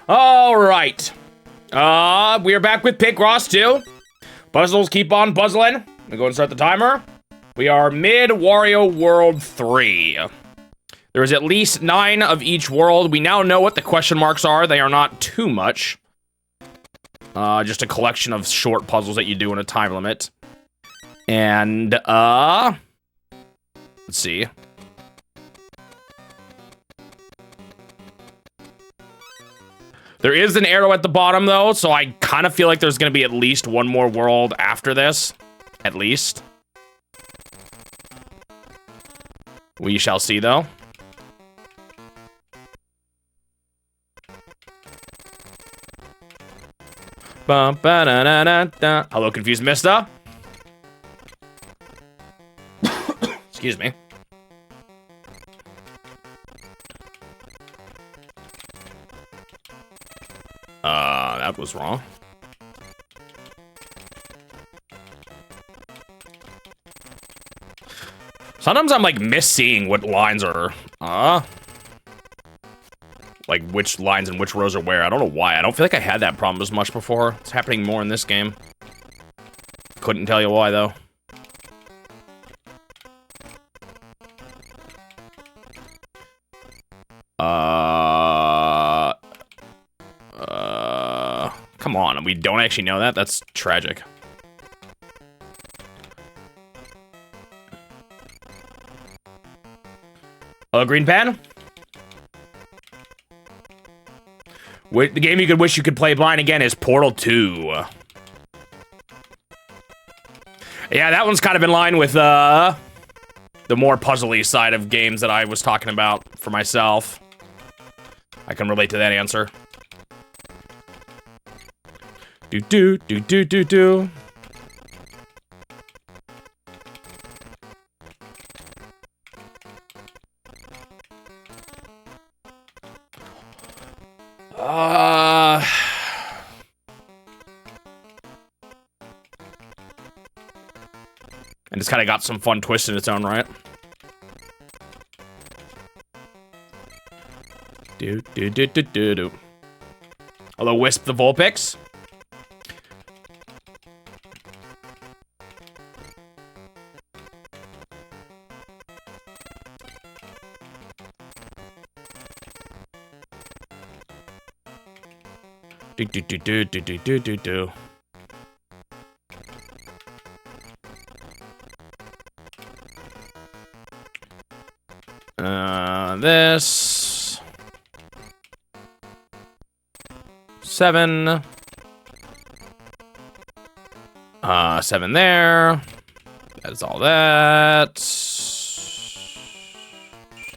All right. We are back with Picross too. Puzzles keep on puzzling. We go and start the timer. We are mid Wario World 3. There is at least 9 of each world. We now know what the question marks are. They are not too much. Just a collection of short puzzles that you do in a time limit. And, let's see. There is an arrow at the bottom, though, so I kind of feel like there's going to be at least one more world after this. At least. We shall see, though. Hello, Confused Mista. Excuse me. That was wrong. Sometimes I'm like misseeing what lines are, like which lines and which rows are where. I don't know why. I don't feel like I had that problem as much before. It's happening more in this game. Couldn't tell you why though. Come on, we don't actually know that? That's tragic. Green pen? The game you could wish you could play blind again is Portal 2. Yeah, that one's kind of in line with, the more puzzly side of games that I was talking about for myself. I can relate to that answer. Do. And it's kind of got some fun twist in its own right. Do. Hello, Wisp the Vulpix. Do. This 7. 7 there. That is all that.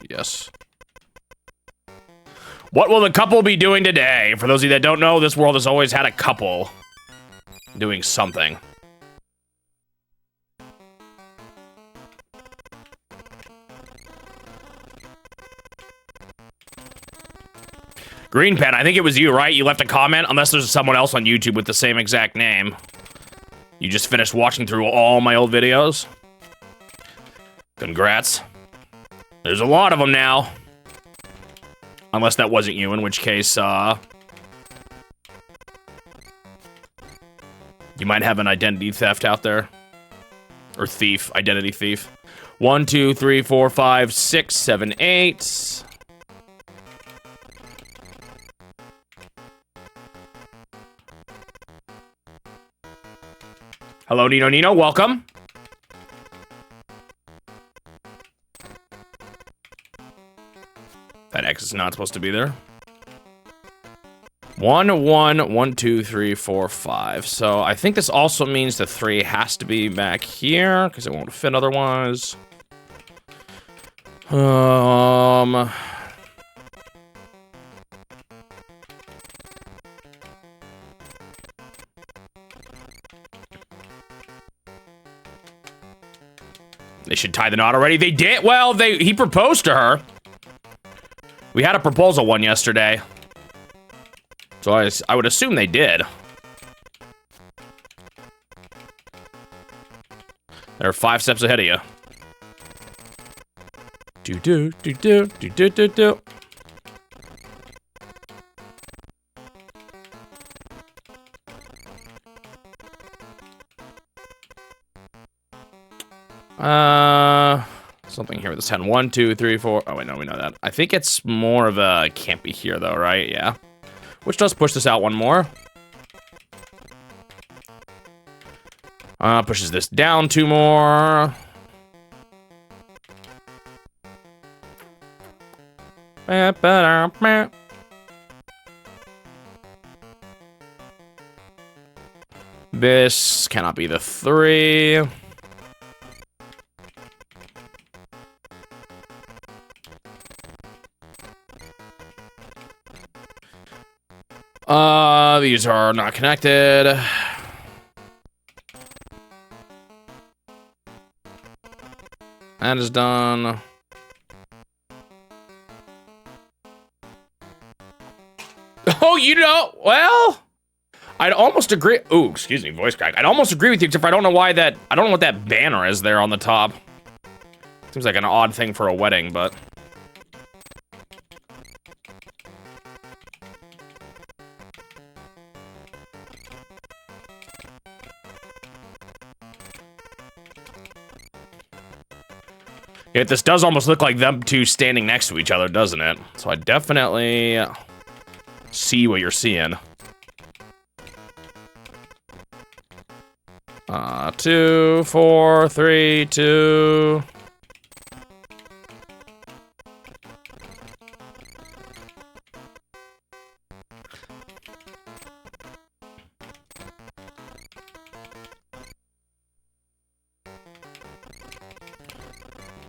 Yes. What will the couple be doing today? For those of you that don't know, this world has always had a couple doing something. Green Pen, I think it was you, right? You left a comment, unless there's someone else on YouTube with the same exact name. You just finished watching through all my old videos. Congrats. There's a lot of them now. Unless that wasn't you, in which case, you might have an identity theft out there. Or thief, identity thief. 1, 2, 3, 4, 5, 6, 7, 8. Hello, Nino, welcome. That X is not supposed to be there. 1, 1, 1, 2, 3, 4, 5. So I think this also means the 3 has to be back here because it won't fit otherwise. They should tie the knot already. They did. Well, he proposed to her. We had a proposal one yesterday. So I would assume they did. They're 5 steps ahead of you. Do. Something here with this 10. 1, 2, 3, 4. Oh, wait, no, we know that. I think it's more of a can't be here, though, right? Yeah. Which does push this out one more. Pushes this down 2 more. This cannot be the 3. These are not connected. That is done. Oh, you know, well, I'd almost agree. Ooh, excuse me, voice crack. I'd almost agree with you, except for I don't know why that. I don't know what that banner is there on the top. Seems like an odd thing for a wedding, but. Yet this does almost look like them two standing next to each other, doesn't it? So I definitely see what you're seeing. 2, 4, 3, 2.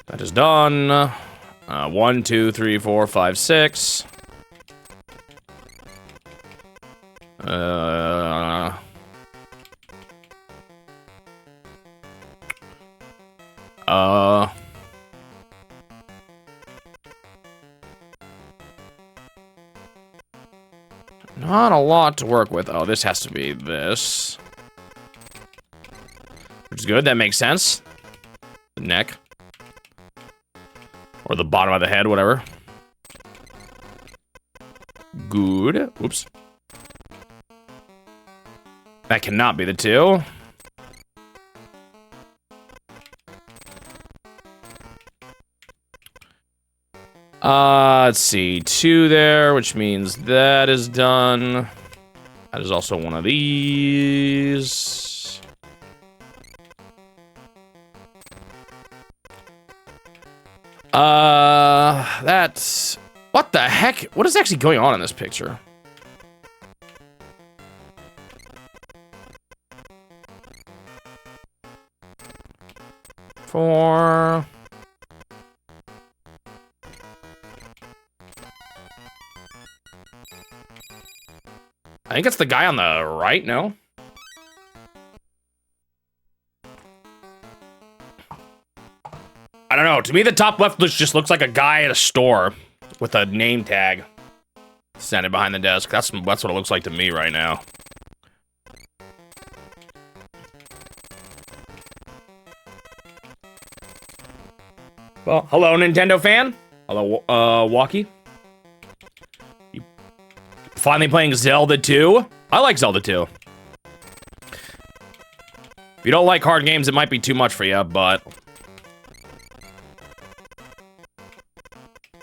That is done. 1, 2, 3, 4, 5, 6. Not a lot to work with. Oh, this has to be this. Which is good, that makes sense. The neck. Or the bottom of the head, whatever. Good. Oops. That cannot be the 2. Let's see. 2 there, which means that is done. That is also one of these. That's... What the heck? What is actually going on in this picture? Four. I think it's the guy on the right, no? I don't know. To me, the top left just looks like a guy at a store with a name tag standing behind the desk. That's what it looks like to me right now. Well, hello, Nintendo fan. Hello, Walkie. You finally playing Zelda 2? I like Zelda 2. If you don't like hard games, it might be too much for you, but...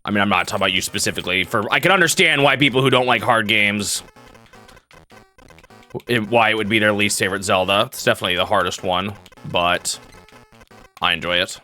I mean, I'm not talking about you specifically. I can understand why people who don't like hard games... why it would be their least favorite Zelda. It's definitely the hardest one, but... I enjoy it.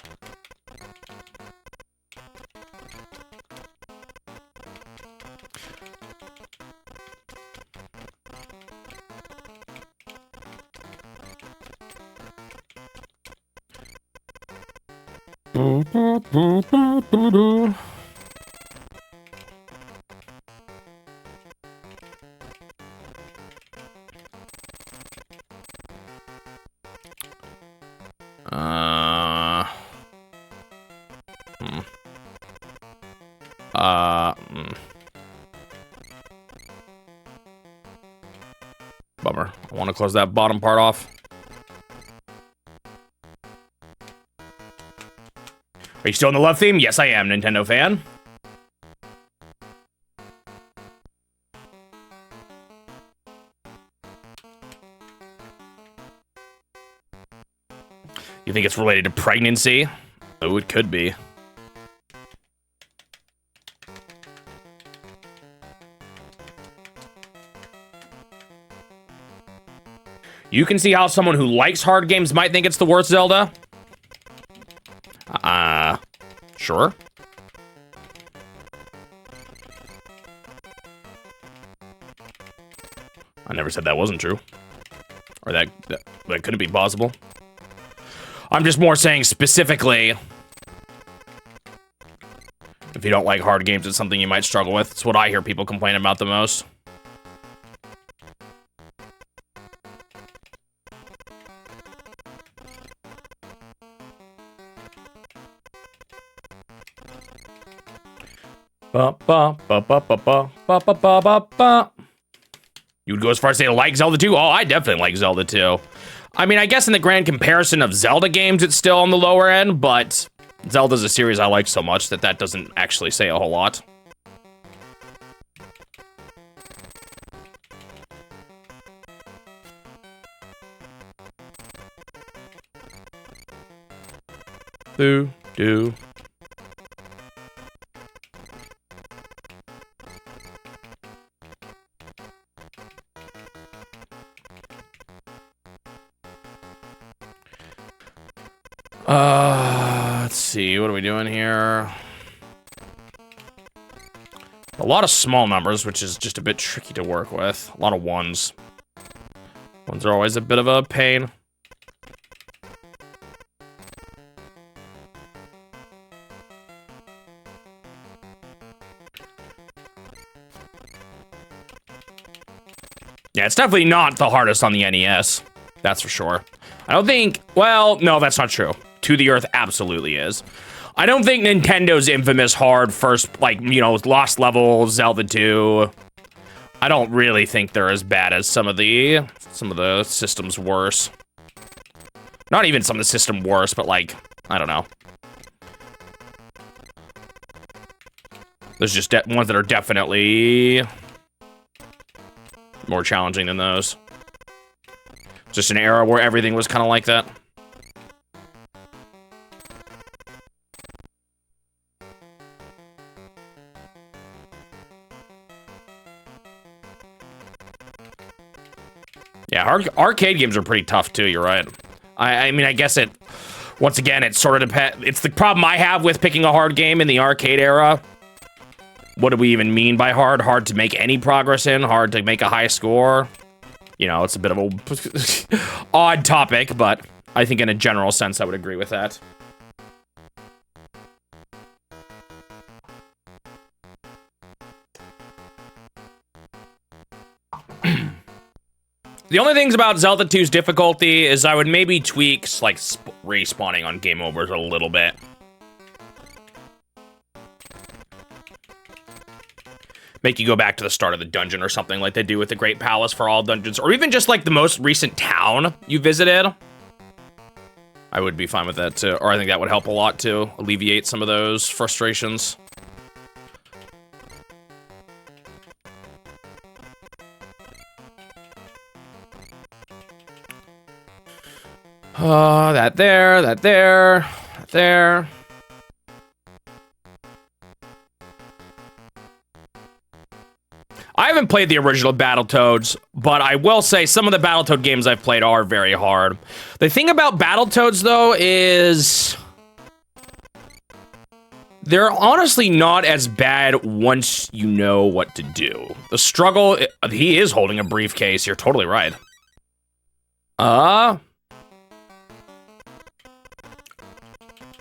Bummer. I want to close that bottom part off. Are you still in the love theme? Yes, I am, Nintendo fan. You think it's related to pregnancy? Oh, it could be. You can see how someone who likes hard games might think it's the worst Zelda. Sure. I never said that wasn't true. Or that couldn't be possible. I'm just more saying specifically, if you don't like hard games, it's something you might struggle with. It's what I hear people complain about the most. You would go as far as say like Zelda 2? Oh, I definitely like Zelda 2. I mean, I guess in the grand comparison of Zelda games, it's still on the lower end, but Zelda's a series I like so much that doesn't actually say a whole lot. Do. Let's see, what are we doing here? A lot of small numbers, which is just a bit tricky to work with. A lot of ones. Ones are always a bit of a pain. Yeah, it's definitely not the hardest on the NES. That's for sure. I don't think, well, no, that's not true. To the Earth absolutely is. I don't think Nintendo's infamous hard first, like, you know, Lost Level, Zelda 2. I don't really think they're as bad as some of the systems worse. Not even some of the system worse, but like, I don't know. There's just ones that are definitely more challenging than those. Just an era where everything was kind of like that. Yeah, arcade games are pretty tough too, you're right. I mean, I guess once again, it sort of depends. It's the problem I have with picking a hard game in the arcade era. What do we even mean by hard? Hard to make any progress in? Hard to make a high score? You know, it's a bit of a odd topic, but I think in a general sense, I would agree with that. The only things about Zelda 2's difficulty is I would maybe tweak, like, respawning on game overs a little bit. Make you go back to the start of the dungeon or something like they do with the Great Palace for all dungeons, or even just like the most recent town you visited. I would be fine with that too, or I think that would help a lot to alleviate some of those frustrations. That there. I haven't played the original Battletoads, but I will say some of the Battletoad games I've played are very hard. The thing about Battletoads, though, is they're honestly not as bad once you know what to do. The struggle, he is holding a briefcase, you're totally right.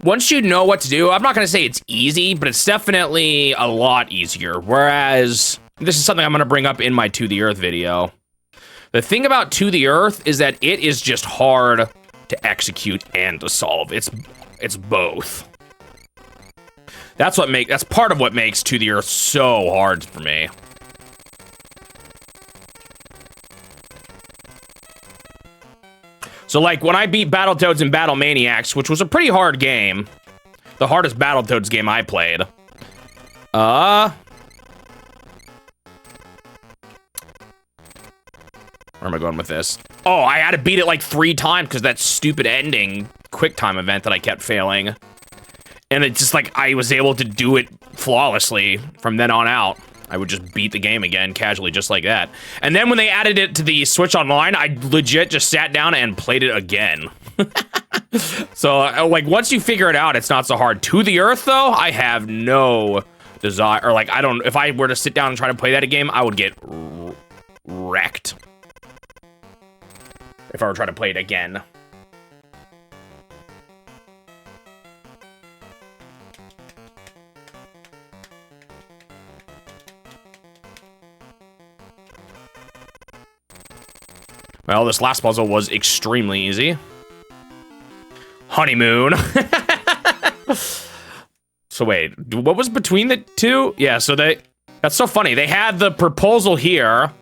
Once you know what to do, I'm not going to say it's easy, but it's definitely a lot easier. Whereas, this is something I'm going to bring up in my To the Earth video. The thing about To the Earth is that it is just hard to execute and to solve. It's both. That's part of what makes To the Earth so hard for me. So, like, when I beat Battletoads and Battle Maniacs, which was a pretty hard game, the hardest Battletoads game I played, where am I going with this? Oh, I had to beat it like 3 times because that stupid ending quick time event that I kept failing. And it's just like, I was able to do it flawlessly from then on out. I would just beat the game again casually, just like that. And then when they added it to the Switch Online, I legit just sat down and played it again. So, like, once you figure it out, it's not so hard. To the Earth, though, I have no desire, or like, if I were to sit down and try to play that game, I would get wrecked. If I were trying to play it again. Well, this last puzzle was extremely easy. Honeymoon. So wait, what was between the two? Yeah, so that's so funny. They had the proposal here.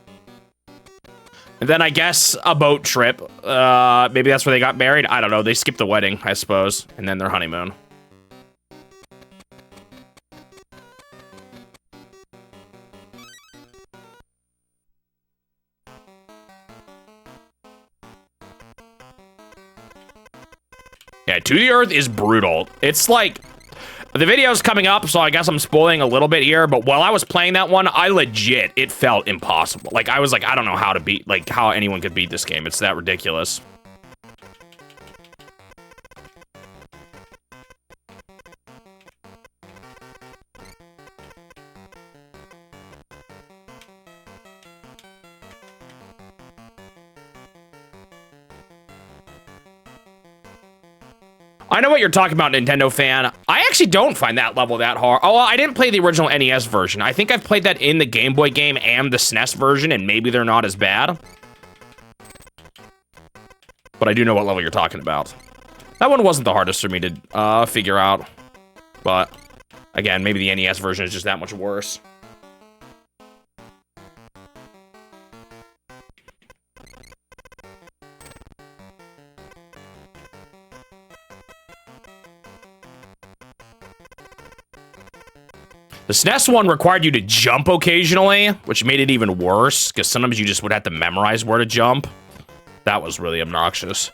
And then I guess a boat trip. Maybe that's where they got married. I don't know. They skipped the wedding, I suppose. And then their honeymoon. Yeah, To the Earth is brutal. It's like, the video's coming up, so I guess I'm spoiling a little bit here, but while I was playing that one, it felt impossible. Like, I was like, I don't know how to beat, like, how anyone could beat this game. It's that ridiculous. I know what you're talking about, Nintendo fan. I actually don't find that level that hard. Oh, well, I didn't play the original NES version. I think I've played that in the Game Boy game and the SNES version, and maybe they're not as bad. But I do know what level you're talking about. That one wasn't the hardest for me to figure out. But, again, maybe the NES version is just that much worse. The SNES one required you to jump occasionally, which made it even worse, because sometimes you just would have to memorize where to jump. That was really obnoxious.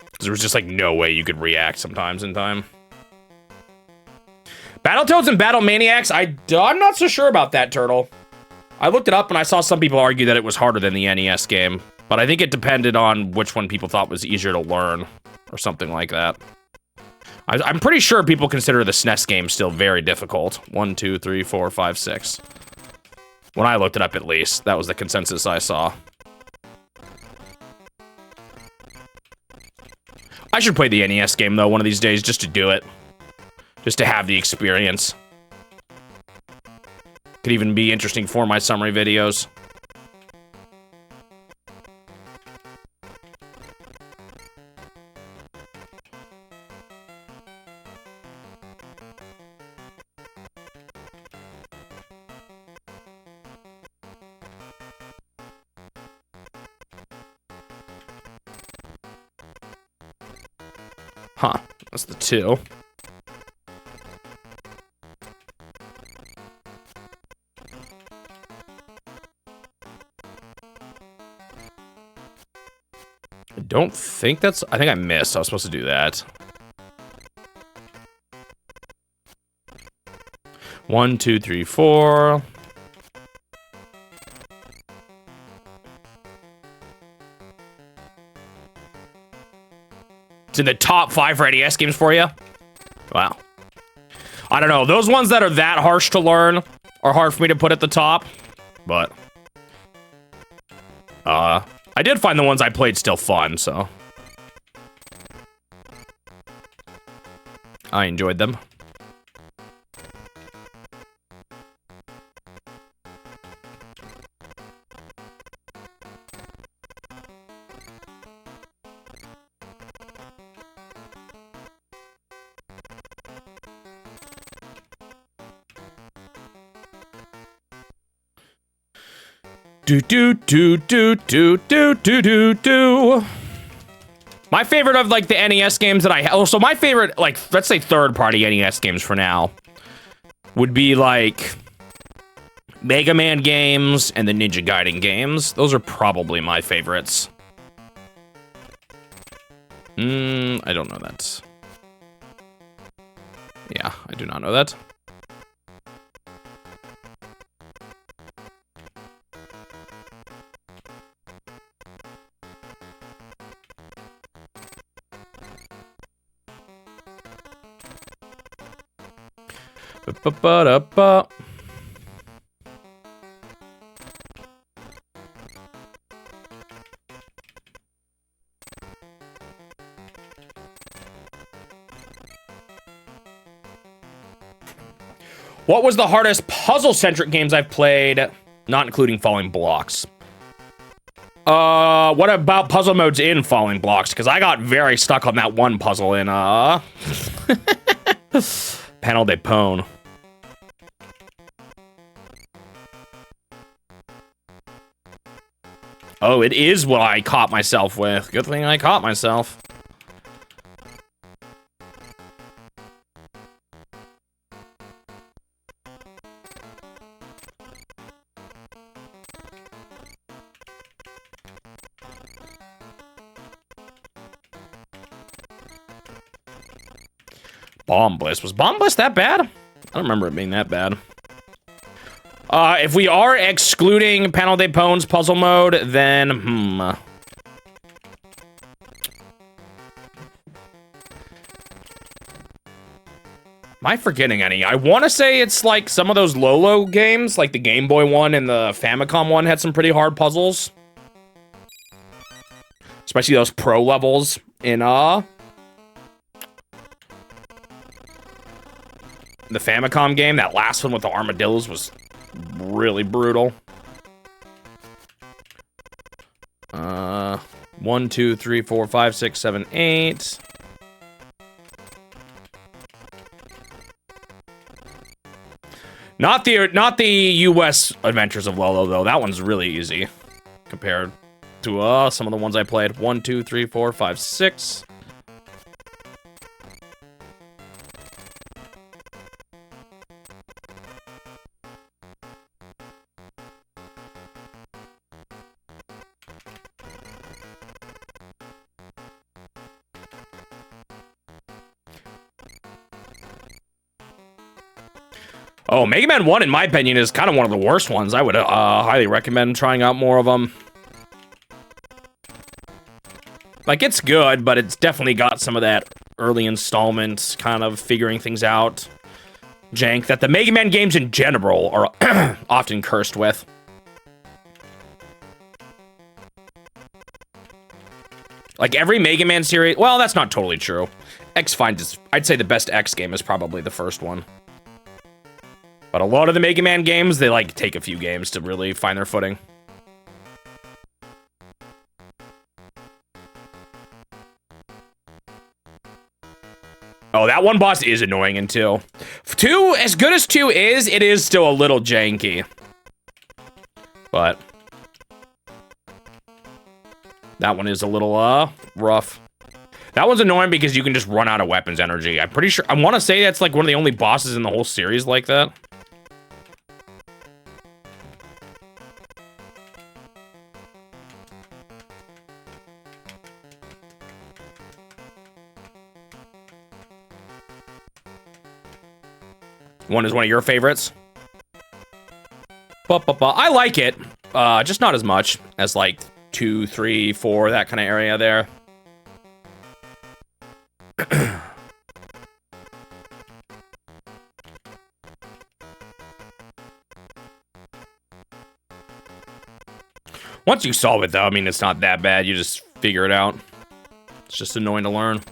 Because there was just, like, no way you could react sometimes in time. Battletoads and Battle Maniacs, I'm not so sure about that, Turtle. I looked it up, and I saw some people argue that it was harder than the NES game. But I think it depended on which one people thought was easier to learn, or something like that. I'm pretty sure people consider the SNES game still very difficult. 1, 2, 3, 4, 5, 6. When I looked it up, at least. That was the consensus I saw. I should play the NES game, though, one of these days, just to do it. Just to have the experience. Could even be interesting for my summary videos. Huh, that's the 2. I don't think that's, I think I missed. I was supposed to do that. 1, 2, 3, 4. In the top 5 for NES games for you? Wow. I don't know. Those ones that are that harsh to learn are hard for me to put at the top. But I did find the ones I played still fun, so I enjoyed them. Do do do do do do do do do. My favorite of like the NES games that so my favorite, like, let's say third-party NES games for now would be like Mega Man games and the Ninja Gaiden games. Those are probably my favorites. I don't know that. Yeah, I do not know that. Ba-ba-ba-da-ba. What was the hardest puzzle-centric games I've played, not including Falling Blocks? What about puzzle modes in Falling Blocks? Because I got very stuck on that one puzzle in, Panel de Pone. Oh, it is what I caught myself with. Good thing I caught myself. Bomb Bliss. Was Bomb Bliss that bad? I don't remember it being that bad. If we are excluding Panel de Pone's puzzle mode, then, Am I forgetting any? I want to say it's like some of those Lolo games, like the Game Boy one and the Famicom one had some pretty hard puzzles. Especially those pro levels in, the Famicom game. That last one with the armadillos was really brutal. 1, 2, 3, 4, 5, 6, 7, 8. Not the US Adventures of Lolo though. That one's really easy compared to some of the ones I played. 1, 2, 3, 4, 5, 6. Oh, Mega Man 1, in my opinion, is kind of one of the worst ones. I would highly recommend trying out more of them. Like, it's good, but it's definitely got some of that early installment kind of figuring things out jank that the Mega Man games in general are often cursed with. Like, every Mega Man series... Well, that's not totally true. I'd say the best X game is probably the first one. But a lot of the Mega Man games, they, like, take a few games to really find their footing. Oh, that one boss is annoying in 2. 2, as good as 2 is, it is still a little janky. But... that one is a little, rough. That one's annoying because you can just run out of weapons energy. I'm pretty sure... I want to say that's, like, one of the only bosses in the whole series like that. One is one of your favorites. I like it, just not as much as like 2, 3, 4, that kind of area there. Once you solve it though, I mean, it's not that bad. You just figure it out. It's just annoying to learn.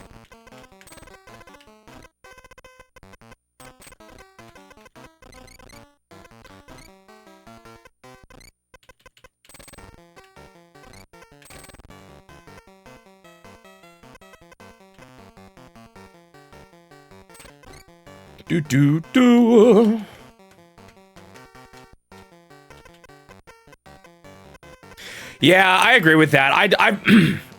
Do. Yeah, I agree with that.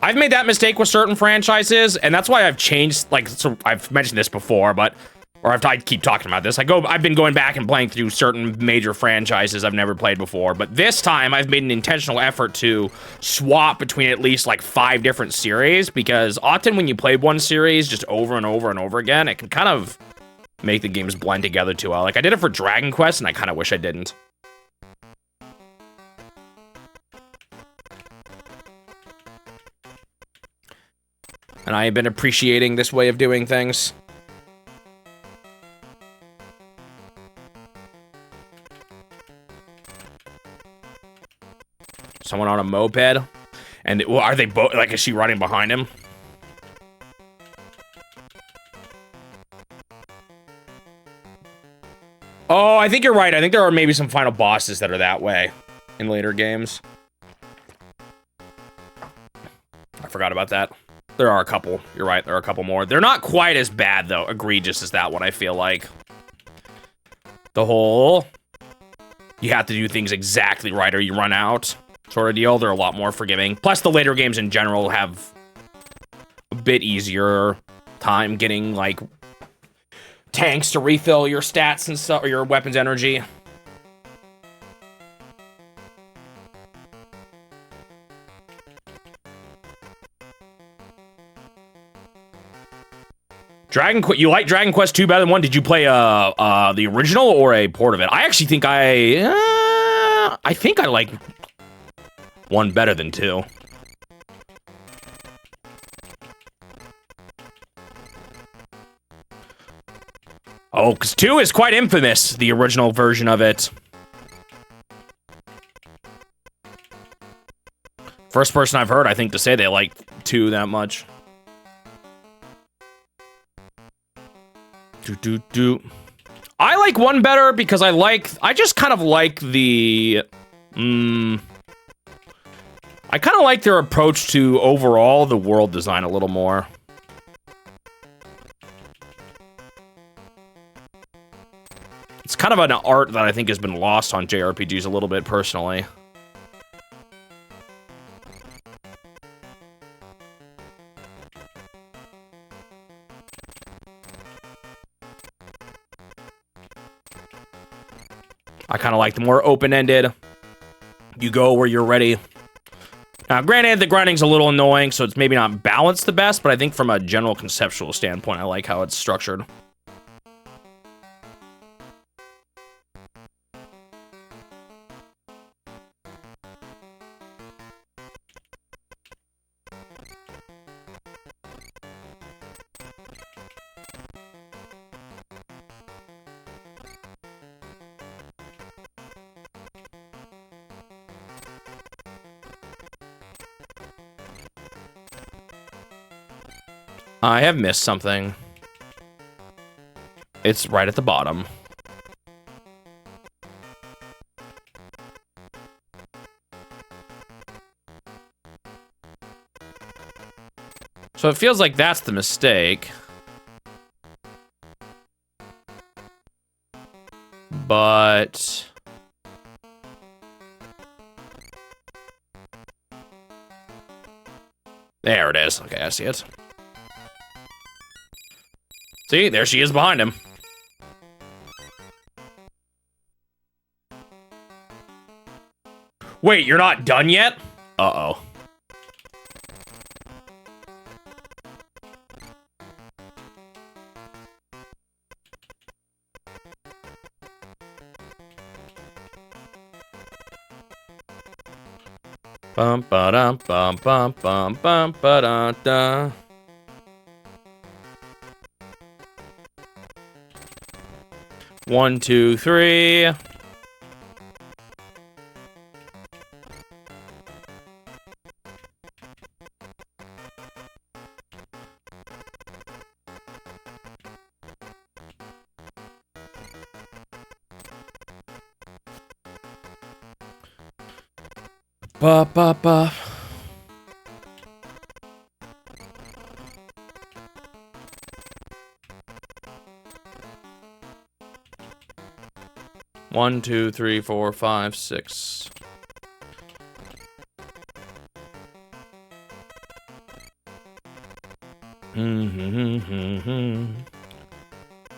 I've made that mistake with certain franchises, and that's why I've changed, like, so I've mentioned this before, but Or I keep talking about this. I've been going back and playing through certain major franchises I've never played before, but this time I've made an intentional effort to swap between at least like 5 different series, because often when you play one series just over and over and over again, it can kind of make the games blend together too well. Like I did it for Dragon Quest, and I kind of wish I didn't. And I have been appreciating this way of doing things. Someone on a moped, and are they both, like, is she riding behind him? Oh, I think you're right. I think there are maybe some final bosses that are that way in later games. I forgot about that. There are a couple. You're right. There are a couple more. They're not quite as bad, though, egregious as that one, I feel like. The whole, you have to do things exactly right or you run out sort of deal. They're a lot more forgiving. Plus, the later games in general have a bit easier time getting, like, tanks to refill your stats and stuff, or your weapons energy. You like Dragon Quest 2 better than 1? Did you play the original or a port of it? I actually think I think I like 1 better than 2. Oh, because 2 is quite infamous, the original version of it. First person I've heard, I think, to say they like 2 that much. I like 1 better because I just kind of like the, I kind of like their approach to overall the world design a little more. It's kind of an art that I think has been lost on JRPGs a little bit, personally. I kind of like the more open-ended. You go where you're ready. Now, granted, the grinding's a little annoying, so it's maybe not balanced the best, but I think from a general conceptual standpoint, I like how it's structured. I have missed something. It's right at the bottom. So it feels like that's the mistake. But there it is. Okay, I see it. See, there she is behind him. Wait, you're not done yet? Uh-oh. Bum ba dum bum bum bum bum ba da da. One, two, three. Ba ba ba. One, two, three, four, five, six.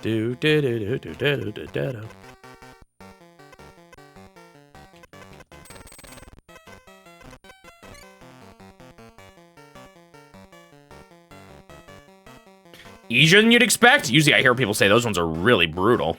Do do do do do do do do do. Easier than you'd expect? Usually I hear people say those ones are really brutal.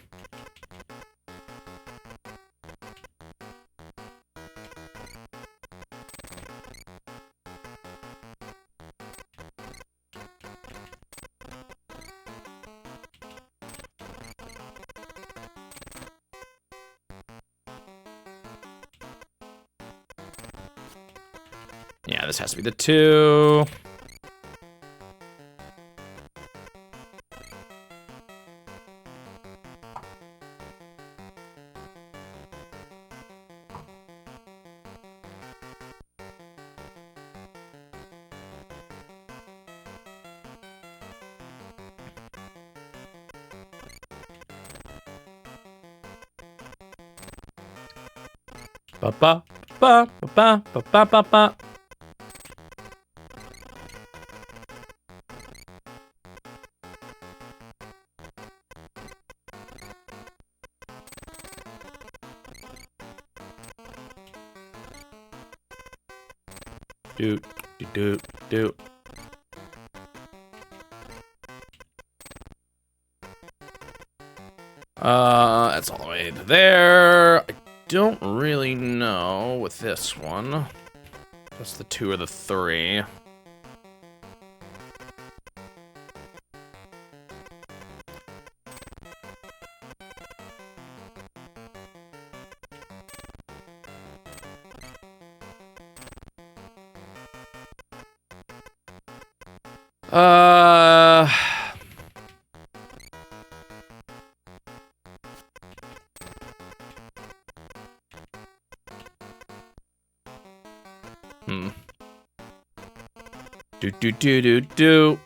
Yeah, this has to be the 2. Ba ba ba ba ba ba ba ba. Do do do do. That's all the way to there. I don't really know with this one. That's the 2 or the 3. Do do do do do.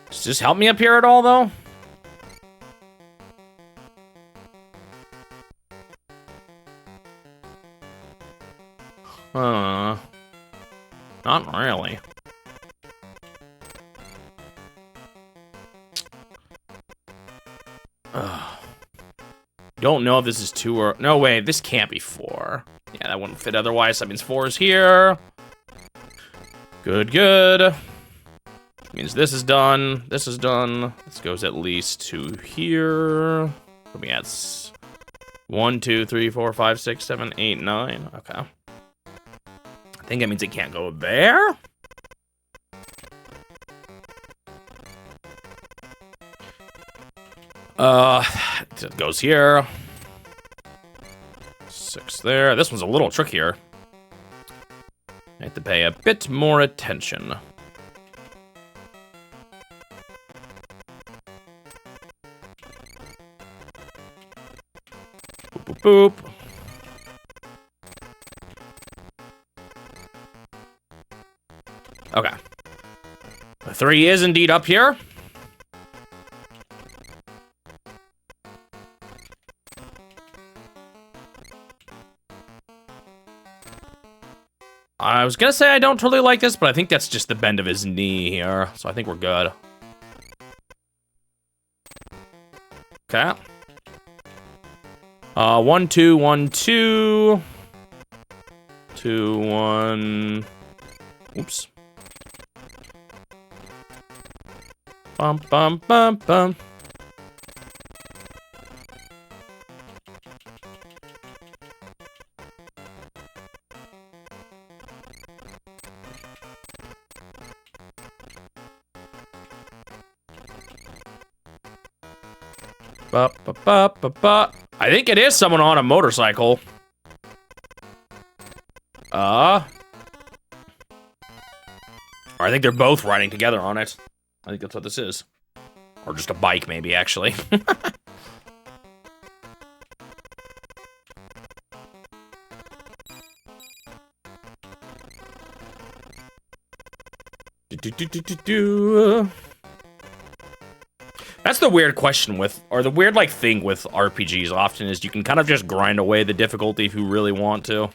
Does this help me up here at all, though? Not really. Don't know if this is 2 or... No, wait, this can't be 4. Yeah, that wouldn't fit otherwise. That means 4 is here. Good, good. Means this is done. This is done. This goes at least to here. Let me add 1, 2, 3, 4, 5, 6, 7, 8, 9. Okay. I think that means it can't go there. It goes here. 6 there. This one's a little trickier. I have to pay a bit more attention. Boop, boop, boop. Okay. The 3 is indeed up here. I was gonna say I don't totally like this, but I think that's just the bend of his knee here, so I think we're good. Okay. 1, 2, 1, 2. 2, 1. Oops. Bum, bum, bum, bum. Ba, ba, ba, ba, ba. I think it is someone on a motorcycle. Or I think they're both riding together on it. I think that's what this is. Or just a bike, maybe, actually. That's the weird question with, or the weird, like, thing with RPGs often is you can kind of just grind away the difficulty if you really want to.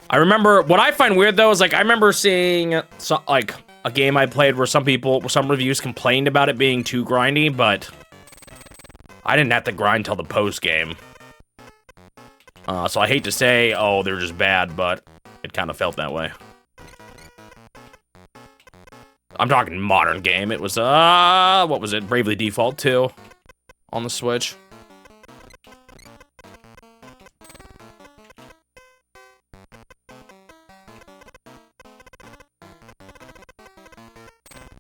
I remember, what I find weird, though, is, like, I remember seeing, like, a game I played where some reviews complained about it being too grindy, but I didn't have to grind till the post-game. So I hate to say, oh, they're just bad, but it kind of felt that way. I'm talking modern game. It was, what was it? Bravely Default 2 on the Switch.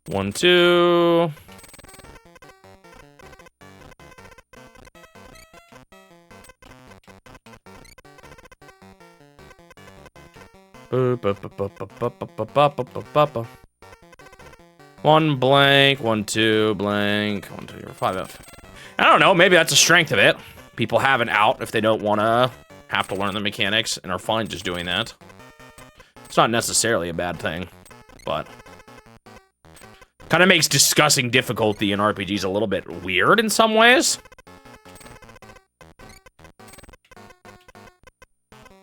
One, two. One blank, one, two, blank, 1, 2, 5 F. I don't know, maybe that's a strength of it. People have it out if they don't want to have to learn the mechanics and are fine just doing that. It's not necessarily a bad thing, but kind of makes discussing difficulty in RPGs a little bit weird in some ways.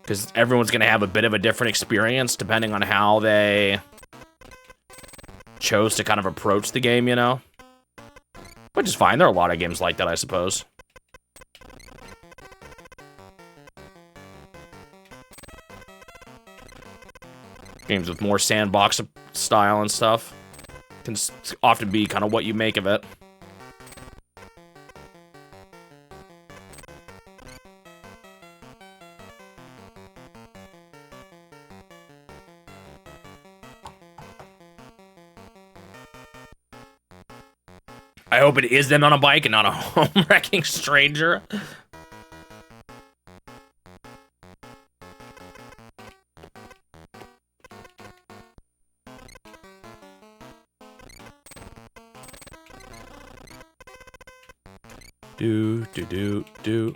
Because everyone's going to have a bit of a different experience depending on how they chose to kind of approach the game, you know? Which is fine. There are a lot of games like that, I suppose. Games with more sandbox style and stuff can often be kind of what you make of it. I hope it is them on a bike and not a home-wrecking stranger. Do. Do.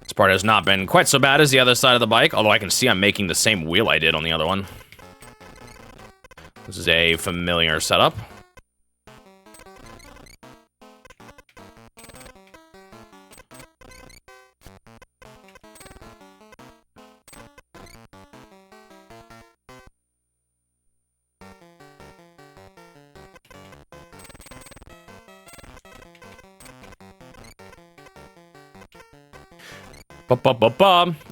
This part has not been quite so bad as the other side of the bike, although I can see I'm making the same wheel I did on the other one. This is a familiar setup.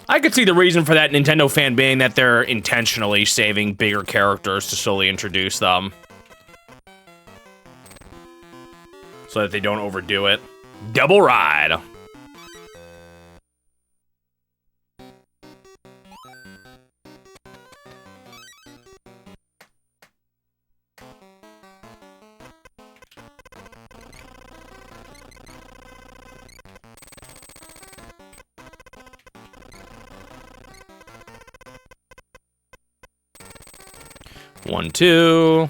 I could see the reason for that Nintendo fan being that they're intentionally saving bigger characters to slowly introduce them. So that they don't overdo it. Double ride. One, two.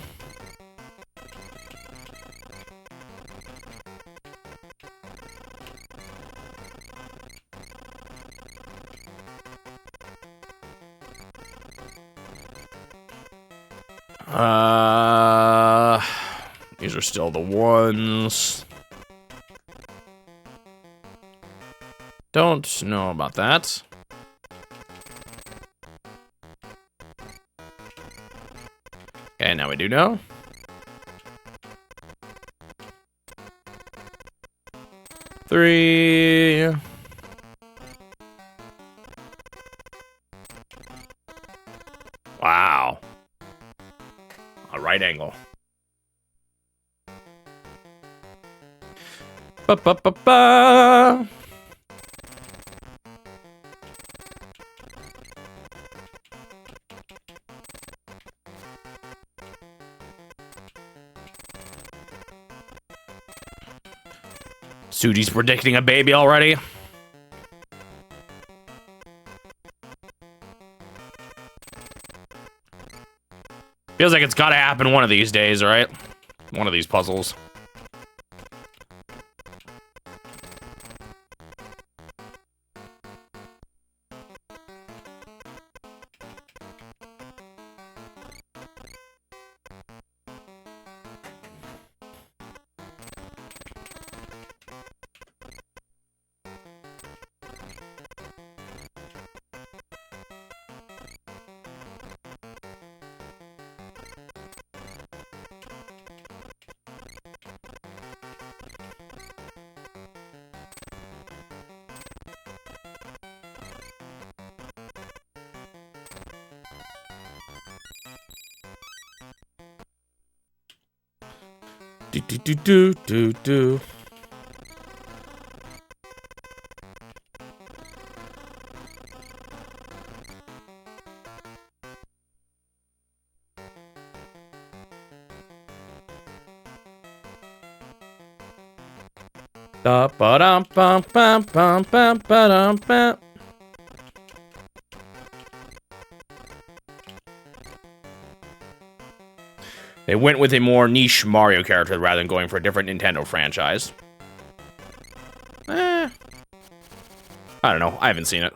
These are still the ones. Don't know about that. Okay, now we do know. Three. Wow. A right angle. Ba-ba-ba-ba. Suji's predicting a baby already. Feels like it's gotta happen one of these days, right? One of these puzzles. Do. Da ba dum bum bum bum bum ba dum bum. They went with a more niche Mario character rather than going for a different Nintendo franchise. I don't know. I haven't seen it.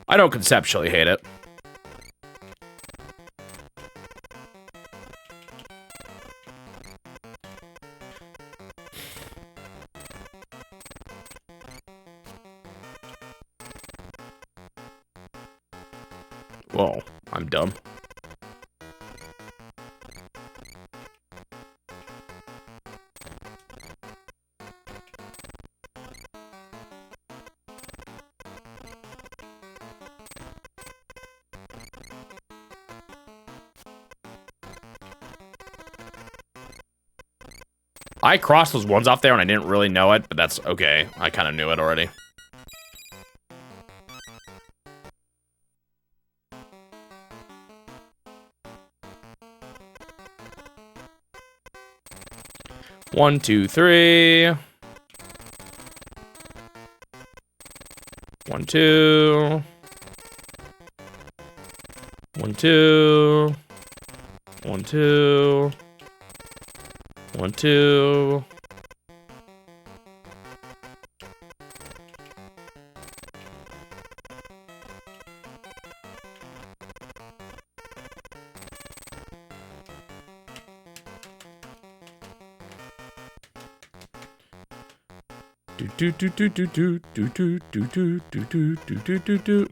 I don't conceptually hate it. Whoa, I'm dumb. I crossed those ones off there and I didn't really know it, but that's okay. I kind of knew it already. One, two, three. 1, 2. 1, 2. 1, 2. 1, 2. Do.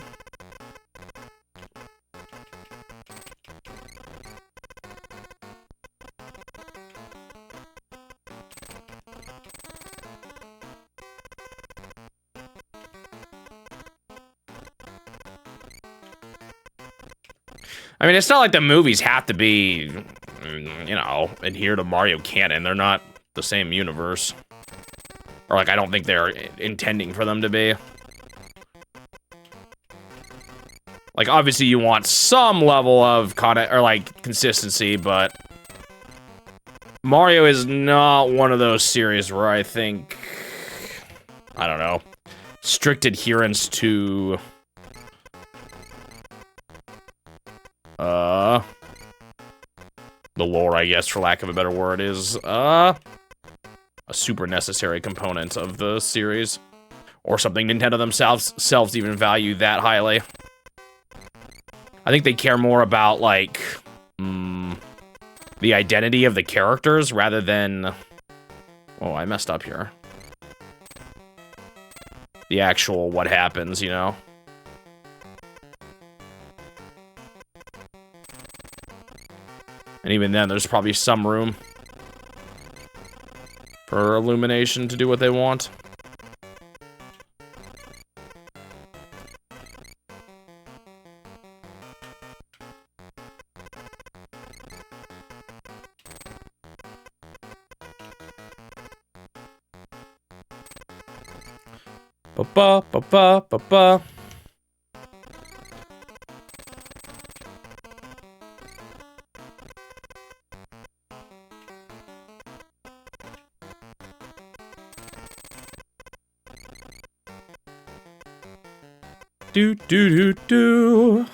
I mean, it's not like the movies have to be, you know, adhere to Mario canon. They're not the same universe. Or, like, I don't think they're intending for them to be. Like, obviously you want some level of consistency, but Mario is not one of those series where I think, I don't know, strict adherence to the lore, I guess, for lack of a better word, is a super necessary component of the series, or something Nintendo themselves even value that highly. I think they care more about, like, the identity of the characters rather than... Oh, I messed up here. The actual what happens, you know? And even then, there's probably some room for illumination to do what they want. Ba ba ba ba ba. Do do do do.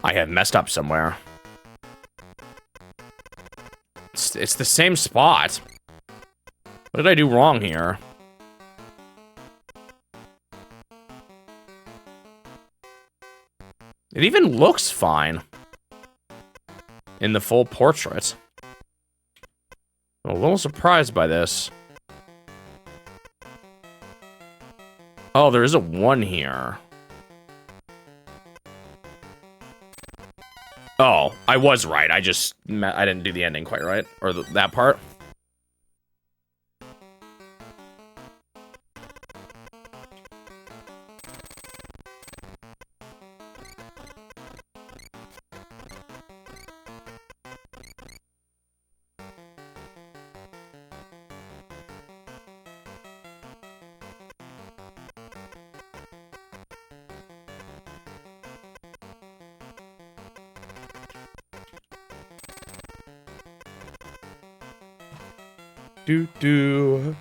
I have messed up somewhere. It's the same spot. What did I do wrong here? It even looks fine in the full portrait. I'm a little surprised by this. Oh, there is a 1 here. Oh, I was right. I didn't do the ending quite right. Or that part. Do.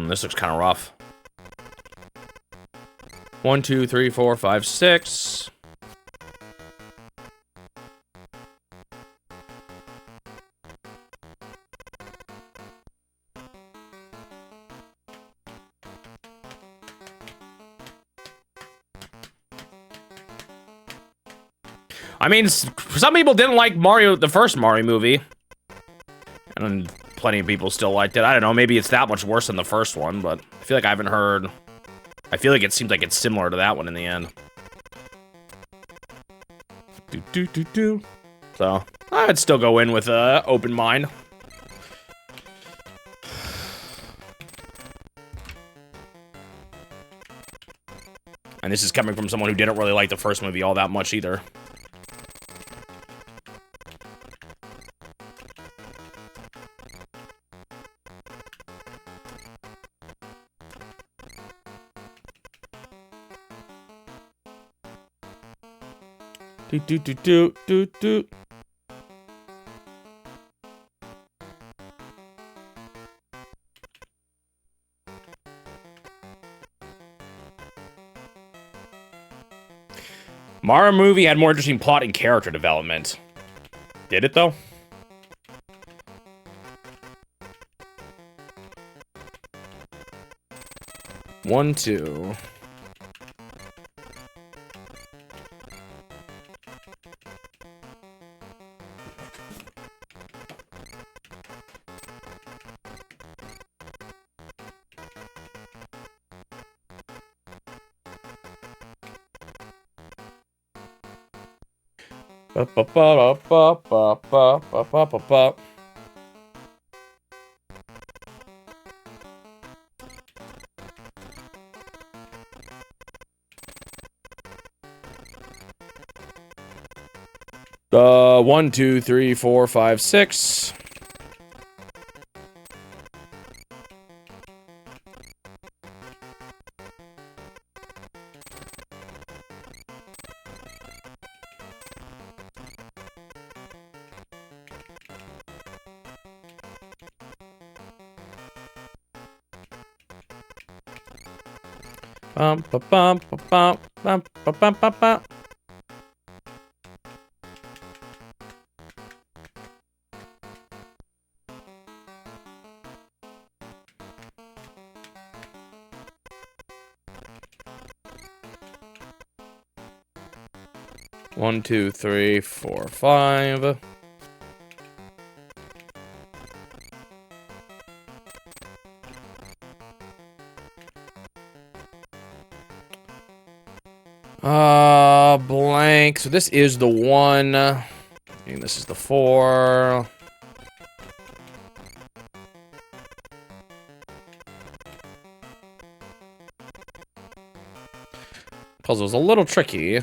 This looks kind of rough. 1, 2, 3, 4, 5, 6. I mean, some people didn't like Mario, the first Mario movie. And plenty of people still liked it. I don't know, maybe it's that much worse than the first one, but I feel like I haven't heard... I feel like it seems like it's similar to that one in the end. Do. So, I'd still go in with an open mind. And this is coming from someone who didn't really like the first movie all that much either. Do. Mario movie had more interesting plot and character development. Did it, though? One, two. Ba. 1, 2, 3, 4, 5, 6. Bum ba bum ba bum bum ba bum ba bum. 1, 2, 3, 4, 5. Blank. So this is the 1. And this is the 4. Puzzle's a little tricky.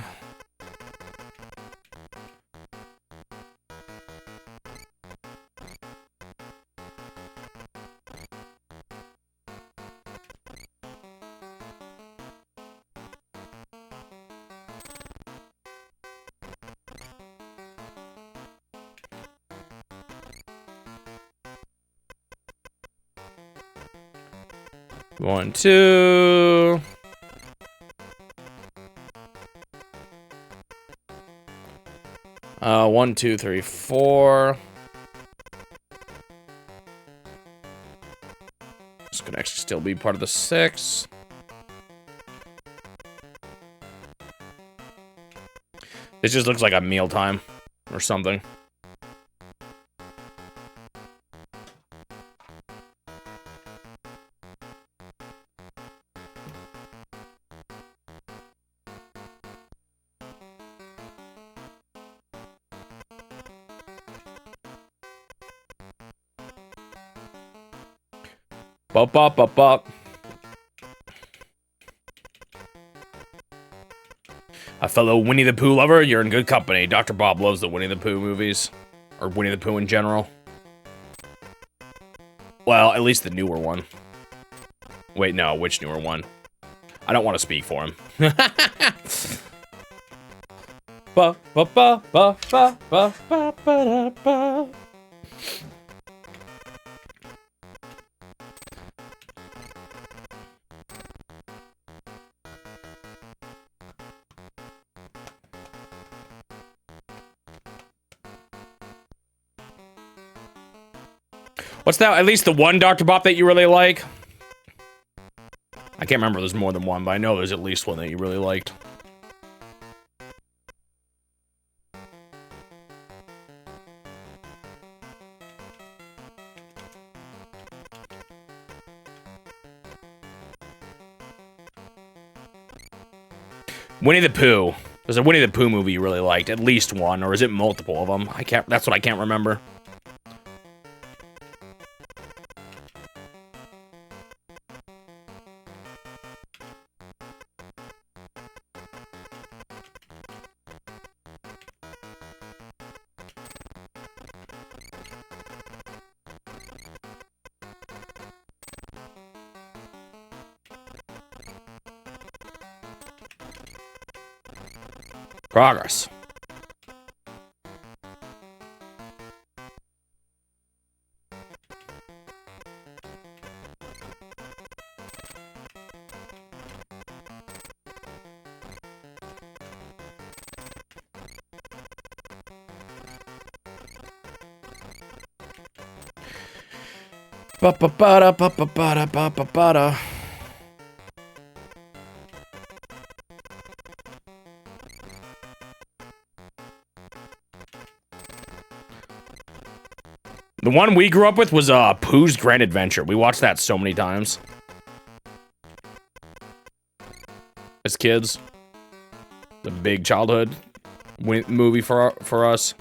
One, 2. One, 2, 3, 4. This could actually still be part of the 6. This just looks like a mealtime or something. Bop, bop, bop, bop. A fellow Winnie the Pooh lover, you're in good company. Dr. Bob loves the Winnie the Pooh movies. Or Winnie the Pooh in general. Well, at least the newer one. Wait, no, which newer one? I don't want to speak for him. Ba, ba, ba, ba, ba, ba, ba, ba, ba. What's that? At least the one Dr. Bop that you really like? I can't remember. There's more than one, but I know there's at least one that you really liked. Winnie the Pooh. There's a Winnie the Pooh movie you really liked. At least one, or is it multiple of them? I can't. That's what I can't remember. Progress. Ba-ba-ba-da, ba-ba-ba-da, ba-ba-ba-da. The one we grew up with was Pooh's Grand Adventure. We watched that so many times. As kids. The big childhood movie for us.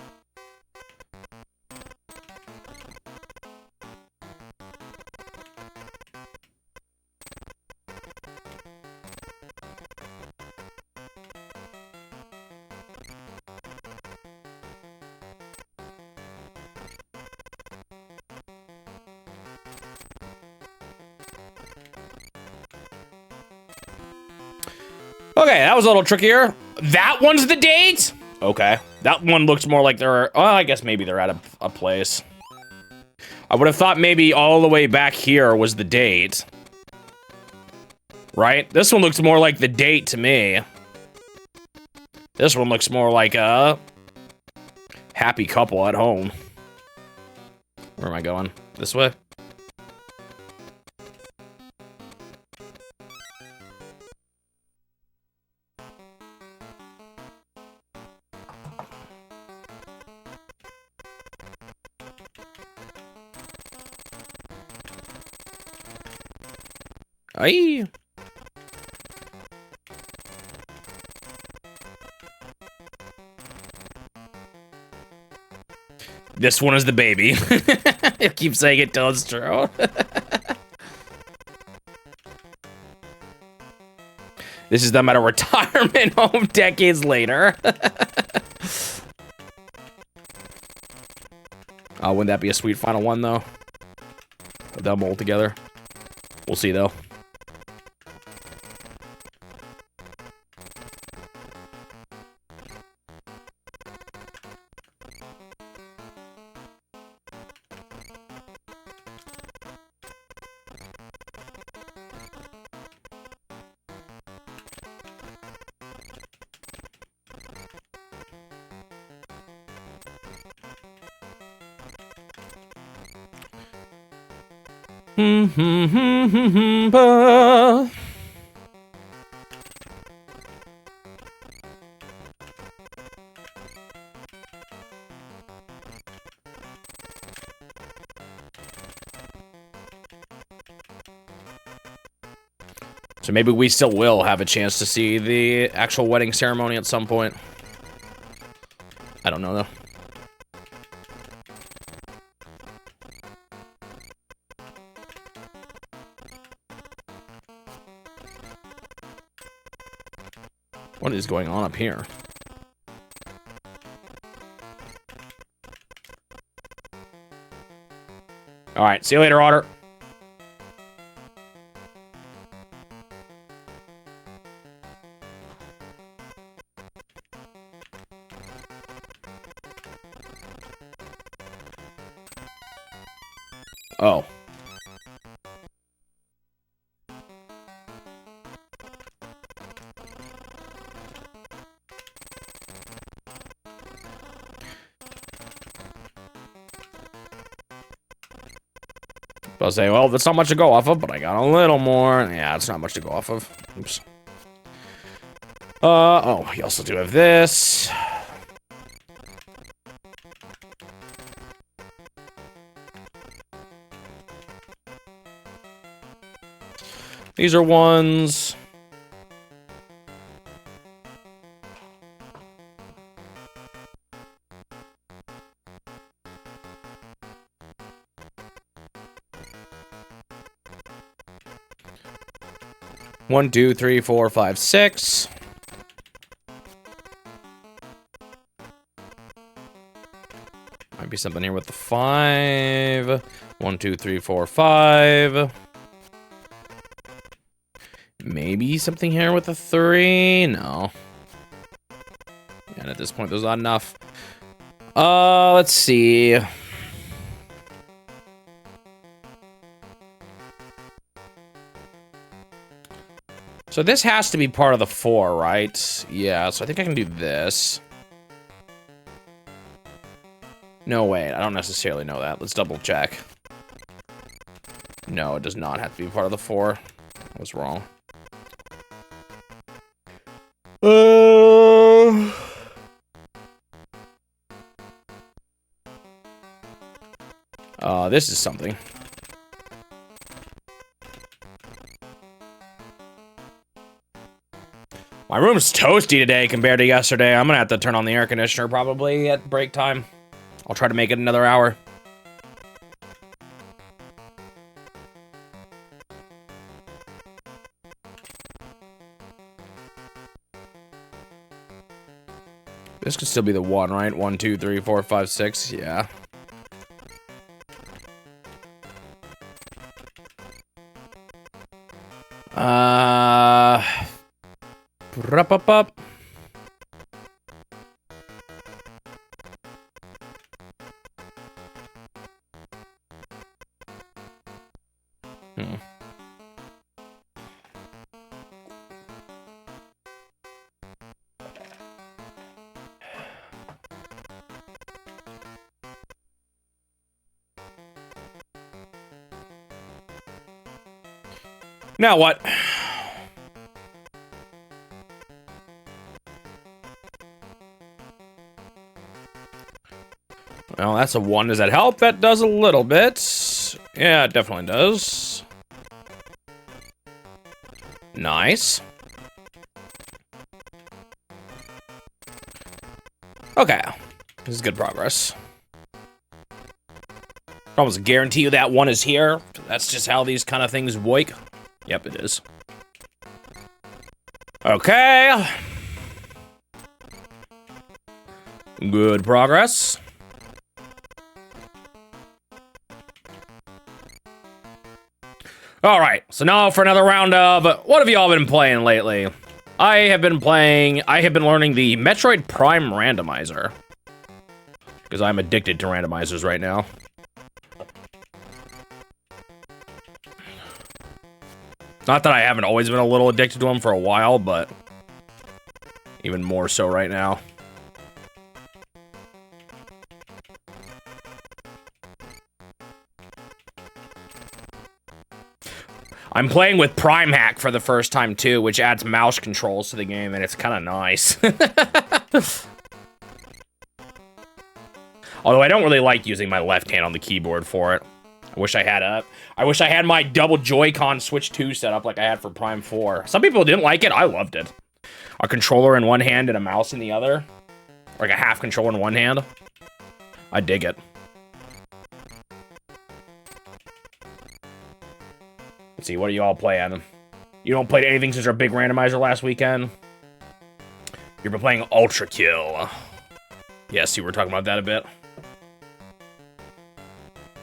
Okay, that was a little trickier. That one's the date? Okay. That one looks more like they're... Oh, I guess maybe they're at a place. I would have thought maybe all the way back here was the date. Right? This one looks more like the date to me. This one looks more like a... happy couple at home. Where am I going? This way? Aye. This one is the baby. I keep saying it till it's true. This is them at a retirement home decades later. Oh, wouldn't that be a sweet final one, though? With them all together. We'll see, though. So maybe we still will have a chance to see the actual wedding ceremony at some point. I don't know, though. What is going on up here? All right, see you later, Otter. Oh. I'll say, well, that's not much to go off of, but I got a little more. Yeah, it's not much to go off of. Oops. Oh, you also do have this. These are ones. One, two, three, four, five, six. Might be something here with the 5. 1, 2, 3, 4, 5. Maybe something here with a 3. No. And at this point, there's not enough. Let's see. So this has to be part of the 4, right? Yeah, so I think I can do this. No, wait, I don't necessarily know that. Let's double check. No, it does not have to be part of the 4. I was wrong. This is something. My room's toasty today compared to yesterday. I'm gonna have to turn on the air conditioner probably at break time. I'll try to make it another hour. This could still be the 1, right? 1, 2, 3, 4, 5, 6. Yeah. Up. Now what? Well, that's a 1. Does that help? That does a little bit. Yeah, it definitely does. Nice. Okay. This is good progress. Almost guarantee you that one is here. That's just how these kind of things work. Yep, it is. Okay. Good progress. All right, so now for another round of what have y'all been playing lately? I have been learning the Metroid Prime randomizer. Because I'm addicted to randomizers right now. Not that I haven't always been a little addicted to them for a while, but even more so right now. I'm playing with Prime Hack for the first time too, which adds mouse controls to the game, and it's kind of nice. Although I don't really like using my left hand on the keyboard for it. I wish I had my double Joy-Con Switch 2 set up like I had for Prime 4. Some people didn't like it. I loved it. A controller in one hand and a mouse in the other. Like a half controller in one hand. I dig it. Let's see, what are you all playing? You don't play anything since our big randomizer last weekend? You've been playing Ultra Kill. Yes, you were talking about that a bit.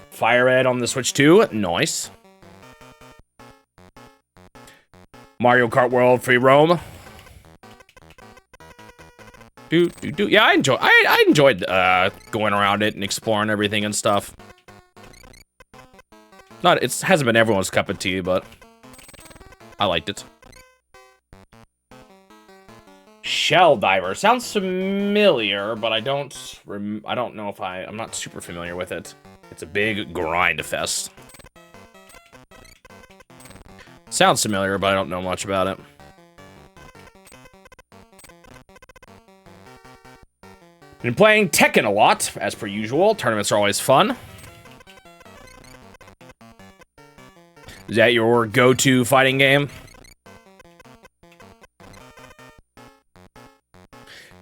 Fire Red on the Switch 2, nice. Mario Kart World Free Roam. Yeah, I enjoyed going around it and exploring everything and stuff. It hasn't been everyone's cup of tea, but I liked it. Shell Diver sounds familiar, but I don't know if I'm not super familiar with it. It's a big grind fest. Sounds familiar, but I don't know much about it. Been playing Tekken a lot, as per usual. Tournaments are always fun. Is that your go-to fighting game?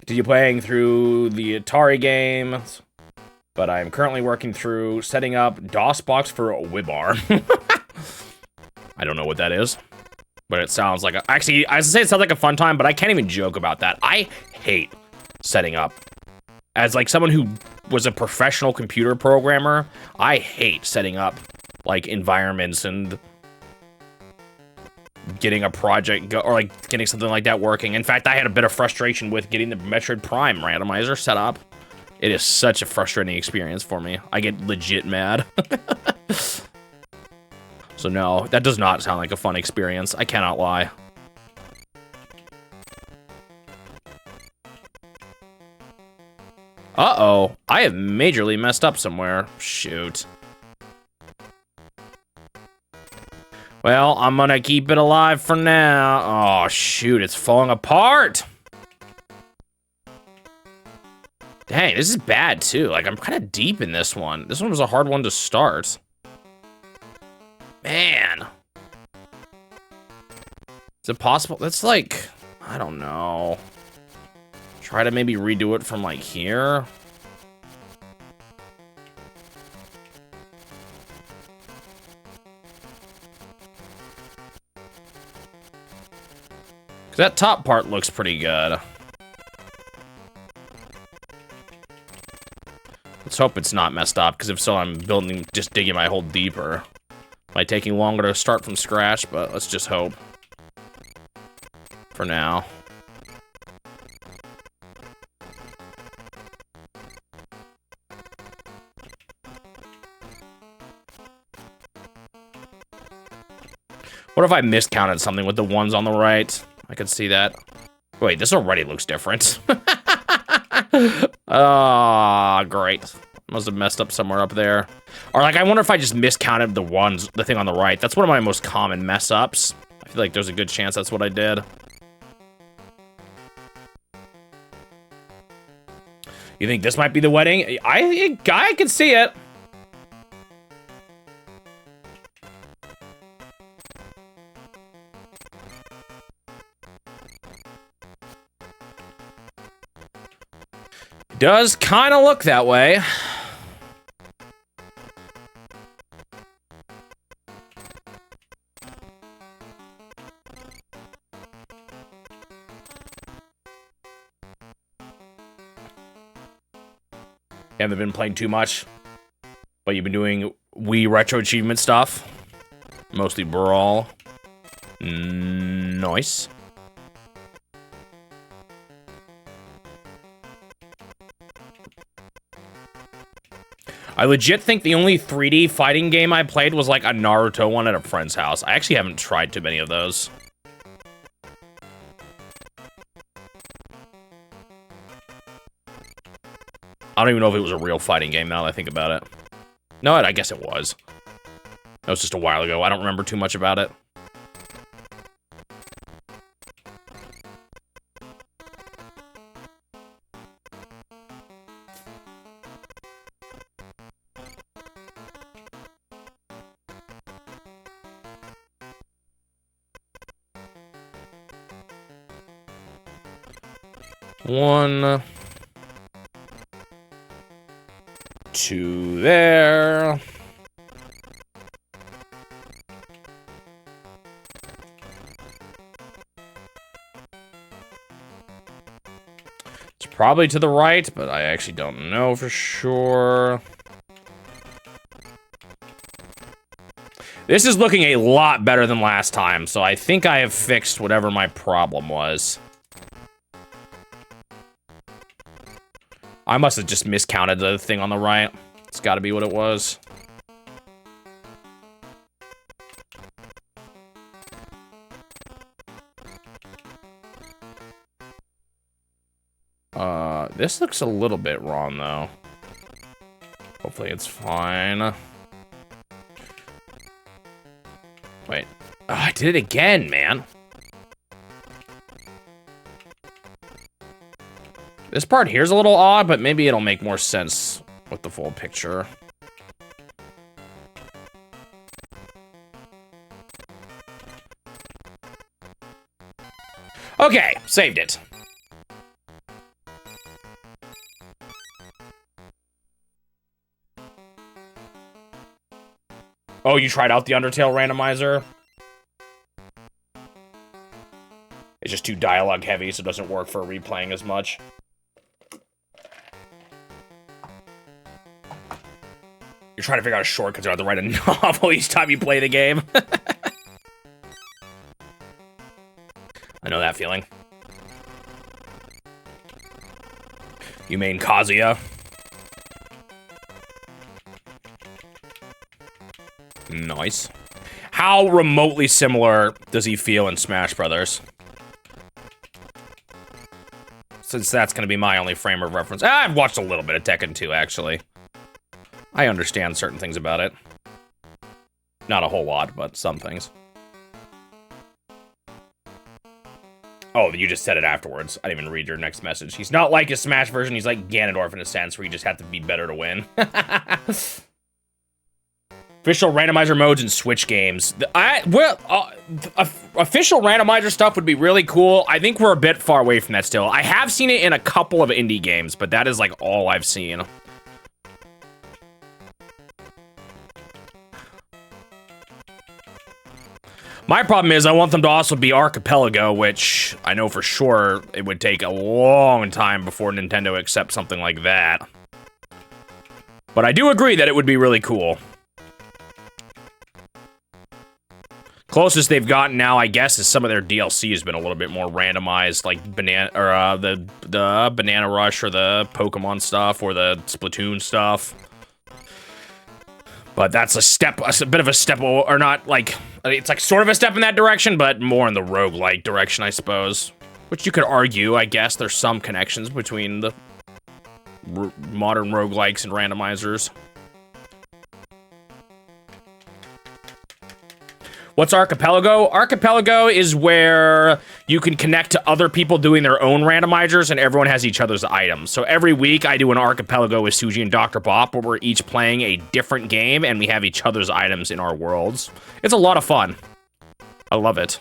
Did you playing through the Atari games? But I'm currently working through setting up DOSBox for a WibAR. I don't know what that is, but it sounds like actually, I was gonna say it sounds like a fun time, but I can't even joke about that. I hate setting up. As like someone who was a professional computer programmer, I hate setting up like environments and getting a project or like getting something like that working. In fact, I had a bit of frustration with getting the Metroid Prime randomizer set up. It is such a frustrating experience for me. I get legit mad. So no, that does not sound like a fun experience. I cannot lie. Uh-oh, I have majorly messed up somewhere. Shoot. Well, I'm gonna keep it alive for now. Oh, shoot, it's falling apart. Dang, this is bad, too. Like, I'm kind of deep in this one. This one was a hard one to start. Man. Is it possible? That's like, I don't know. Try to maybe redo it from, like, here. Because that top part looks pretty good. Let's hope it's not messed up, because if so, I'm just digging my hole deeper. Might taking longer to start from scratch, but let's just hope. For now. What if I miscounted something with the ones on the right? I could see that. Wait, this already looks different. Ah, great. Must have messed up somewhere up there. Or like, I wonder if I just miscounted the thing on the right. That's one of my most common mess ups. I feel like there's a good chance that's what I did. You think this might be the wedding? I can see it. Does kind of look that way. You haven't been playing too much, but you've been doing Wii retro achievement stuff. Mostly Brawl. Nice. I legit think the only 3D fighting game I played was like a Naruto one at a friend's house. I actually haven't tried too many of those. I don't even know if it was a real fighting game now that I think about it. No, I guess it was. That was just a while ago. I don't remember too much about it. One, two there. It's probably to the right, but I actually don't know for sure. This is looking a lot better than last time, so I think I have fixed whatever my problem was. I must have just miscounted the thing on the right. It's got to be what it was. This looks a little bit wrong, though. Hopefully it's fine. Wait. Oh, I did it again, man. This part here's a little odd, but maybe it'll make more sense with the full picture. Okay, saved it. Oh, you tried out the Undertale randomizer? It's just too dialogue heavy, so it doesn't work for replaying as much. You're trying to figure out a shortcut to write a novel each time you play the game. I know that feeling. You mean Kazuya? Nice. How remotely similar does he feel in Smash Brothers? Since that's going to be my only frame of reference. I've watched a little bit of Tekken 2, actually. I understand certain things about it. Not a whole lot, but some things. Oh, you just said it afterwards. I didn't even read your next message. He's not like his Smash version. He's like Ganondorf in a sense, where you just have to be better to win. Official randomizer modes in Switch games. Official randomizer stuff would be really cool. I think we're a bit far away from that still. I have seen it in a couple of indie games, but that is like all I've seen. My problem is I want them to also be Archipelago, which I know for sure it would take a long time before Nintendo accepts something like that. But I do agree that it would be really cool. Closest they've gotten now, I guess, is some of their DLC has been a little bit more randomized, like the Banana Rush or the Pokemon stuff or the Splatoon stuff. But that's a bit of a step, or not like, it's like sort of a step in that direction, but more in the roguelike direction, I suppose. Which you could argue, I guess, there's some connections between the modern roguelikes and randomizers. What's Archipelago? Archipelago is where you can connect to other people doing their own randomizers, and everyone has each other's items. So every week, I do an Archipelago with Suji and Dr. Bop, where we're each playing a different game, and we have each other's items in our worlds. It's a lot of fun. I love it.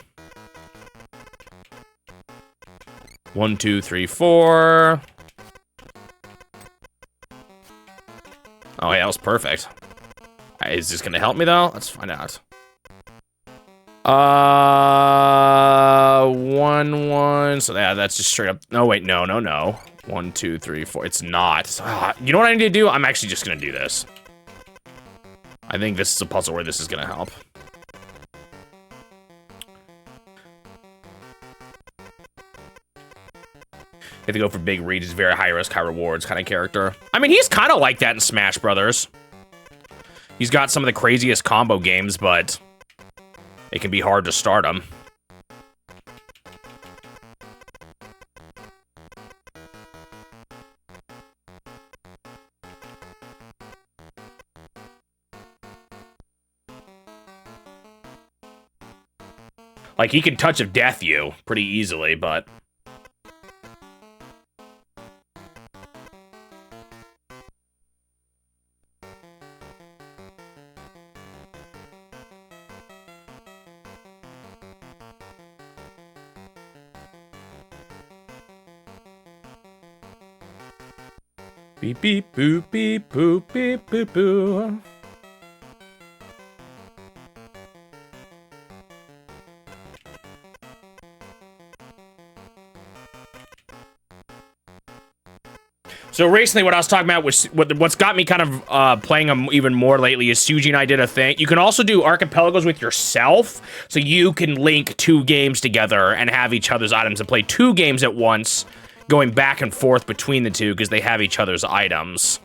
1, 2, 3, 4. was perfect. Is this gonna help me though? Let's find out. 1. So yeah, that's just straight up. No, wait, no. 1, 2, 3, 4. It's not. You know what I need to do? I'm actually just gonna do this. I think this is a puzzle where this is gonna help. You have to go for big reads. He's very high risk, high rewards kind of character. I mean, he's kind of like that in Smash Brothers. He's got some of the craziest combo games, but it can be hard to start him. Like, he can touch of death you pretty easily, but... Beep, beep, boop, beep, boop, beep, boop, boo. So recently, what I was talking about was what's got me kind of playing them even more lately is Suji and I did a thing. You can also do archipelagos with yourself, so you can link 2 games together and have each other's items and play 2 games at once, going back and forth between the 2 because they have each other's items.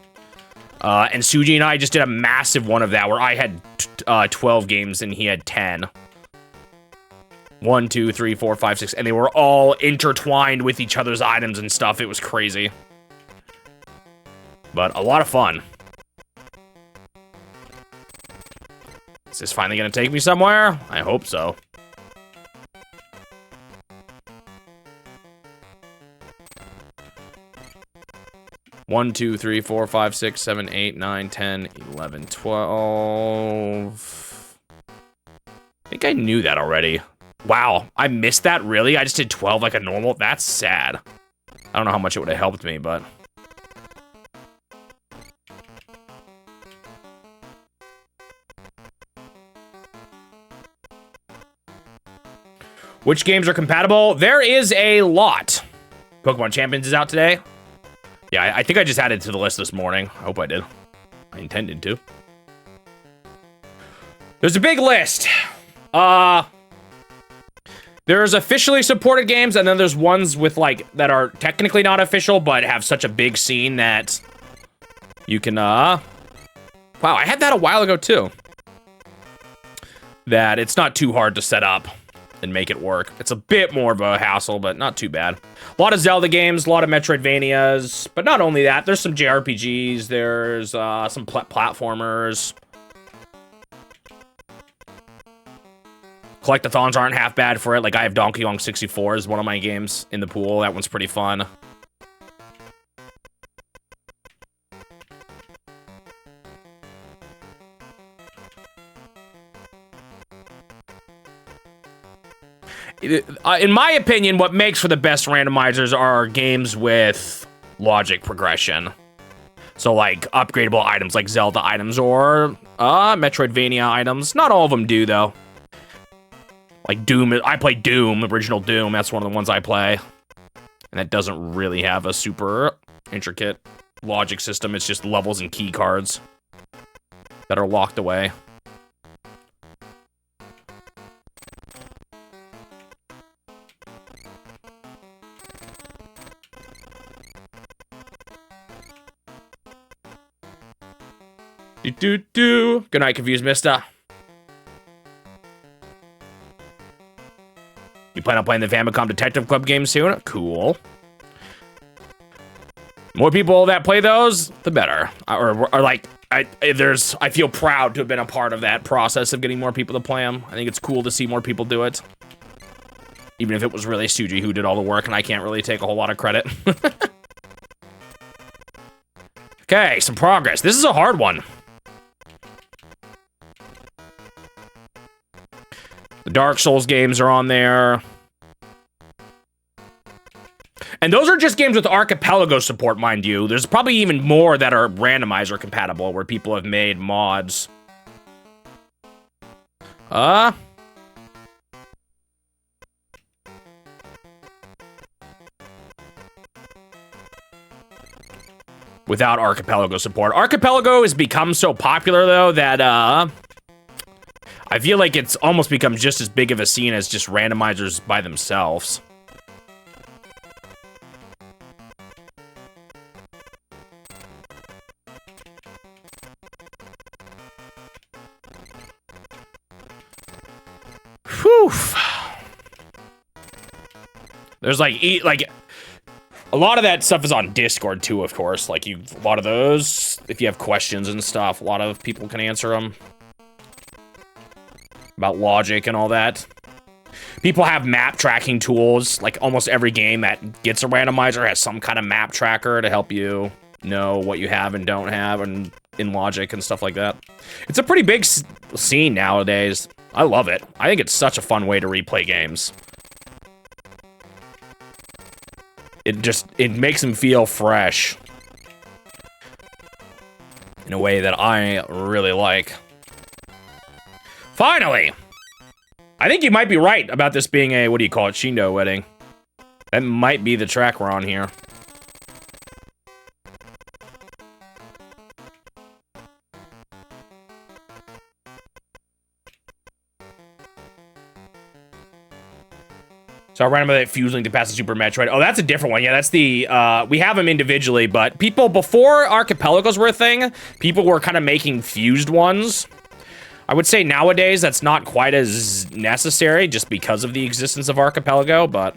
And Suji and I just did a massive one of that where I had 12 games and he had 10. 1, 2, 3, 4, 5, 6, and they were all intertwined with each other's items and stuff. It was crazy. But a lot of fun. Is this finally gonna take me somewhere? I hope so. One, 2, 3, 4, 5, 6, 7, 8, 9, 10, 11, 12. I think I knew that already. Wow, I missed that, really? I just did 12 like a normal? That's sad. I don't know how much it would have helped me, but... Which games are compatible? There is a lot. Pokemon Champions is out today. Yeah, I think I just added it to the list this morning. I hope I did. I intended to. There's a big list. There's officially supported games, and then there's ones with, like, that are technically not official, but have such a big scene that you can, Wow, I had that a while ago, too. That it's not too hard to set up and make it work. It's a bit more of a hassle, but not too bad. A lot of Zelda games, a lot of Metroidvanias, but not only that, there's some JRPGs, there's some platformers. Collectathons aren't half bad for it. Like, I have Donkey Kong 64 as one of my games in the pool. That one's pretty fun. In my opinion, what makes for the best randomizers are games with logic progression. So, like, upgradable items like Zelda items or Metroidvania items. Not all of them do, though. Like Doom, I play Doom, original Doom. That's one of the ones I play. And that doesn't really have a super intricate logic system. It's just levels and key cards that are locked away. Good night, Confused Mister. You plan on playing the Famicom Detective Club game soon? Cool. More people that play those, the better. Or like, I feel proud to have been a part of that process of getting more people to play them. I think it's cool to see more people do it. Even if it was really Suji who did all the work and I can't really take a whole lot of credit. Okay, some progress. This is a hard one. The Dark Souls games are on there. And those are just games with archipelago support, mind you. There's probably even more that are randomizer compatible, where people have made mods. Without archipelago support. Archipelago has become so popular, though, that, I feel like it's almost become just as big of a scene as just randomizers by themselves. Whew. There's like a lot of that stuff is on Discord too, of course. Like a lot of those, if you have questions and stuff, a lot of people can answer them about logic and all that. People have map tracking tools. Like almost every game that gets a randomizer has some kind of map tracker to help you know what you have and don't have, and in logic and stuff like that. It's a pretty big scene nowadays. I love it. I think it's such a fun way to replay games. It makes them feel fresh in a way that I really like. Finally! I think you might be right about this being a, what do you call it, Shindo wedding. That might be the track we're on here. So I ran with that Fuse Link to pass the Super Metroid. Oh, that's a different one. Yeah, that's the, we have them individually, but people, before Archipelagos were a thing, people were kind of making fused ones. I would say nowadays that's not quite as necessary just because of the existence of Archipelago, but...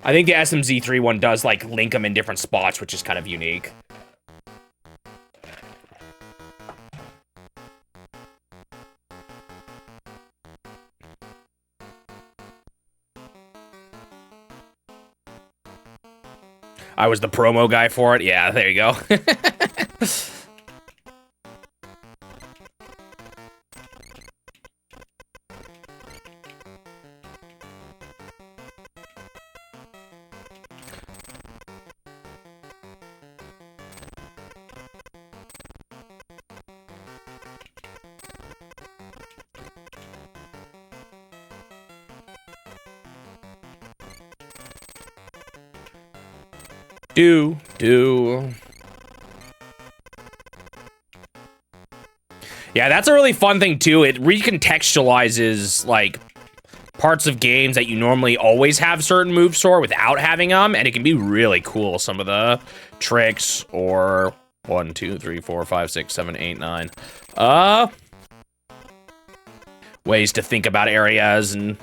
I think the SMZ3 one does, like, link them in different spots, which is kind of unique. I was the promo guy for it. Yeah, there you go. Yeah, that's a really fun thing too. It recontextualizes like parts of games that you normally always have certain moves for without having them, and it can be really cool. Some of the tricks or 1, 2, 3, 4, 5, 6, 7, 8, 9 ways to think about areas, and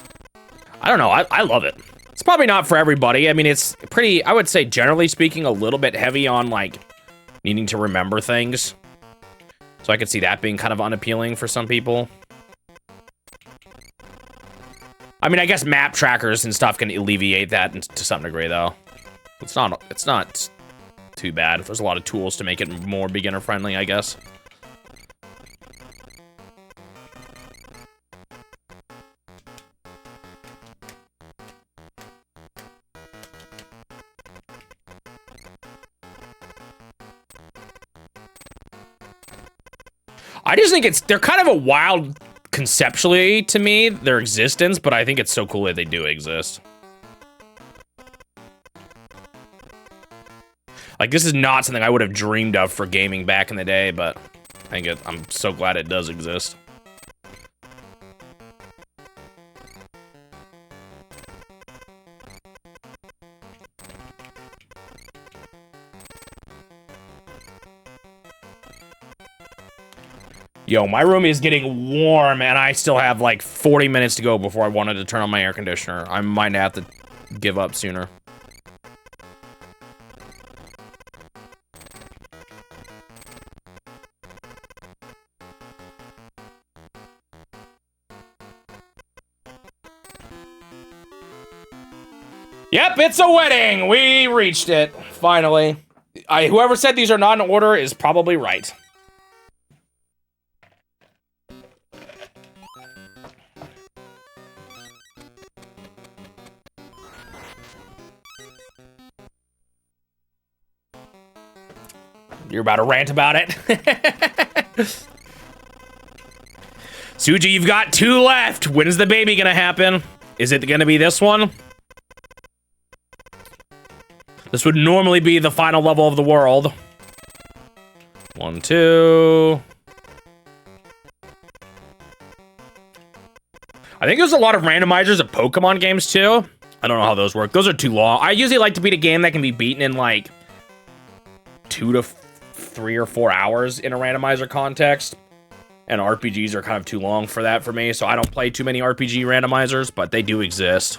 I don't know. I love it. It's probably not for everybody. I mean, it's pretty, I would say, generally speaking, a little bit heavy on, like, needing to remember things. So I could see that being kind of unappealing for some people. I mean, I guess map trackers and stuff can alleviate that to some degree, though. It's not too bad. There's a lot of tools to make it more beginner-friendly, I guess. I just think they're kind of a wild conceptually to me, their existence, but I think it's so cool that they do exist. Like, this is not something I would have dreamed of for gaming back in the day, but I'm so glad it does exist. Yo, my room is getting warm, and I still have like 40 minutes to go before I wanted to turn on my air conditioner. I might have to give up sooner. Yep, it's a wedding! We reached it, finally. Whoever said these are not in order is probably right. You're about to rant about it. Suji, you've got 2 left. When is the baby gonna happen? Is it gonna be this one? This would normally be the final level of the world. 1, 2. I think there's a lot of randomizers of Pokemon games too. I don't know how those work. Those are too long. I usually like to beat a game that can be beaten in like 2 to 3 or 4 hours in a randomizer context. And RPGs are kind of too long for that for me, so I don't play too many RPG randomizers, but they do exist.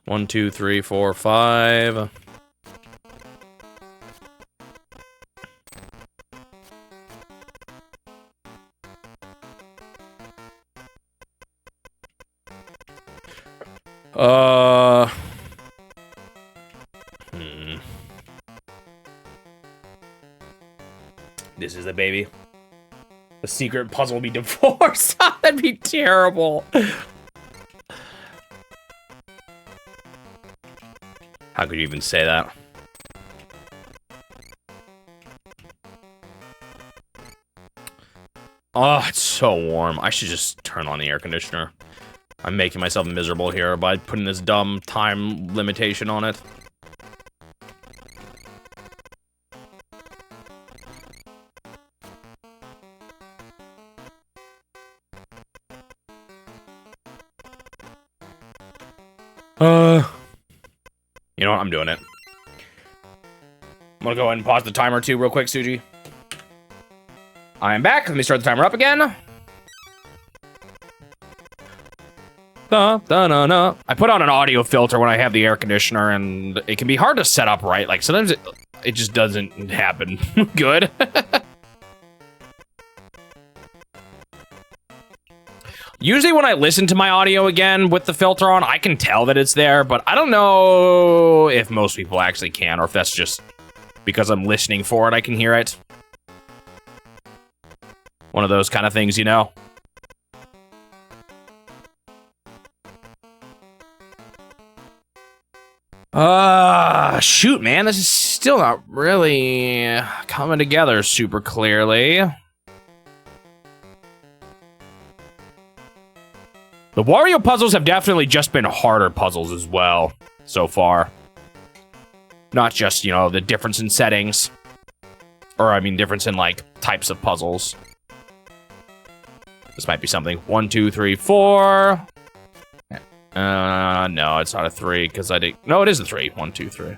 One, 2, 3, 4, 5. This is the baby. The secret puzzle will be divorced. That'd be terrible. How could you even say that? Oh, it's so warm. I should just turn on the air conditioner. I'm making myself miserable here by putting this dumb time limitation on it. You know what? I'm doing it. I'm gonna go ahead and pause the timer too real quick, Suji. I am back. Let me start the timer up again. Da, da, da, da. I put on an audio filter when I have the air conditioner, and it can be hard to set up right. Like, sometimes it just doesn't happen good. Usually when I listen to my audio again with the filter on, I can tell that it's there, but I don't know if most people actually can, or if that's just because I'm listening for it, I can hear it. One of those kind of things, you know? Shoot, man, this is still not really coming together super clearly. The Wario puzzles have definitely just been harder puzzles as well, so far. Not just, you know, the difference in settings. Or, I mean, difference in, like, types of puzzles. This might be something. 1, 2, 3, 4. No, it's not a 3, because I did... No, it is a 3. 1, 2, 3.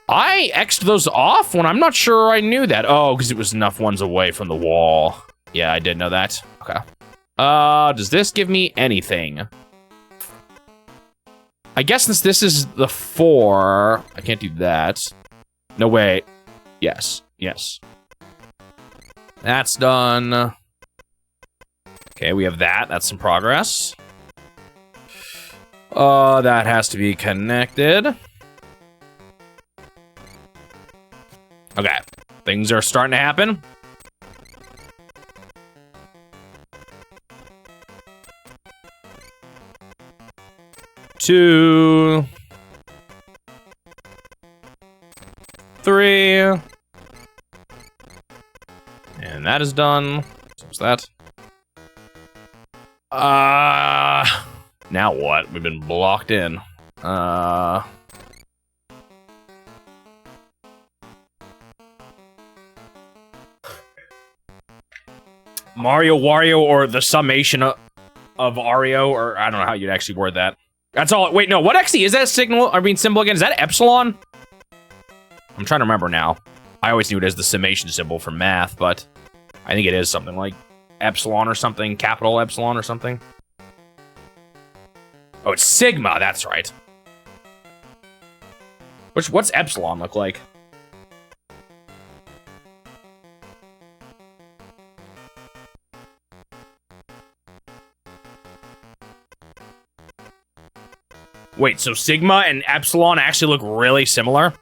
I X'd those off when I'm not sure I knew that. Oh, because it was enough ones away from the wall. Yeah, I did know that. Okay. Does this give me anything? I guess since this is the 4, I can't do that. No, wait. Yes. Yes. That's done. Okay, we have that. That's some progress. That has to be connected. Okay. Things are starting to happen. Two, 3, and that is done. So what's that? Now what? We've been blocked in. Mario, Wario, or the summation of Ario, or I don't know how you'd actually word that. That's all. Wait, no. What actually is that signal? I mean, symbol again? Is that epsilon? I'm trying to remember now. I always knew it as the summation symbol for math, but I think it is something like epsilon or something, capital epsilon or something. Oh, it's sigma. That's right. What's epsilon look like? Wait, so sigma and epsilon actually look really similar?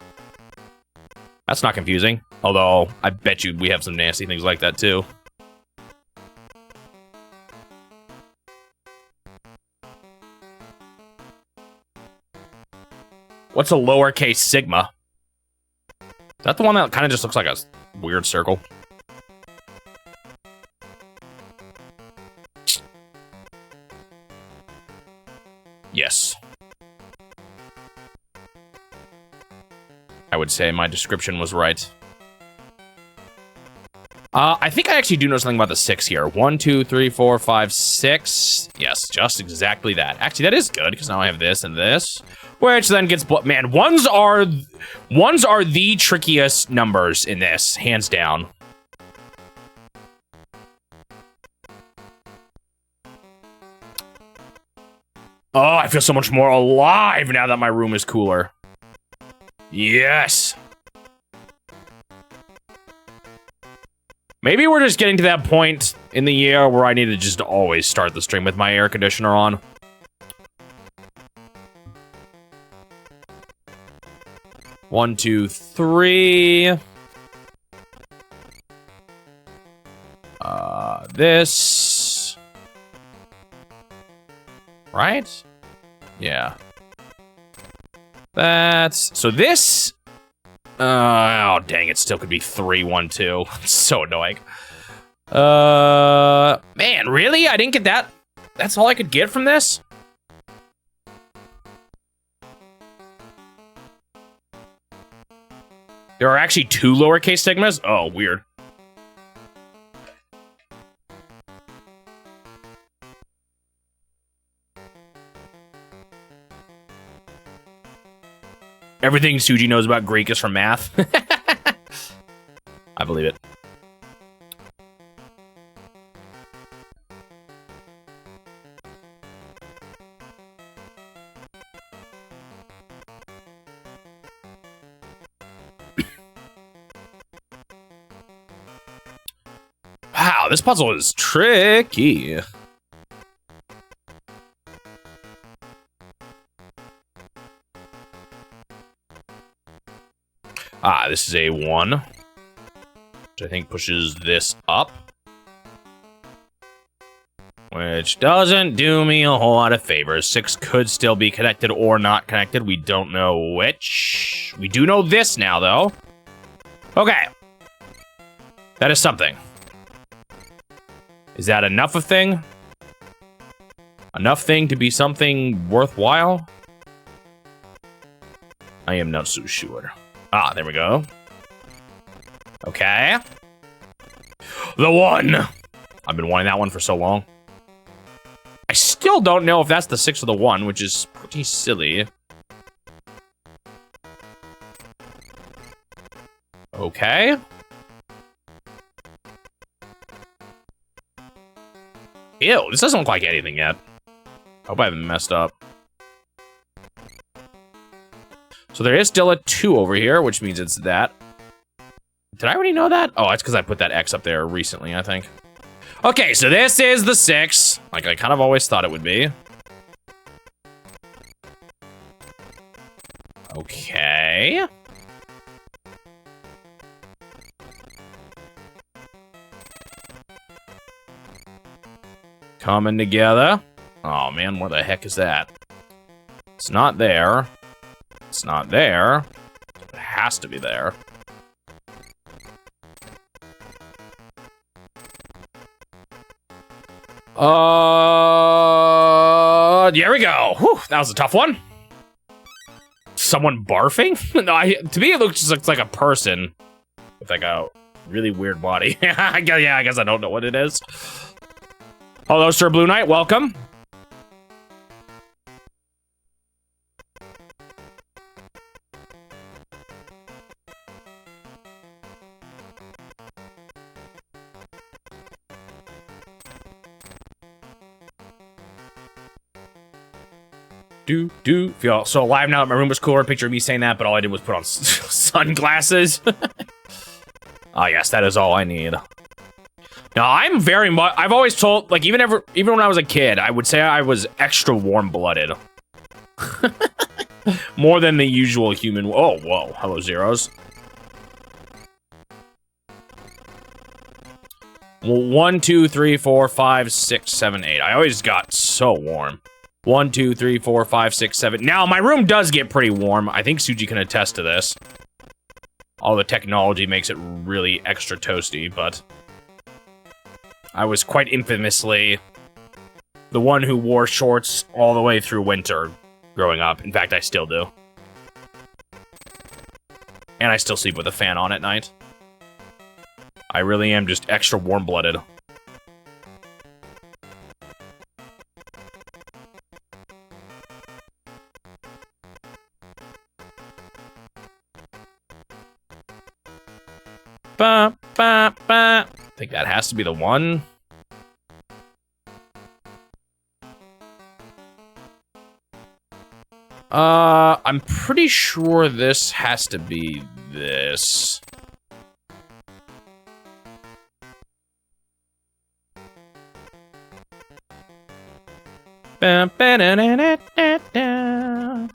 That's not confusing. Although, I bet you we have some nasty things like that, too. What's a lowercase sigma? Is that the one that kind of just looks like a weird circle? Yes. I would say my description was right. I think I actually do know something about the 6 here. 1, 2, 3, 4, 5, 6. Yes, just exactly that. Actually, that is good, because now I have this and this. Which then gets... Man, ones are the trickiest numbers in this, hands down. Oh, I feel so much more alive now that my room is cooler. Yes. Maybe we're just getting to that point in the year where I need to just always start the stream with my air conditioner on. One, two, three. This. Right? Yeah. That's... So this... oh, dang, it still could be 3, 1, 2. It's so annoying. Man, really? I didn't get that? That's all I could get from this? There are actually 2 lowercase sigmas? Oh, weird. Everything Suji knows about Greek is from math. I believe it. Wow, this puzzle is tricky. Ah, this is a 1, which I think pushes this up. Which doesn't do me a whole lot of favors. 6 could still be connected or not connected. We don't know which. We do know this now, though. Okay. That is something. Is that enough of thing? Enough thing to be something worthwhile? I am not so sure. Ah, there we go. Okay. The 1! I've been wanting that one for so long. I still don't know if that's the 6 or the 1, which is pretty silly. Okay. Ew, this doesn't look like anything yet. Hope I haven't messed up. So there is still a 2 over here, which means it's that. Did I already know that? Oh, it's because I put that X up there recently, I think. Okay, so this is the 6, like I kind of always thought it would be. Okay. Coming together. Oh man, where the heck is that? It's not there. It's not there. It has to be there. There we go. Whew, that was a tough one. Someone barfing? No, to me it looks like a person with like a really weird body. Yeah, I guess I don't know what it is. Hello, Sir Blue Knight. Welcome. Feel so alive now that my room was cooler. Picture of me saying that, but all I did was put on sunglasses. Oh yes, that is all I need. Now I'm very much. I've always told, like, even when I was a kid, I would say I was extra warm-blooded, more than the usual human. Oh, whoa! Hello, zeros. Well, 1, 2, 3, 4, 5, 6, 7, 8. I always got so warm. 1, 2, 3, 4, 5, 6, 7. Now, my room does get pretty warm. I think Suji can attest to this. All the technology makes it really extra toasty, but I was quite infamously the one who wore shorts all the way through winter growing up. In fact, I still do. And I still sleep with a fan on at night. I really am just extra warm-blooded. Ba, ba, ba. I think that has to be the one. I'm pretty sure this has to be this. Ba, ba, da, da, da, da, da.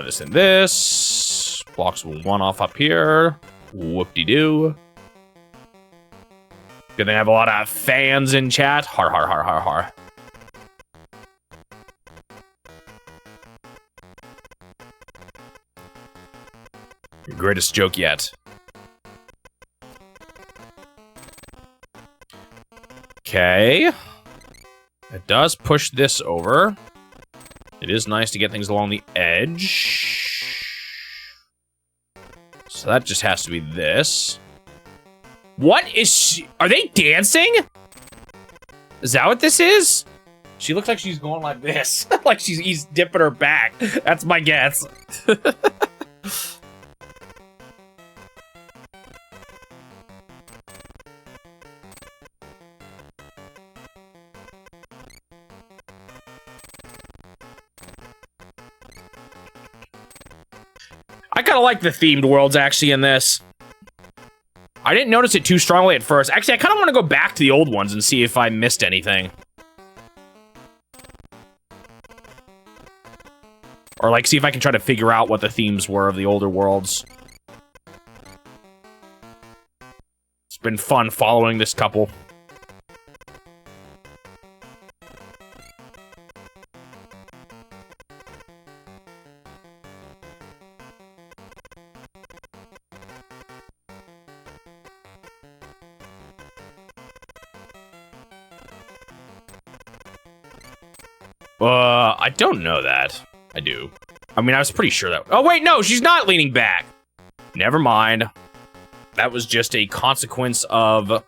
This and this. Blocks 1 off up here. Whoop-de-doo. Good thing I have a lot of fans in chat. Har, har, har, har, har. Your greatest joke yet. Okay. It does push this over. It is nice to get things along the edge. So that just has to be this. What is she? Are they dancing? Is that what this is? She looks like she's going like this. Like he's dipping her back. That's my guess. I kind of like the themed worlds, actually, in this. I didn't notice it too strongly at first. Actually, I kind of want to go back to the old ones and see if I missed anything. Or, like, see if I can try to figure out what the themes were of the older worlds. It's been fun following this couple. I don't know that. I do. I mean, I was pretty sure that... Oh, wait, no, she's not leaning back. Never mind. That was just a consequence of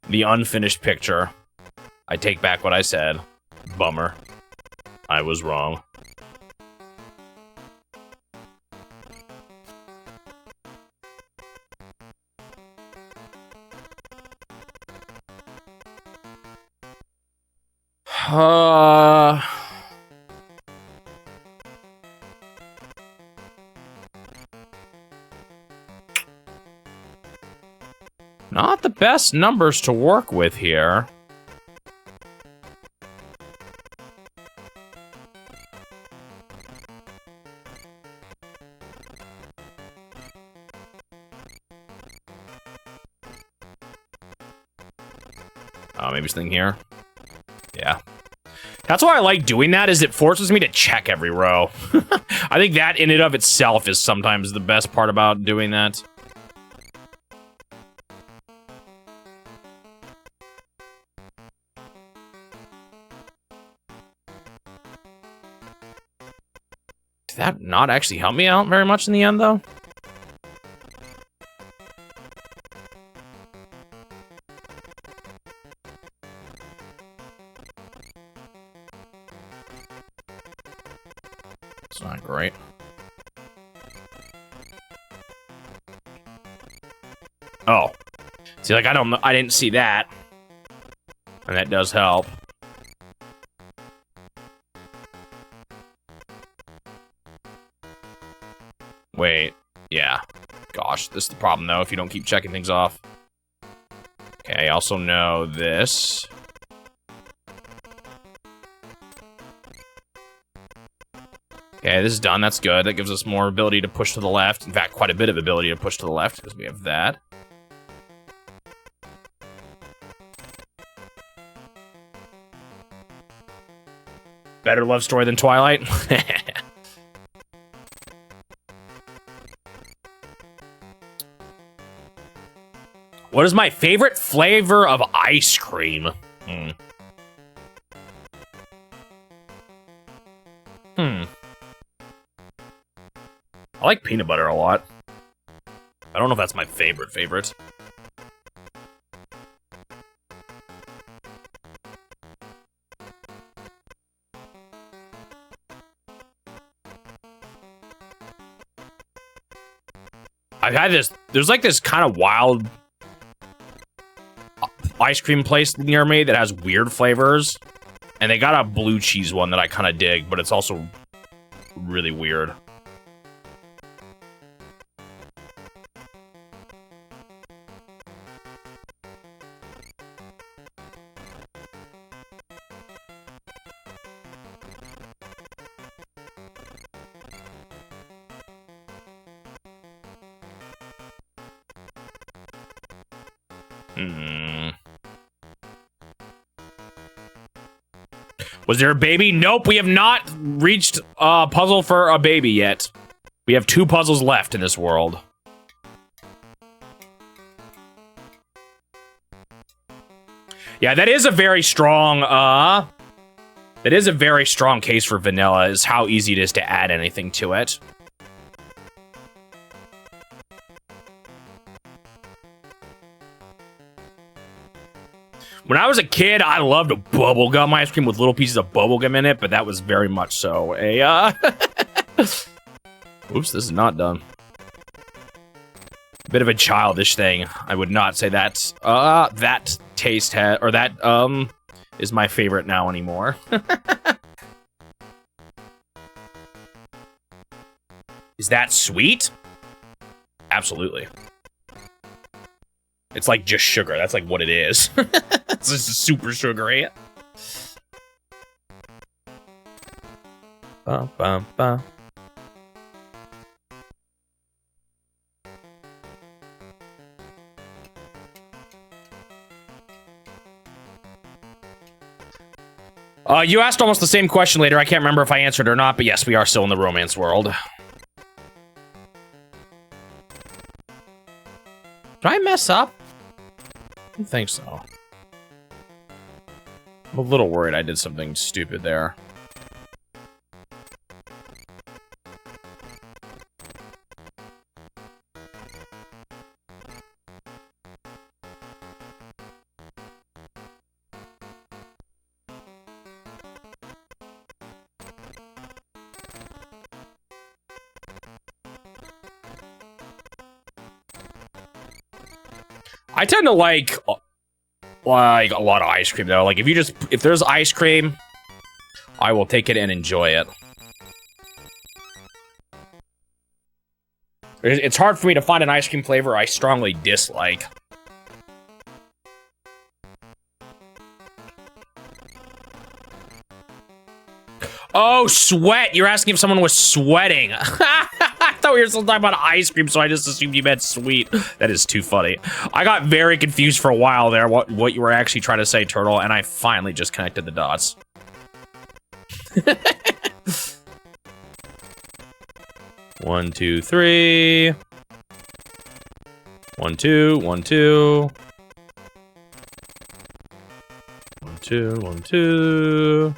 the unfinished picture. I take back what I said. Bummer. I was wrong. Not the best numbers to work with here. Oh, maybe something here. Yeah. That's why I like doing that, is it forces me to check every row. I think that in and of itself is sometimes the best part about doing that. Did that not actually help me out very much in the end, though? It's not great. Oh. See, like, I didn't see that. And that does help. Wait. Yeah. Gosh, this is the problem, though, if you don't keep checking things off. Okay, I also know this. Okay, Okay, this is done. That's good. That gives us more ability to push to the left. In fact, quite a bit of ability to push to the left because we have that. Better love story than Twilight. What is my favorite flavor of ice cream? I like peanut butter a lot. I don't know if that's my favorite. I've had this, there's like this kind of wild ice cream place near me that has weird flavors. And they got a blue cheese one that I kind of dig, but it's also really weird. Was there a baby? Nope, we have not reached a puzzle for a baby yet. We have 2 puzzles left in this world. Yeah, that is a very strong, case for vanilla, is how easy it is to add anything to it. When I was a kid, I loved bubblegum ice cream with little pieces of bubblegum in it, but that was very much so a, Oops, this is not done. Bit of a childish thing. I would not say that's, that taste or that, is my favorite now anymore. Is that sweet? Absolutely. It's like just sugar. That's like what it is. It's just super sugary. Bum, bum, bum. You asked almost the same question later. I can't remember if I answered or not, but yes, we are still in the romance world. Did I mess up? I don't think so. I'm a little worried I did something stupid there. I tend to like a lot of ice cream though. Like if there's ice cream, I will take it and enjoy it. It's hard for me to find an ice cream flavor I strongly dislike. Oh, sweat! You're asking if someone was sweating. I thought we were still talking about ice cream, so I just assumed you meant sweet. That is too funny. I got very confused for a while there what you were actually trying to say, Turtle, and I finally just connected the dots. 1, 2, 3. 1, 2, 1, 2. 1, 2, 1, 2.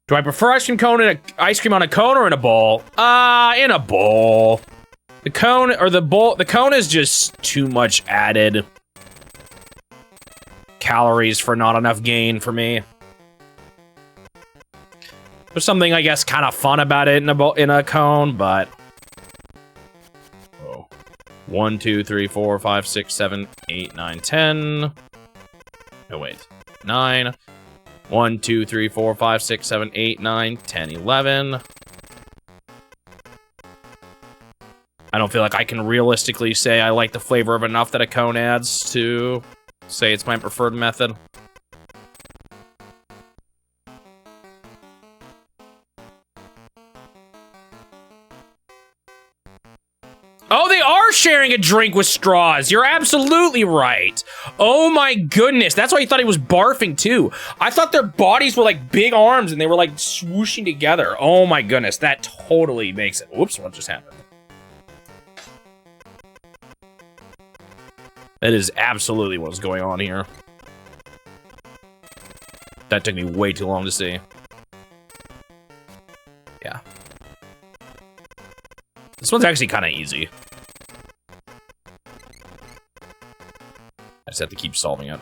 Do I prefer ice cream on a cone or in a bowl? In a bowl. The cone or the bowl, the cone is just too much added calories for not enough gain for me. There's something, I guess, kind of fun about it in a cone, but 1, 2, 3, 4, 5, 6, 7, 8, 9, 10. No, wait. 9. 1, 2, 3, 4, 5, 6, 7, 8, 9, 10, 11. I don't feel like I can realistically say I like the flavor of enough that a cone adds to say it's my preferred method. Oh, they are sharing a drink with straws. You're absolutely right. Oh my goodness. That's why you thought he was barfing too. I thought their bodies were like big arms and they were like swooshing together. Oh my goodness. That totally makes it. Whoops, what just happened? That is absolutely what's going on here. That took me way too long to see. Yeah. This one's actually kind of easy. I just have to keep solving it.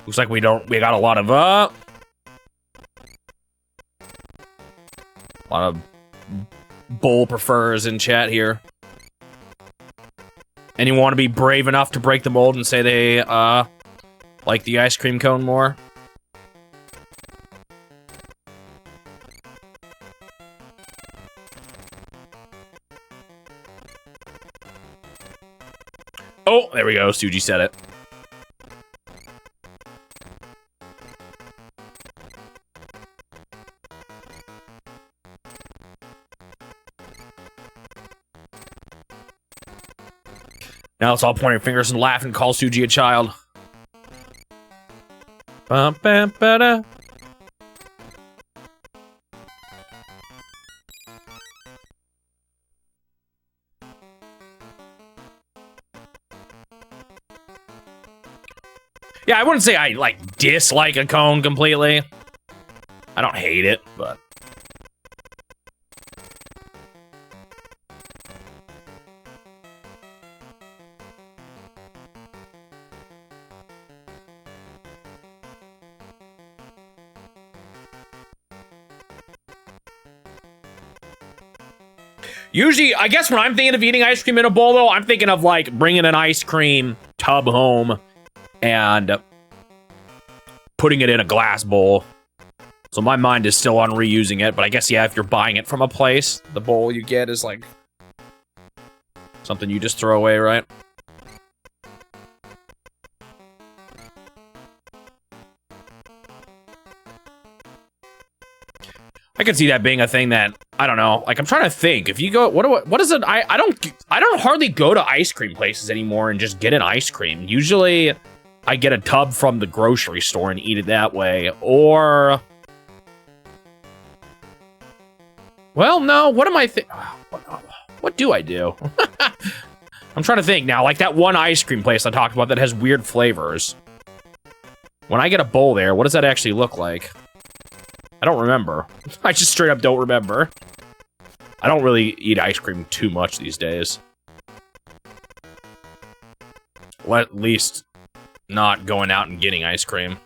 Looks like we got a lot of bowl prefers in chat here. Anyone want to be brave enough to break the mold and say they like the ice cream cone more? Oh, there we go. Suji said it. Now it's all pointing fingers and laugh and call Suji a child. Ba-ba-ba-da. Yeah, I wouldn't say I, like, dislike a cone completely. I don't hate it, but... Usually, I guess when I'm thinking of eating ice cream in a bowl, though, I'm thinking of, like, bringing an ice cream tub home and putting it in a glass bowl. So my mind is still on reusing it, but I guess, yeah, if you're buying it from a place, the bowl you get is, like, something you just throw away, right? I could see that being a thing that, I don't know, like, I'm trying to think. If you go, what is it? I don't hardly go to ice cream places anymore and just get an ice cream. Usually, I get a tub from the grocery store and eat it that way, or... Well, no, what am I what do I do? I'm trying to think now, like that one ice cream place I talked about that has weird flavors. When I get a bowl there, what does that actually look like? I don't remember. I just straight up don't remember. I don't really eat ice cream too much these days. Well, at least not going out and getting ice cream.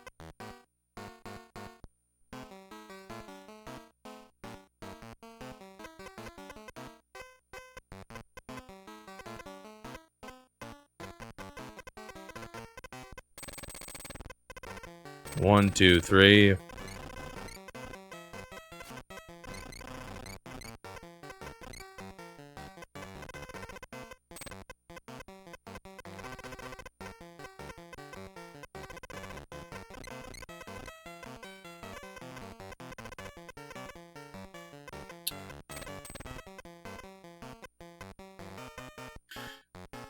One, two, three.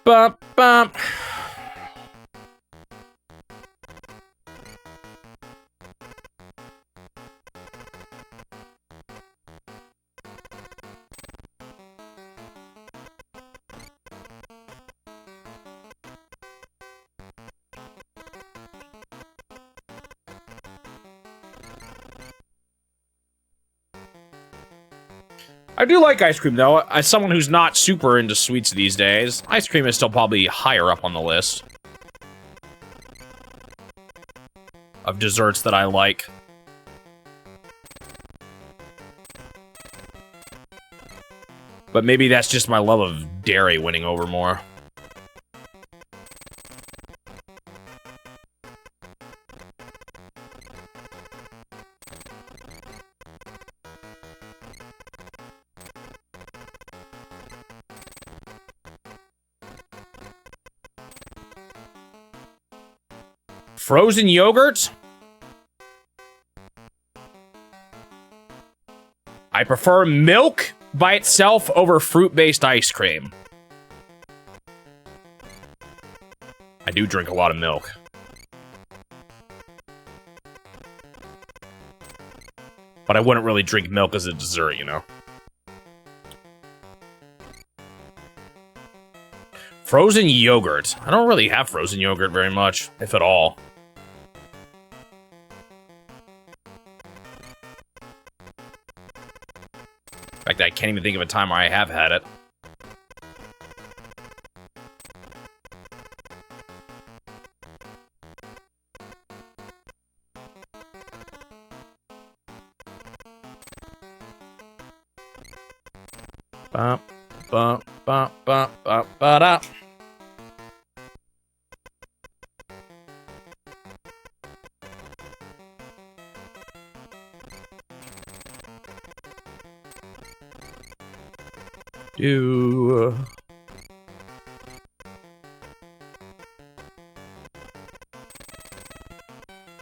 Bump, bump. I do like ice cream, though. As someone who's not super into sweets these days, ice cream is still probably higher up on the list of desserts that I like. But maybe that's just my love of dairy winning over more. Frozen yogurt? I prefer milk by itself over fruit-based ice cream. I do drink a lot of milk. But I wouldn't really drink milk as a dessert, you know? Frozen yogurt. I don't really have frozen yogurt very much, if at all. In fact, I can't even think of a time where I have had it. Ba ba ba ba ba ba da.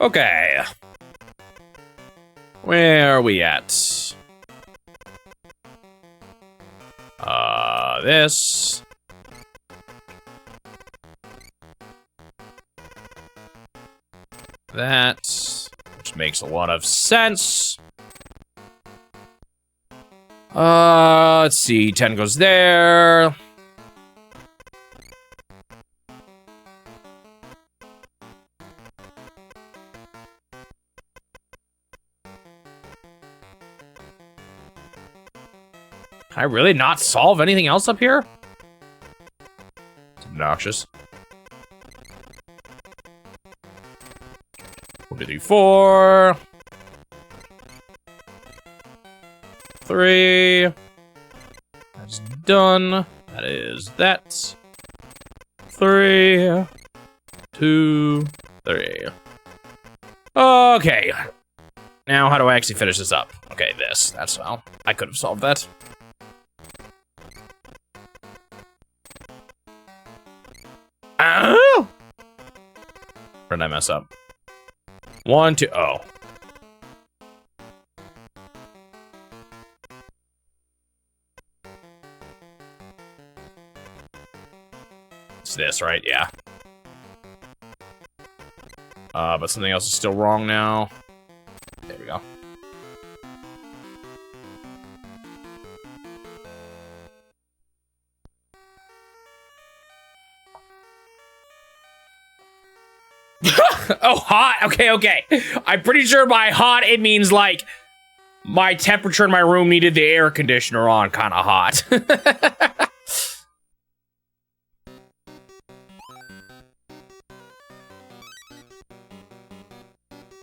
Okay. Where are we at? This. That. Which makes a lot of sense. Let's see. 10 goes there. Can I really not solve anything else up here? It's obnoxious. 1, 2, 3, 4. 3. That's done. That is that. 3. 2, 3. Okay. Now, how do I actually finish this up? Okay, this. That's how. I could have solved that. Oh! Where did I mess up? 1, 2, oh. It's this, right? Yeah. But something else is still wrong now. There we go. Oh, hot? Okay, okay. I'm pretty sure by hot, it means, like, my temperature in my room needed the air conditioner on kind of hot.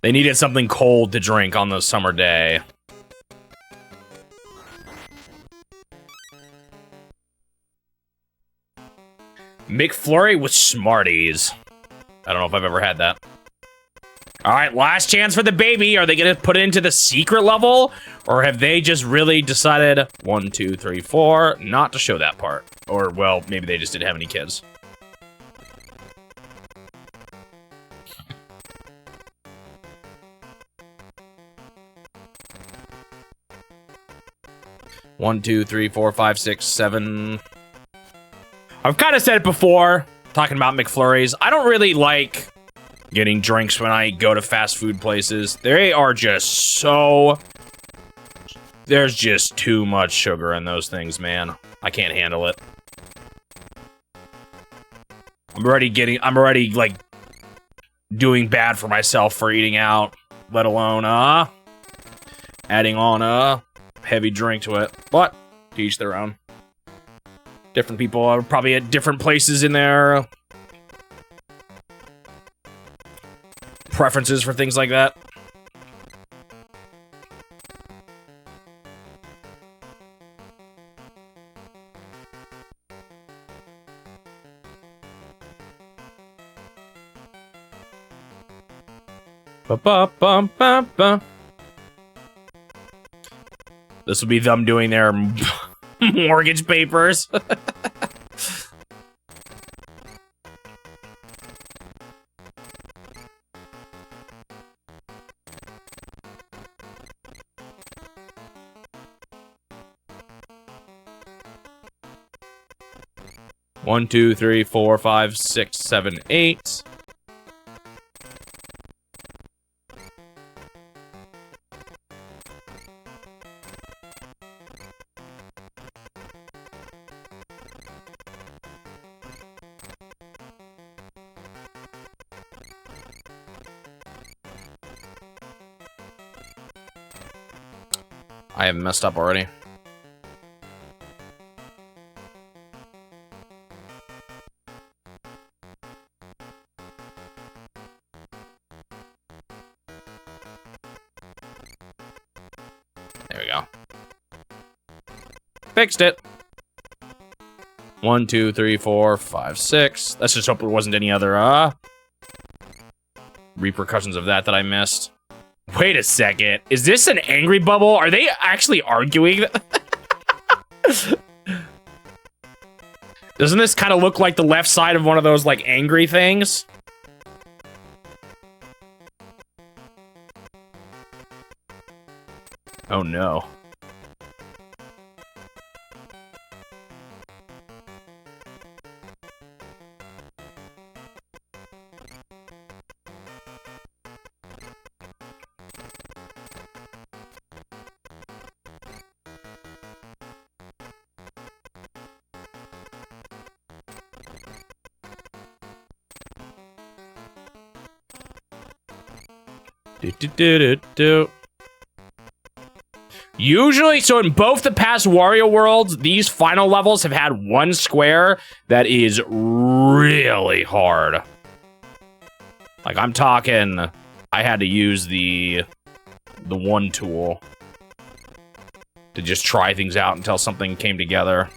They needed something cold to drink on the summer day. McFlurry with Smarties. I don't know if I've ever had that. All right, last chance for the baby. Are they gonna put it into the secret level? Or have they just really decided, 1, 2, 3, 4, not to show that part? Or, well, maybe they just didn't have any kids. One, 2, 3, 4, 5, 6, 7. I've kind of said it before, talking about McFlurries. I don't really like getting drinks when I go to fast food places. They are just so... There's just too much sugar in those things, man. I can't handle it. I'm already, like, doing bad for myself for eating out, let alone, adding on a heavy drink to it. But, to each their own. Different people are probably at different places in their preferences for things like that. Ba-ba-bum-ba-ba. This will be them doing their mortgage papers. One, two, three, 4, 5, 6, 7, 8. I have messed up already. There we go. Fixed it. 1, 2, 3, 4, 5, 6. Let's just hope there wasn't any other repercussions of that I missed. Wait a second. Is this an angry bubble? Are they actually arguing? Doesn't this kind of look like the left side of one of those, like, angry things? Oh, no. Usually, so in both the past Wario Worlds, these final levels have had one square that is really hard. Like, I'm talking, I had to use the one tool to just try things out until something came together.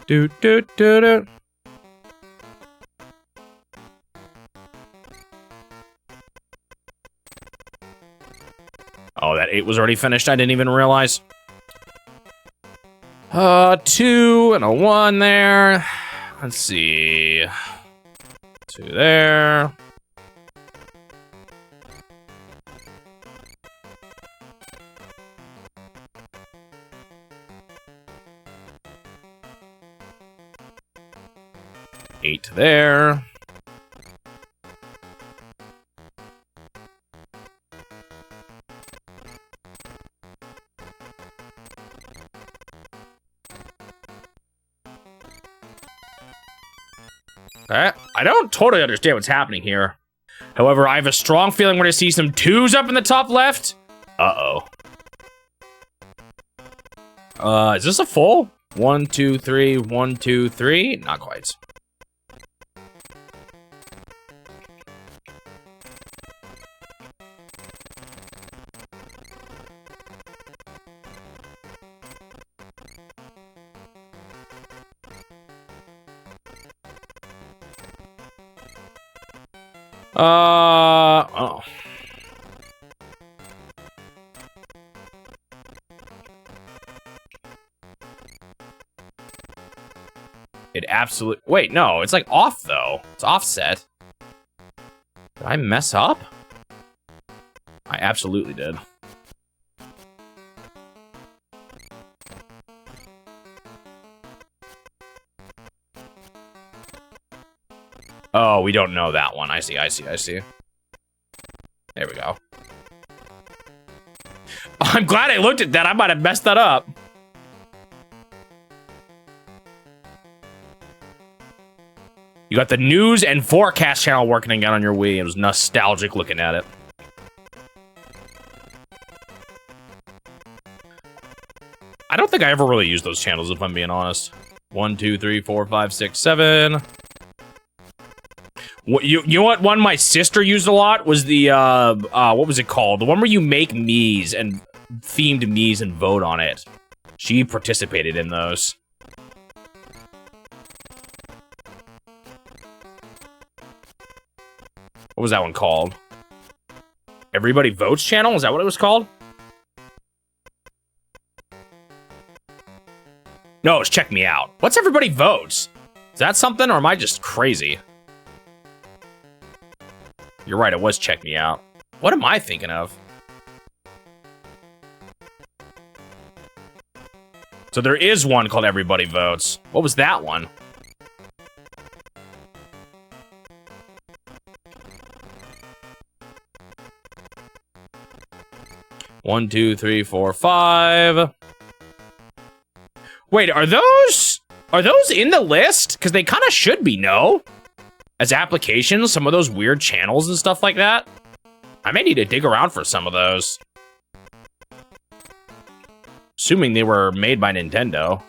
Do, do, do, do. Oh, that 8 was already finished. I didn't even realize. 2 and a 1 there. Let's see. 2 there. Eight there. Okay. I don't totally understand what's happening here. However, I have a strong feeling we're gonna see some 2s up in the top left. Uh-oh. Is this a full? 1, 2, 3, 1, 2, 3? Not quite. Oh. It absolutely... Wait, no, it's like off, though. It's offset. Did I mess up? I absolutely did. Oh, we don't know that one. I see. There we go. I'm glad I looked at that. I might have messed that up. You got the news and forecast channel working again on your Wii. It was nostalgic looking at it. I don't think I ever really used those channels, if I'm being honest. 1, 2, 3, 4, 5, 6, 7. What, you know what one my sister used a lot was the, what was it called? The one where you make Miis and themed Miis and vote on it. She participated in those. What was that one called? Everybody Votes channel? Is that what it was called? No, it's Check Me Out. What's Everybody Votes? Is that something, or am I just crazy? You're right, it was Check Me Out. What am I thinking of? So there is one called Everybody Votes. What was that one? One, two, three, four, 5. Wait, are those in the list? Because they kind of should be, no? As applications, some of those weird channels and stuff like that. I may need to dig around for some of those. Assuming they were made by Nintendo.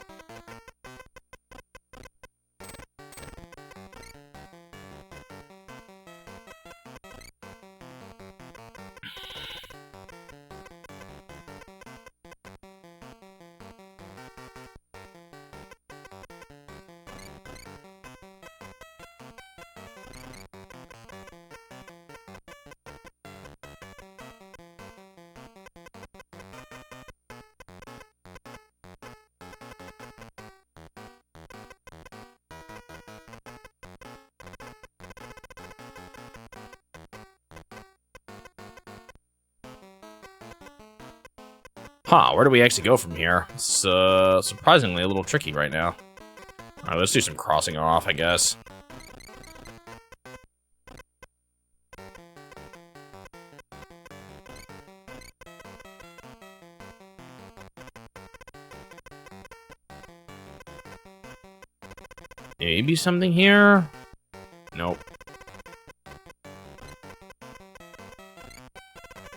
Huh, where do we actually go from here? It's surprisingly a little tricky right now. Alright, let's do some crossing off, I guess. Maybe something here? Nope.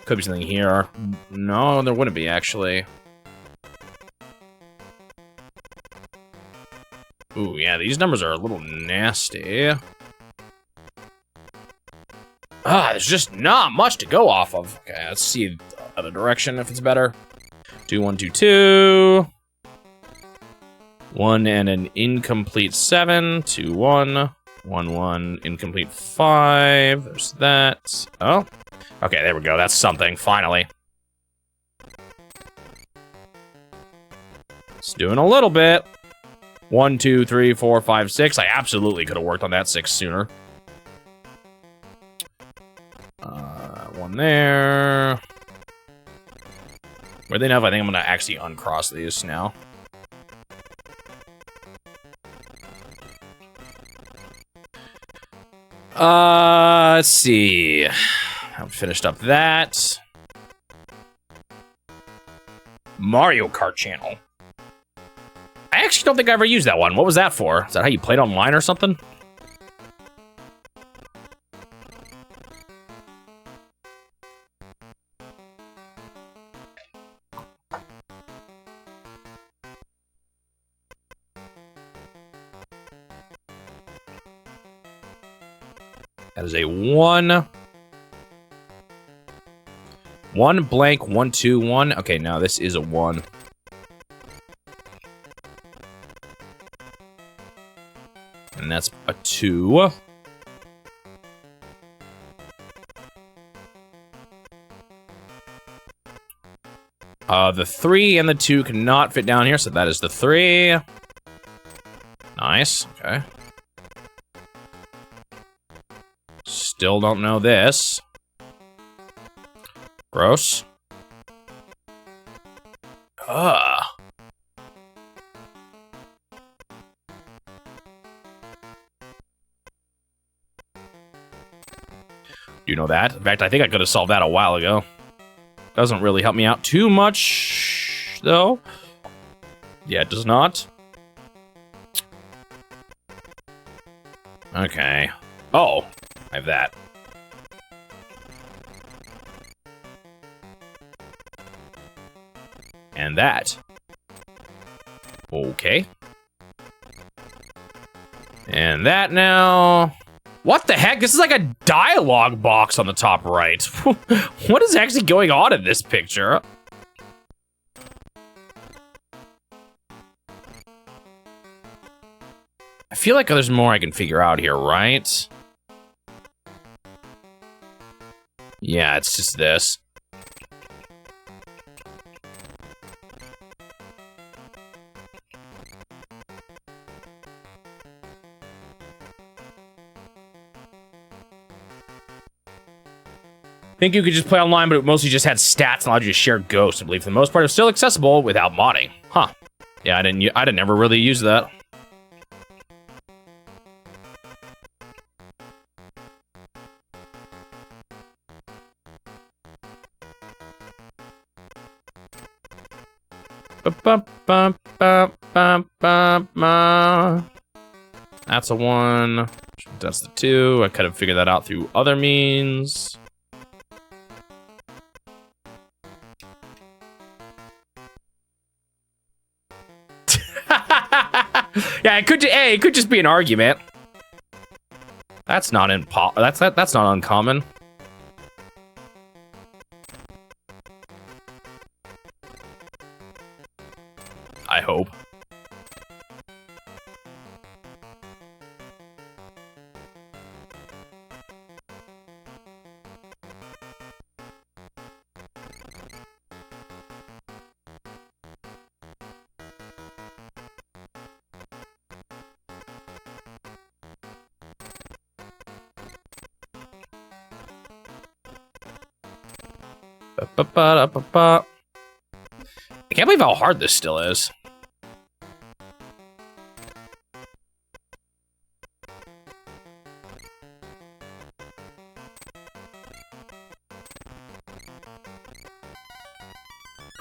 Could be something here. No, there wouldn't be, actually. Ooh, yeah, these numbers are a little nasty. There's just not much to go off of. Okay, let's see the other direction if it's better. 2, 1, 2, 2. 1 and an incomplete 7. 2, 1. 1, 1, incomplete 5. There's that. Oh. Okay, there we go. That's something, finally. It's doing a little bit. 1, 2, 3, 4, 5, 6. I absolutely could have worked on that 6 sooner. 1 there. Weirdly enough, I think I'm going to actually uncross these now. Let's see. I've finished up that. Mario Kart channel. I actually don't think I ever used that one. What was that for? Is that how you played online or something? That is a 1. 1 blank, 1, 2, 1. Okay, now this is a 1. And that's a 2. The 3 and the 2 cannot fit down here, so that is the 3. Nice, okay. Still don't know this. Gross. Ugh. You know that? In fact, I think I could have solved that a while ago. Doesn't really help me out too much, though. Yeah, it does not. Okay. Oh, I have that. And that. Okay. And that now. What the heck? This is like a dialogue box on the top right. What is actually going on in this picture? I feel like there's more I can figure out here, right? Yeah, it's just this. I think you could just play online, but it mostly just had stats and allowed you to share ghosts. I believe for the most part, it's still accessible without modding. Huh. Yeah, I didn't ever really use that. That's a 1. That's the 2. I could have figured that out through other means. Yeah, it could just be an argument. That's not that's not uncommon. I hope. I can't believe how hard this still is.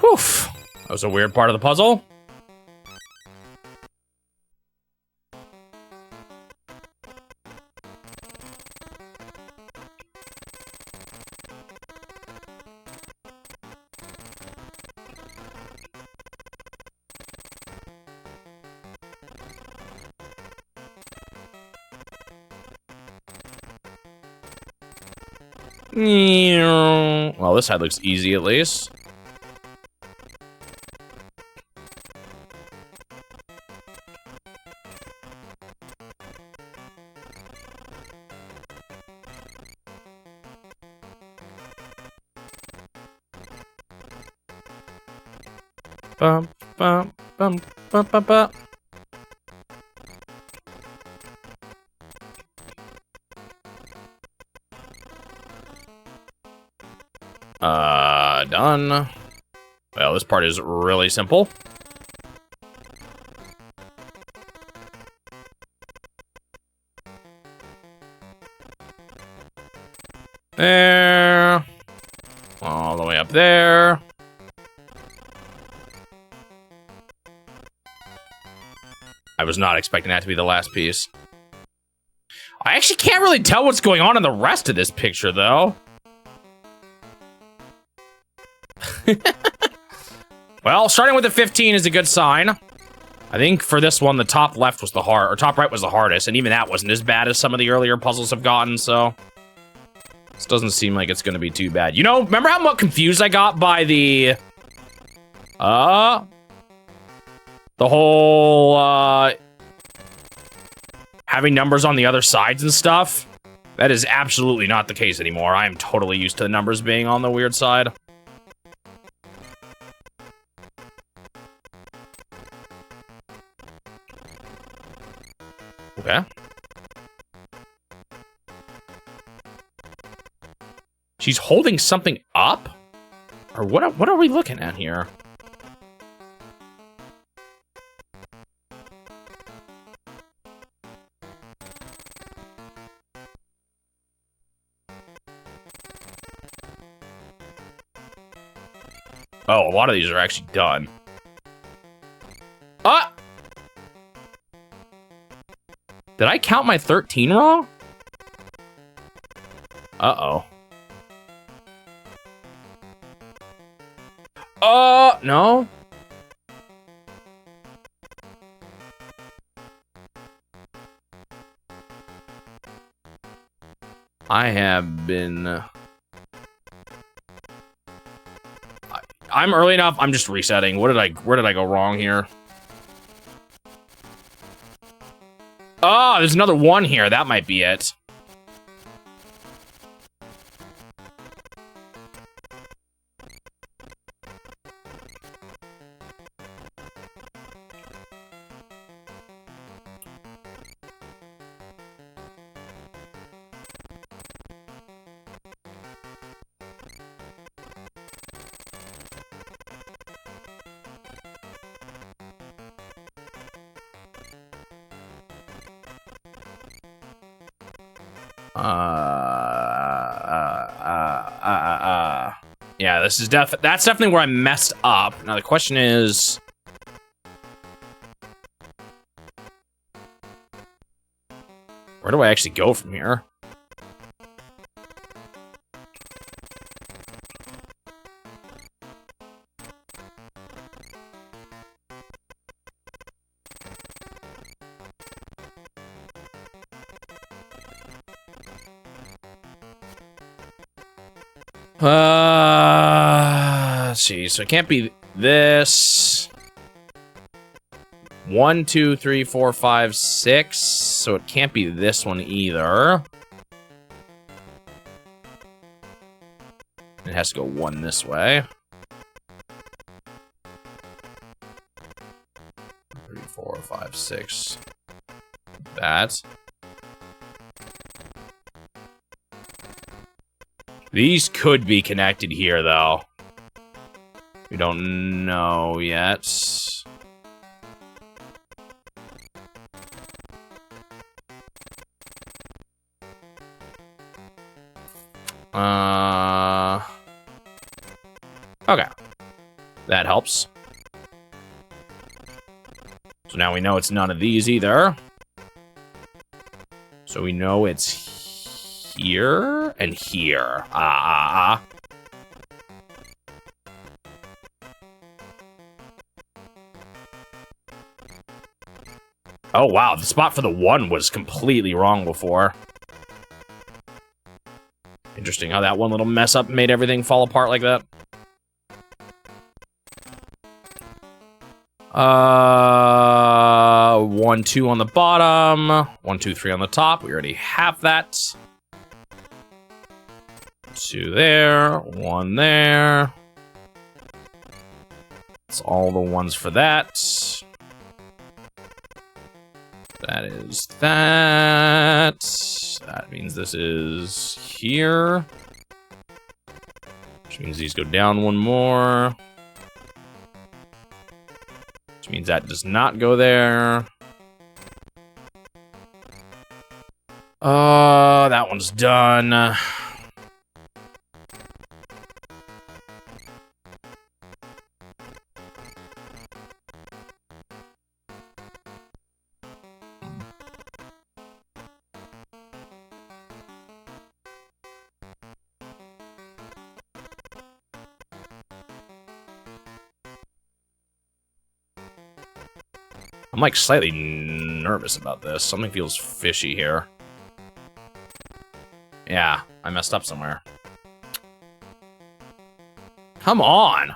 Whew. That was a weird part of the puzzle. Well, this side looks easy at least. Bum, bum, bum, bum, bum, bum. Done. Well, this part is really simple. There. All the way up there. I was not expecting that to be the last piece. I actually can't really tell what's going on in the rest of this picture, though. Well, starting with a 15 is a good sign. I think for this one, the top left was the top right was the hardest, and even that wasn't as bad as some of the earlier puzzles have gotten, so this doesn't seem like it's gonna be too bad. You know, remember how much confused I got by the whole, having numbers on the other sides and stuff? That is absolutely not the case anymore. I am totally used to the numbers being on the weird side. Okay. She's holding something up? Or what are we looking at here? Oh, a lot of these are actually done. Ah! Did I count my 13 wrong? Uh-oh. No? I have been... I'm early enough. I'm just resetting. Where did I go wrong here? Oh, there's another one here. That might be it. Yeah, this is that's definitely where I messed up. Now the question is, where do I actually go from here? Let's see. So it can't be this. 1, 2, 3, 4, 5, 6. So it can't be this one either. It has to go 1 this way. 3, 4, 5, 6. That. These could be connected here, though. We don't know yet. Okay. That helps. So now we know it's none of these either. So we know it's here and here. Oh, wow. The spot for the 1 was completely wrong before. Interesting how that one little mess up made everything fall apart like that. 1, 2 on the bottom. 1, 2, 3 on the top. We already have that. 2 there. 1 there. That's all the ones for that. That is that. That means this is here. Which means these go down 1 more. Which means that does not go there. That one's done. I'm like slightly nervous about this. Something feels fishy here. Yeah, I messed up somewhere. Come on!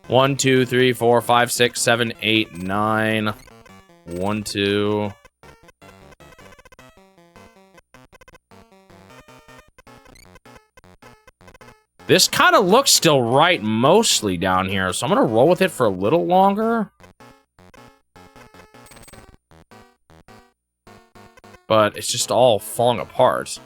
1, 2, 3, 4, 5, 6, 7, 8, 9. 1, 2. This kind of looks still right mostly down here, so I'm gonna roll with it for a little longer. But it's just all falling apart.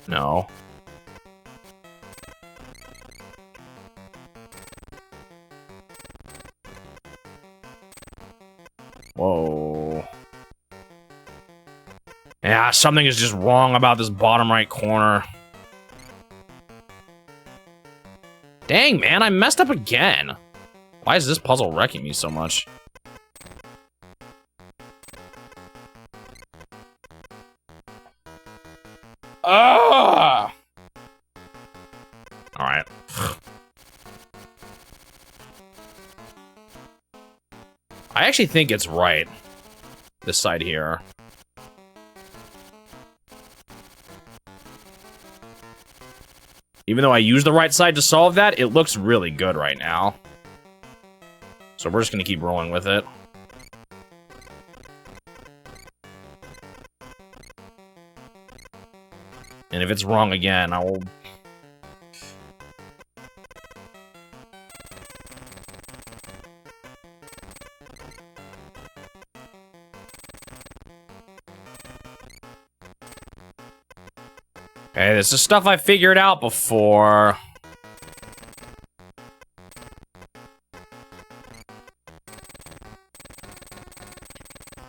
No. Whoa. Yeah, something is just wrong about this bottom right corner. Dang, man, I messed up again. Why is this puzzle wrecking me so much? Ah! I actually think it's right. This side here. Even though I use the right side to solve that, it looks really good right now. So we're just gonna keep rolling with it. And if it's wrong again, I will... Hey, this is stuff I figured out before.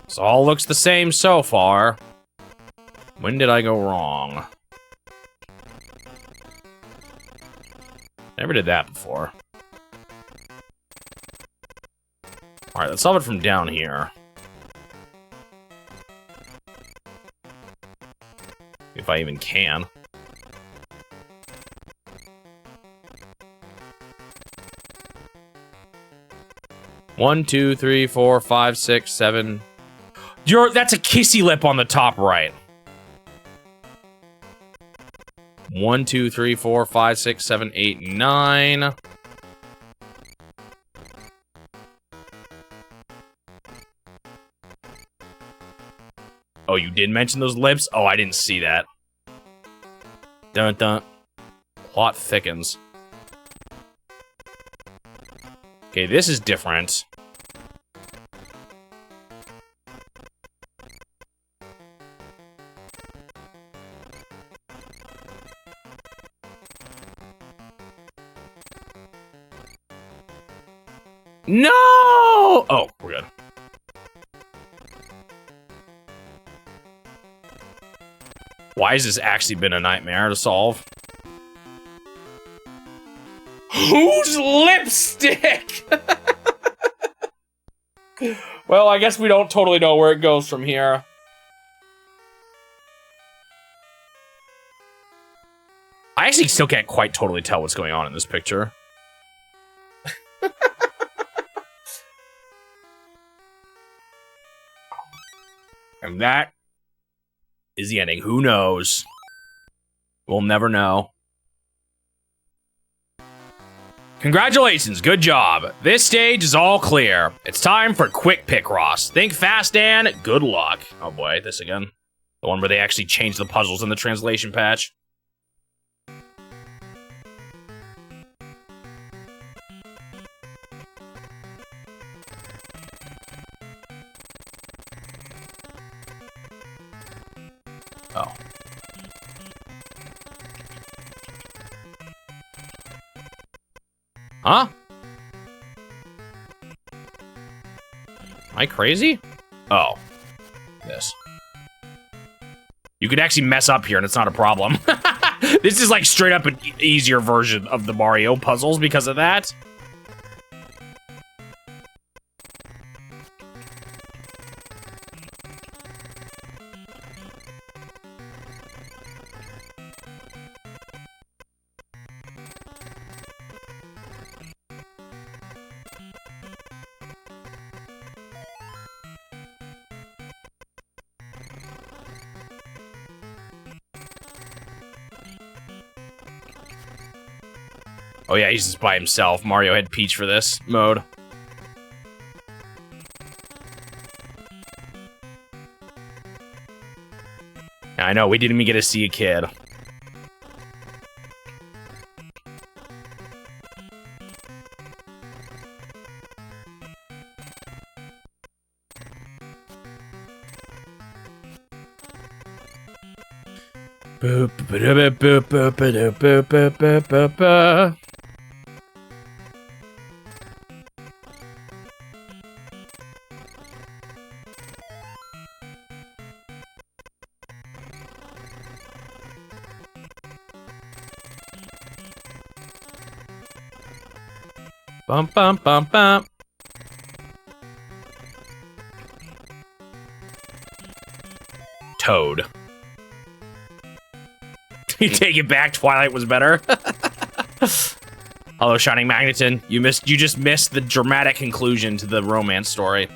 This all looks the same so far. When did I go wrong? Never did that before. Alright, let's solve it from down here. If I even can. One, two, three, four, five, six, seven. That's a kissy lip on the top right. 1, 2, 3, 4, 5, 6, 7, 8, 9. Oh, you did mention those lips? Oh, I didn't see that. Dun dun. Plot thickens. Okay, this is different. No! Oh, we're good. Why has this actually been a nightmare to solve? Whose lipstick? Well, I guess we don't totally know where it goes from here. I actually still can't quite totally tell what's going on in this picture. And that is the ending. Who knows? We'll never know. Congratulations, good job. This stage is all clear. It's time for quick Picross. Think fast and good luck. Oh boy, this again. The one where they actually changed the puzzles in the translation patch. Oh. Huh? Am I crazy? Oh. This. You could actually mess up here and it's not a problem. This is like straight up an easier version of the Mario puzzles because of that. Oh yeah, he's just by himself. Mario had Peach for this mode. I know, we didn't even get to see a kid. Boop, boop, boop, boop, boop, boop, boop, boop, boop, boop. Bum bum bum bum. Toad. You take it back, Twilight was better. Hello, Shining Magneton. You just missed the dramatic conclusion to the romance story.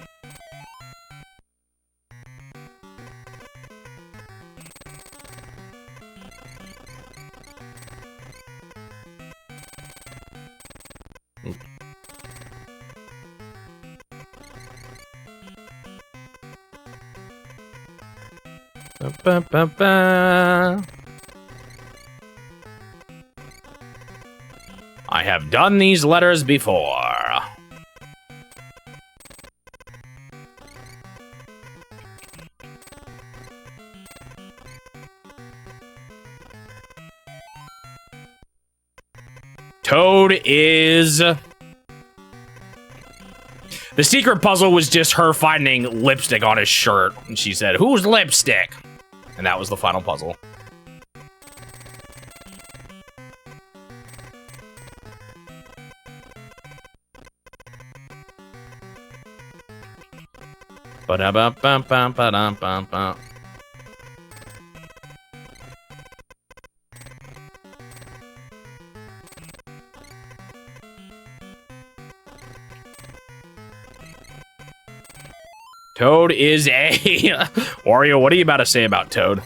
Ba, ba, ba. I have done these letters before. Toad is... The secret puzzle was just her finding lipstick on his shirt. And she said, "Who's lipstick?" And that was the final puzzle. Ba-da-ba-bum-bum-ba-dum-bum-bum. Toad is a... Wario, what are you about to say about Toad?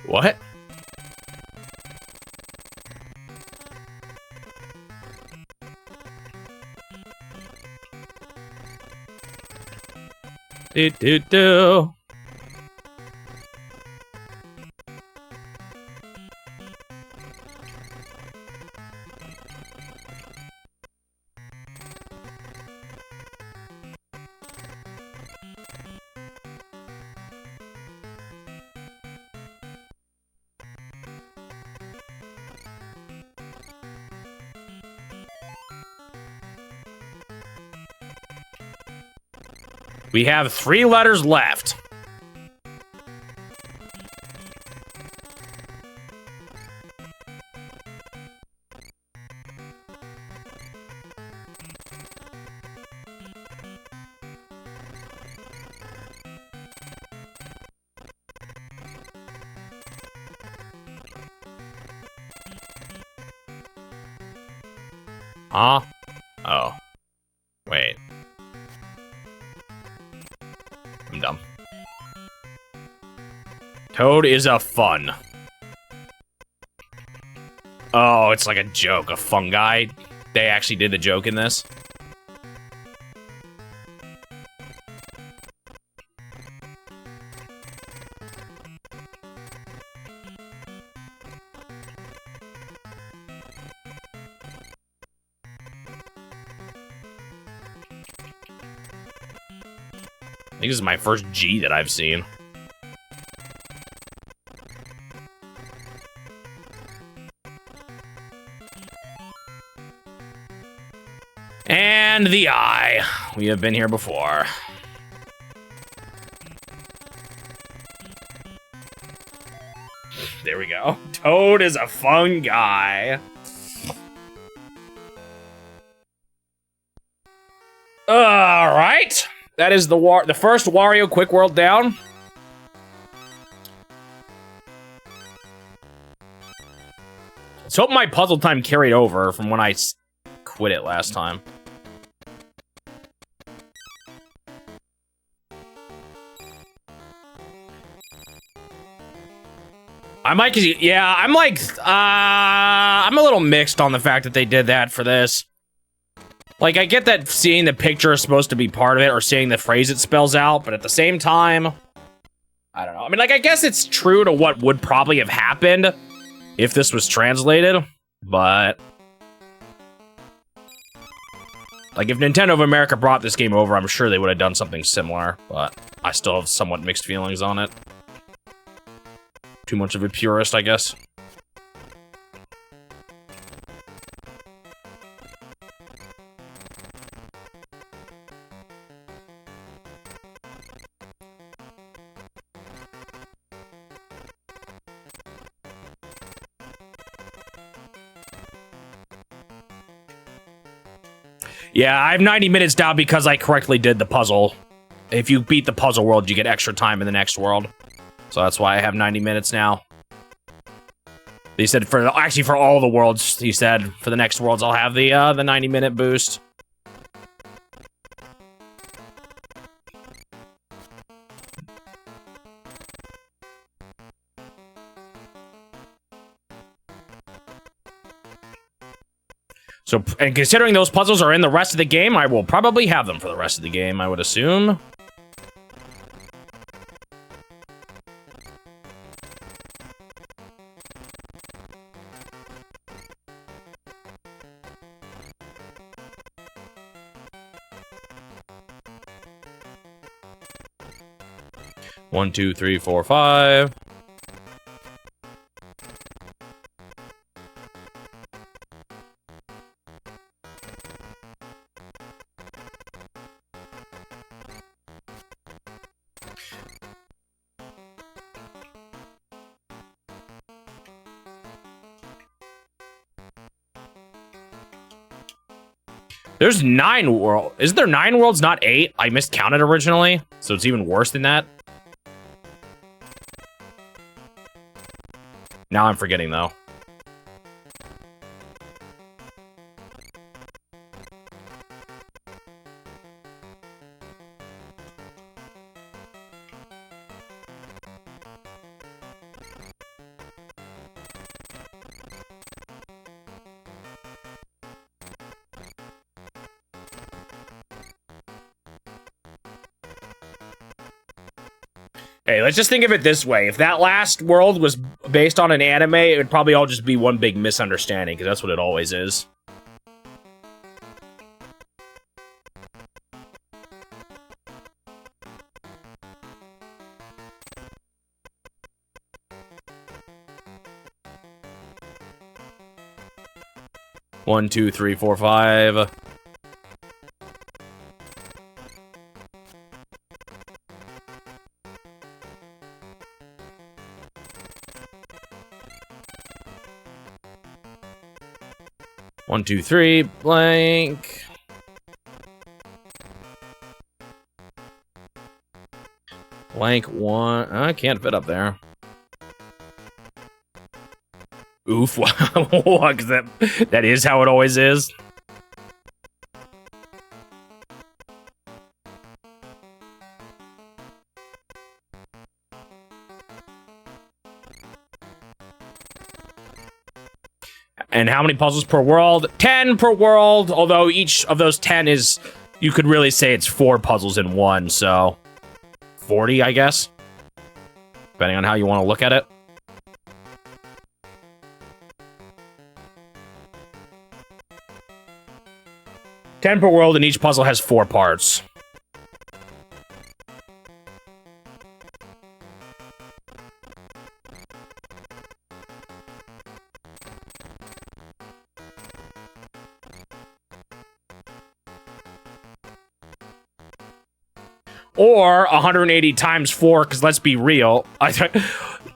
What? Do. We have 3 letters left. Huh? Oh. Wait. I'm dumb. Toad is a fun. Oh, it's like a joke, a fungi. They actually did the joke in this. I think this is my first G that I've seen. And the eye. We have been here before. There we go. Toad is a fun guy. All right. That is the first Wario Quick World down. Let's hope my puzzle time carried over from when I quit it last time. I might, yeah, I'm like, I'm a little mixed on the fact that they did that for this. Like, I get that seeing the picture is supposed to be part of it, or seeing the phrase it spells out, but at the same time, I don't know. I mean, like, I guess it's true to what would probably have happened if this was translated, but... Like, if Nintendo of America brought this game over, I'm sure they would have done something similar, but I still have somewhat mixed feelings on it. Too much of a purist, I guess. Yeah, I have 90 minutes down because I correctly did the puzzle. If you beat the puzzle world, you get extra time in the next world. So that's why I have 90 minutes now. He said actually for all the worlds, he said for the next worlds I'll have the 90-minute boost. So, and considering those puzzles are in the rest of the game, I will probably have them for the rest of the game, I would assume. One, two, three, four, five. There's 9 worlds. Is there 9 worlds, not 8? I miscounted originally, so it's even worse than that. Now I'm forgetting, though. Hey, let's just think of it this way. If that last world was based on an anime, it would probably all just be one big misunderstanding, because that's what it always is. One, two, three, four, five. One, two, three, blank. Blank one. I can't fit up there. Oof. Because that is how it always is. And how many puzzles per world? 10 per world, although each of those 10 is, you could really say it's 4 puzzles in one, so 40, I guess, depending on how you want to look at it. $10 per world, and each puzzle has 4 parts. Or 180 times 4, because let's be real.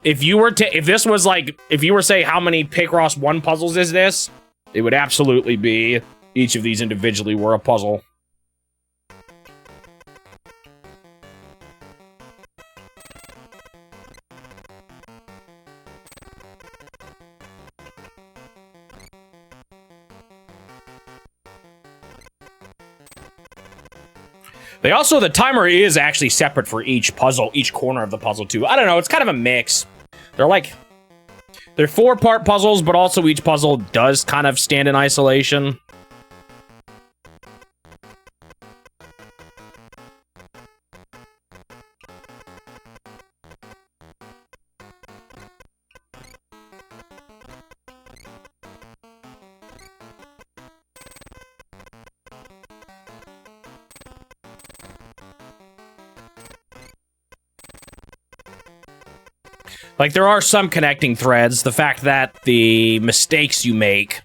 If you were to say how many Picross 1 puzzles is this, it would absolutely be each of these individually were a puzzle. The timer is actually separate for each puzzle, each corner of the puzzle, too. I don't know, it's kind of a mix. They're 4-part puzzles, but also each puzzle does kind of stand in isolation. There are some connecting threads. The fact that the mistakes you make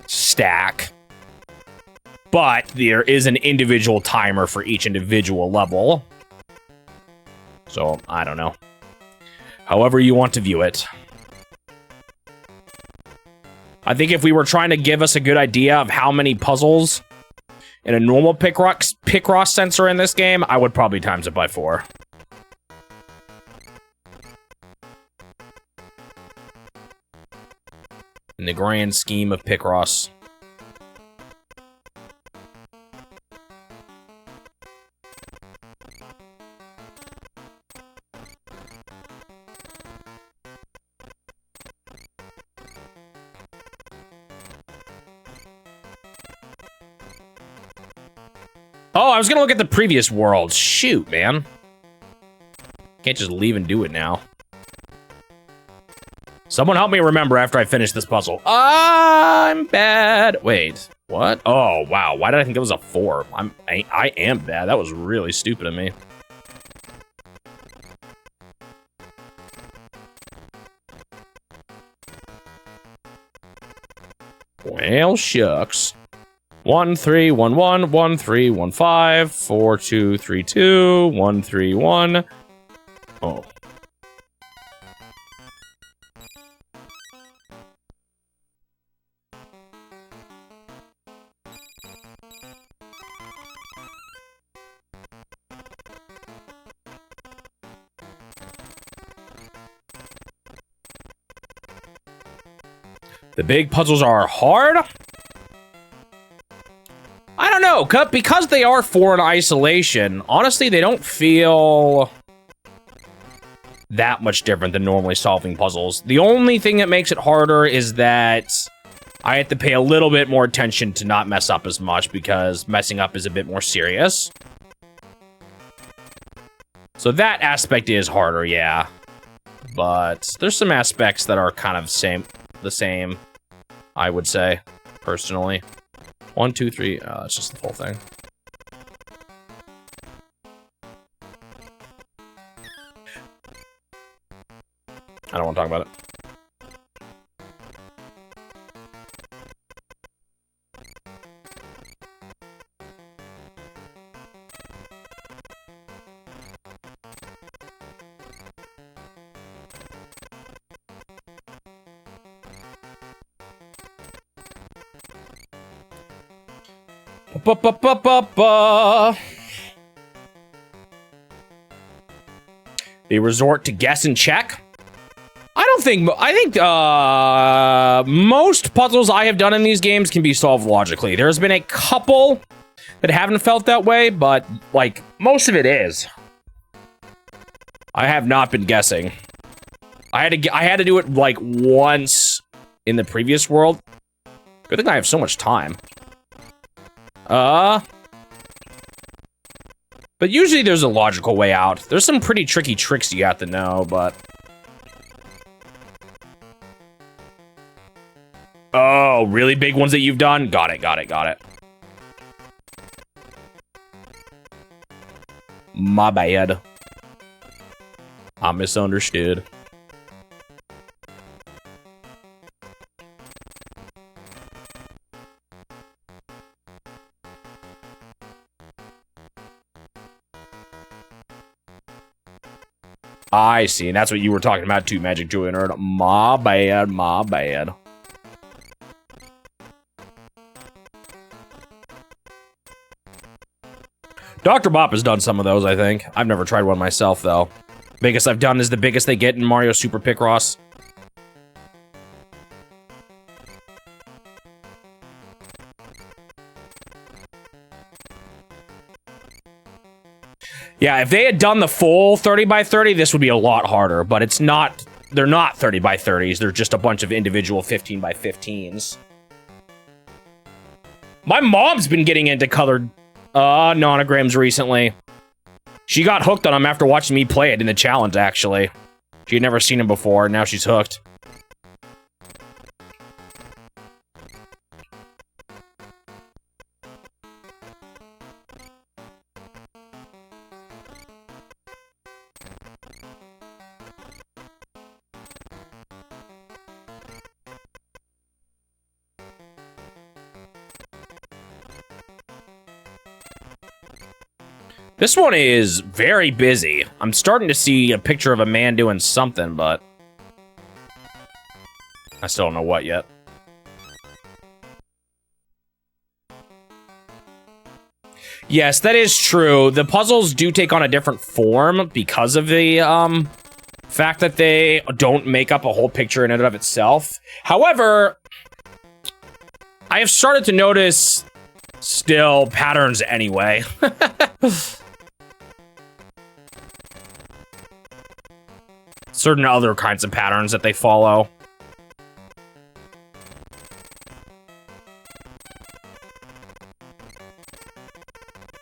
stack. But there is an individual timer for each individual level. So, I don't know. However you want to view it. I think if we were trying to give us a good idea of how many puzzles in a normal Picross sensor in this game, I would probably times it by 4. In the grand scheme of Picross. Oh, I was gonna look at the previous world. Shoot, man. Can't just leave and do it now. Someone help me remember after I finish this puzzle. I'm bad. Wait, what? Oh, wow. Why did I think it was a 4? I am bad. That was really stupid of me. Well, shucks. 1 3 1 1 1 3 1 5 4 2 3 2 1 3 1. Oh. The big puzzles are hard? I don't know, because they are 4 in isolation, honestly, they don't feel that much different than normally solving puzzles. The only thing that makes it harder is that I have to pay a little bit more attention to not mess up as much, because messing up is a bit more serious. So that aspect is harder, yeah. But there's some aspects that are kind of the same, I would say, personally. 1 2 3, it's just the full thing. I don't want to talk about it. They resort to guess and check. I think most puzzles I have done in these games can be solved logically. There's been a couple that haven't felt that way, but like most of it is. I have not been guessing. I had to do it like once in the previous world. Good thing I have so much time. But usually there's a logical way out. There's some pretty tricky tricks you have to know, but... Oh, really big ones that you've done? Got it, got it, got it. My bad. I misunderstood. I see, and that's what you were talking about too, Magic Joy Nerd. My bad, my bad. Dr. Bop has done some of those, I think. I've never tried one myself, though. Biggest I've done is the biggest they get in Mario Super Picross. Yeah, if they had done the full 30 by 30, this would be a lot harder, but it's not, they're not 30 by 30s, they're just a bunch of individual 15 by 15s. My mom's been getting into colored nonograms recently. She got hooked on them after watching me play it in the challenge, actually. She had never seen them before, and now she's hooked. This one is very busy. I'm starting to see a picture of a man doing something, but I still don't know what yet. Yes, that is true. The puzzles do take on a different form because of the fact that they don't make up a whole picture in and of itself. However, I have started to notice still patterns anyway. Certain other kinds of patterns that they follow.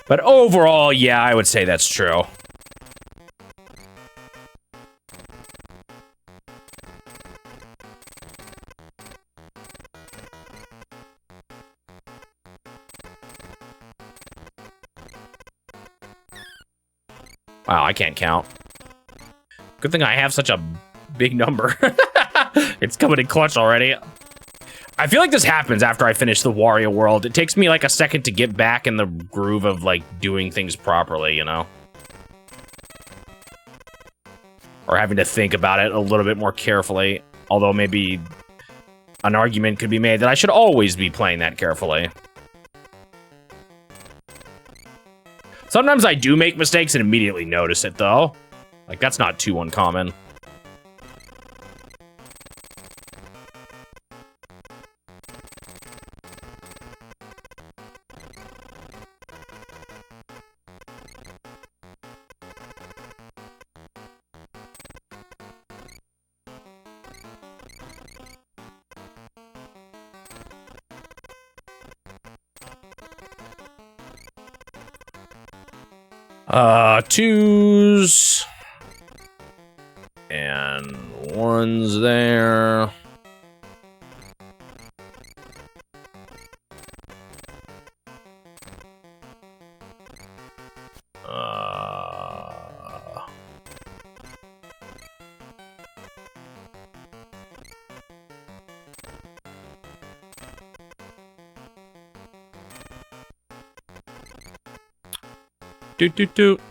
But overall, yeah, I would say that's true. Wow, I can't count. Good thing I have such a big number. It's coming in clutch already. I feel like this happens after I finish the Wario world. It takes me like a second to get back in the groove of like doing things properly, you know? Or having to think about it a little bit more carefully. Although maybe an argument could be made that I should always be playing that carefully. Sometimes I do make mistakes and immediately notice it, though. Like, that's not too uncommon. Twos. And ones there. Doot, doot, doot.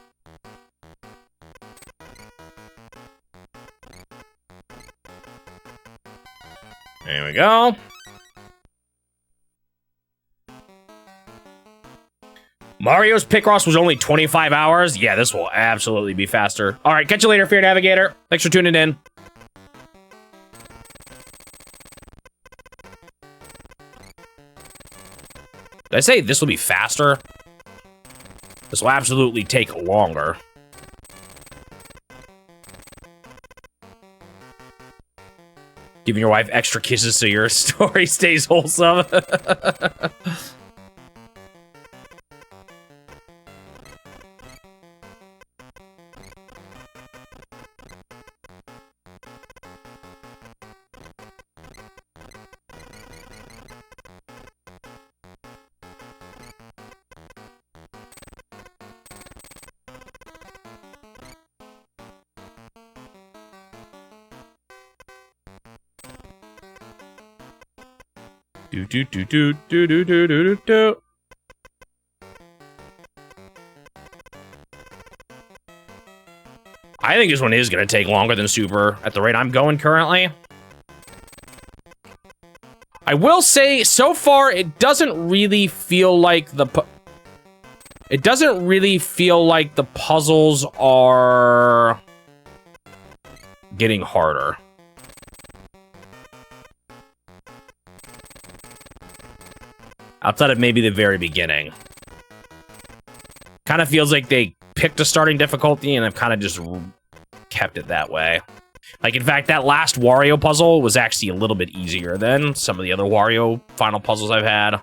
There we go. Mario's Picross was only 25 hours. Yeah, this will absolutely be faster. All right, catch you later, Fear Navigator. Thanks for tuning in. Did I say this will be faster? This will absolutely take longer. Giving your wife extra kisses so your story stays wholesome. Do do do do do do do do do. I think this one is gonna take longer than Super at the rate I'm going currently. I will say, so far, it doesn't really feel like the puzzles are getting harder. Outside of maybe the very beginning. Kind of feels like they picked a starting difficulty and have kind of just kept it that way. Like, in fact, that last Wario puzzle was actually a little bit easier than some of the other Wario final puzzles I've had.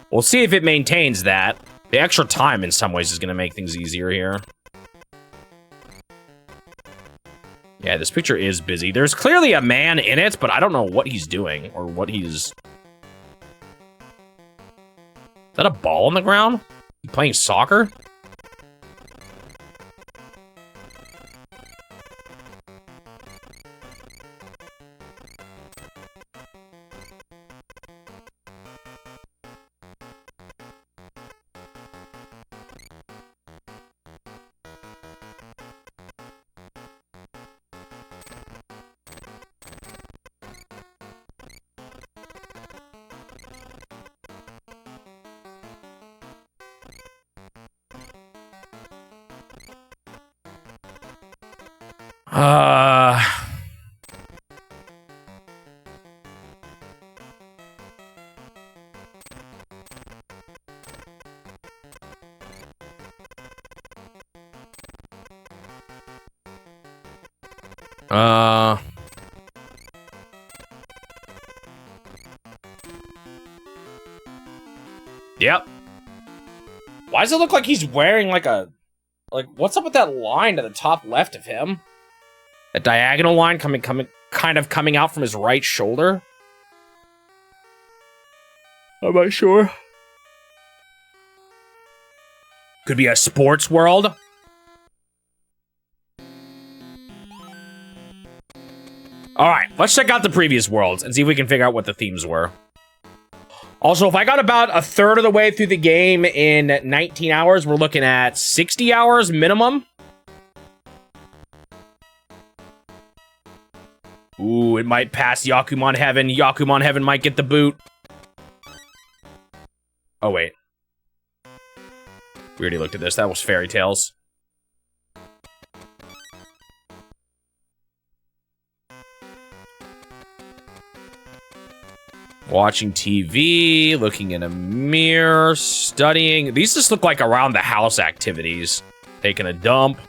We'll see if it maintains that. The extra time, in some ways, is going to make things easier here. Yeah, this picture is busy. There's clearly a man in it, but I don't know what he's doing or what he's... Is that a ball on the ground? You playing soccer? Uh... Yep. Why does it look like he's wearing like a... Like, what's up with that line to the top left of him? A diagonal line kind of coming out from his right shoulder? I'm not sure. Could be a sports world. Alright, let's check out the previous worlds and see if we can figure out what the themes were. Also, if I got about a third of the way through the game in 19 hours, we're looking at 60 hours minimum. Ooh, it might pass Yakuman Heaven. Yakuman Heaven might get the boot. Oh, wait. We already looked at this. That was Fairy Tales. Watching TV, looking in a mirror, studying. These just look like around the house activities. Taking a dump.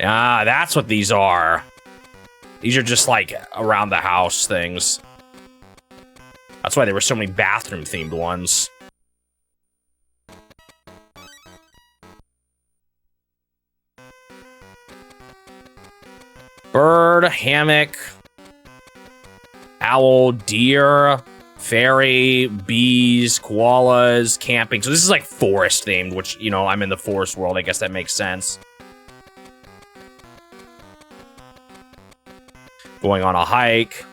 Ah, that's what these are. These are just like around the house things. That's why there were so many bathroom themed ones. Bird, hammock, owl, deer, fairy, bees, koalas, camping. So this is like forest themed, which, you know, I'm in the forest world. I guess that makes sense. Going on a hike.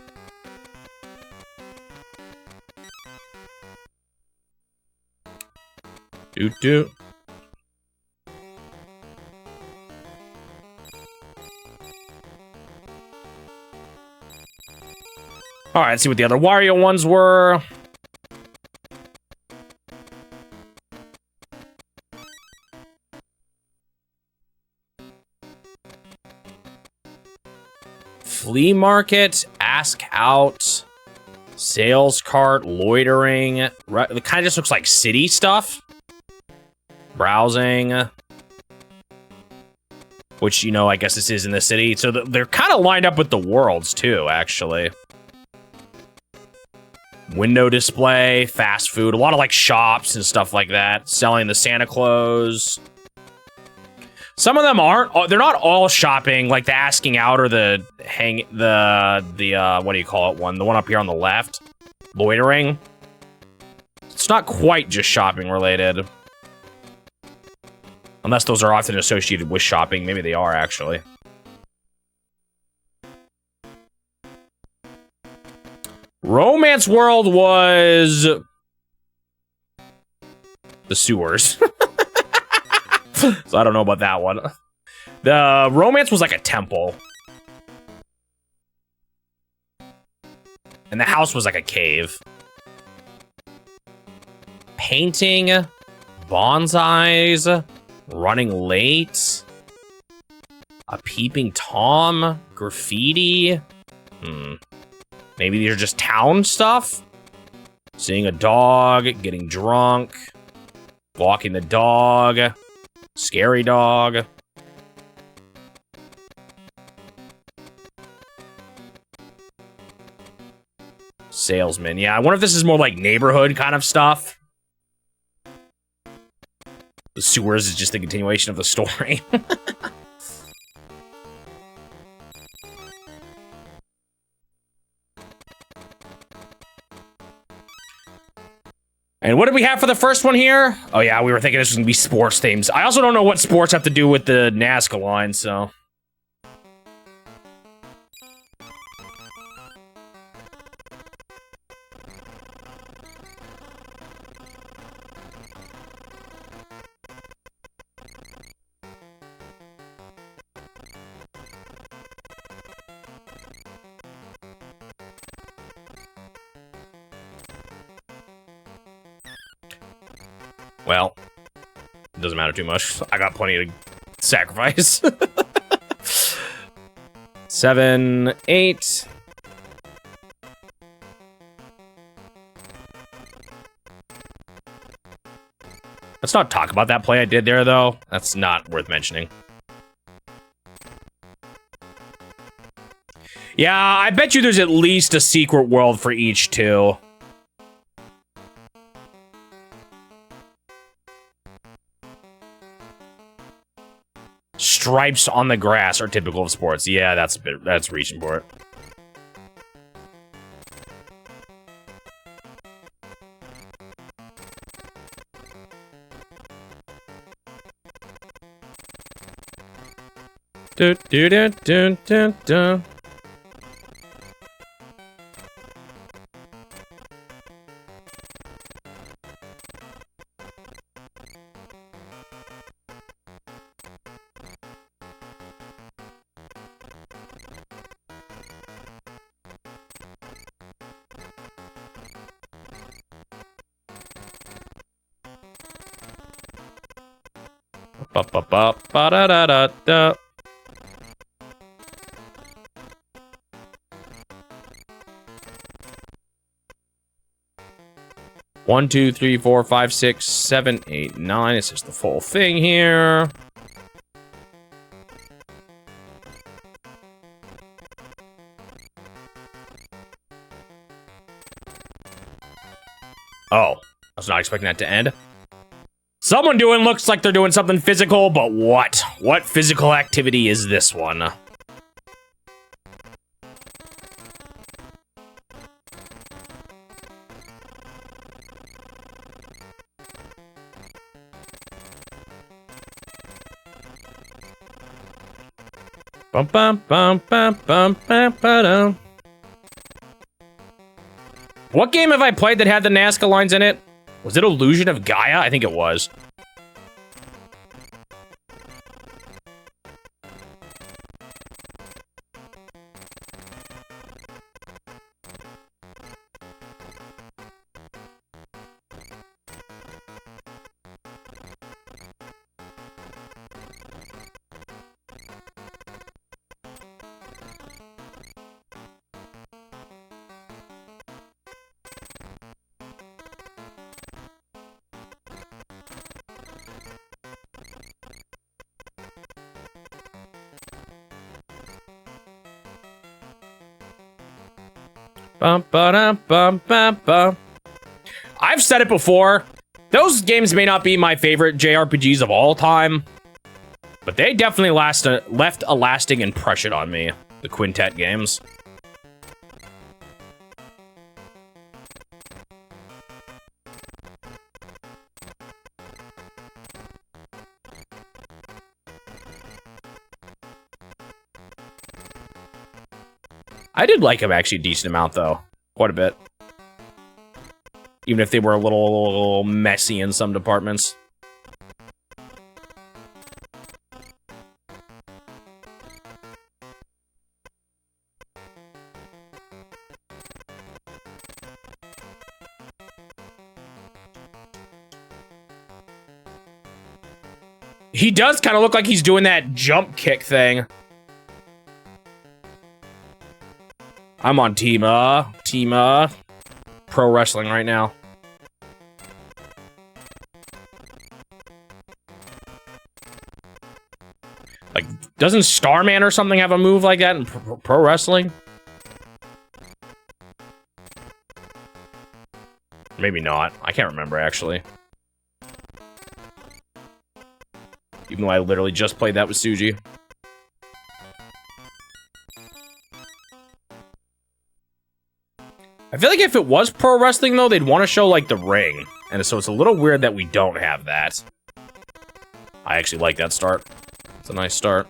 Doot. All right, let's see what the other Wario ones were. Flea market, ask out, sales cart, loitering. It kind of just looks like city stuff. Browsing. Which, you know, I guess this is in the city. So they're kind of lined up with the worlds, too, actually. Window display, fast food, a lot of like shops and stuff like that, selling the Santa Claus. Some of them aren't, they're not all shopping, like the asking out or the what do you call it one? The one up here on the left, loitering. It's not quite just shopping related. Unless those are often associated with shopping, maybe they are actually. Romance World was the sewers. So I don't know about that one. The romance was like a temple. And the house was like a cave. Painting, bonsais, running late, a peeping Tom, graffiti. Maybe these are just town stuff? Seeing a dog, getting drunk, walking the dog, scary dog. Salesman. Yeah, I wonder if this is more like neighborhood kind of stuff. The sewers is just the continuation of the story. And what did we have for the first one here? Oh yeah, we were thinking this was gonna be sports themes. I also don't know what sports have to do with the Nazca line, so. Well, it doesn't matter too much. I got plenty to sacrifice. 7, 8. Let's not talk about that play I did there, though. That's not worth mentioning. Yeah, I bet you there's at least a secret world for each, too. Stripes on the grass are typical of sports. Yeah, that's reaching for it. Do do do do do do. Ba ba ba ba da da da da. One, 2, 3, 4, 5, 6, 7, 8, 9. It's just the full thing here. Oh, I was not expecting that to end. Someone looks like they're doing something physical, but what? What physical activity is this one? Bum bum bum bum bum bum ba-dum. What game have I played that had the Nazca lines in it? Was it Illusion of Gaia? I think it was. Bum, ba-dum, bum, bum, bum. I've said it before. Those games may not be my favorite JRPGs of all time, but they definitely left a lasting impression on me. The Quintet games. I did like them actually a decent amount, though. Quite a bit. Even if they were a little messy in some departments. He does kind of look like he's doing that jump kick thing. I'm on Team Pro Wrestling right now. Like, doesn't Starman or something have a move like that in Pro Wrestling? Maybe not. I can't remember, actually. Even though I literally just played that with Suji. I feel like if it was pro wrestling, though, they'd want to show, like, the ring. And so it's a little weird that we don't have that. I actually like that start. It's a nice start.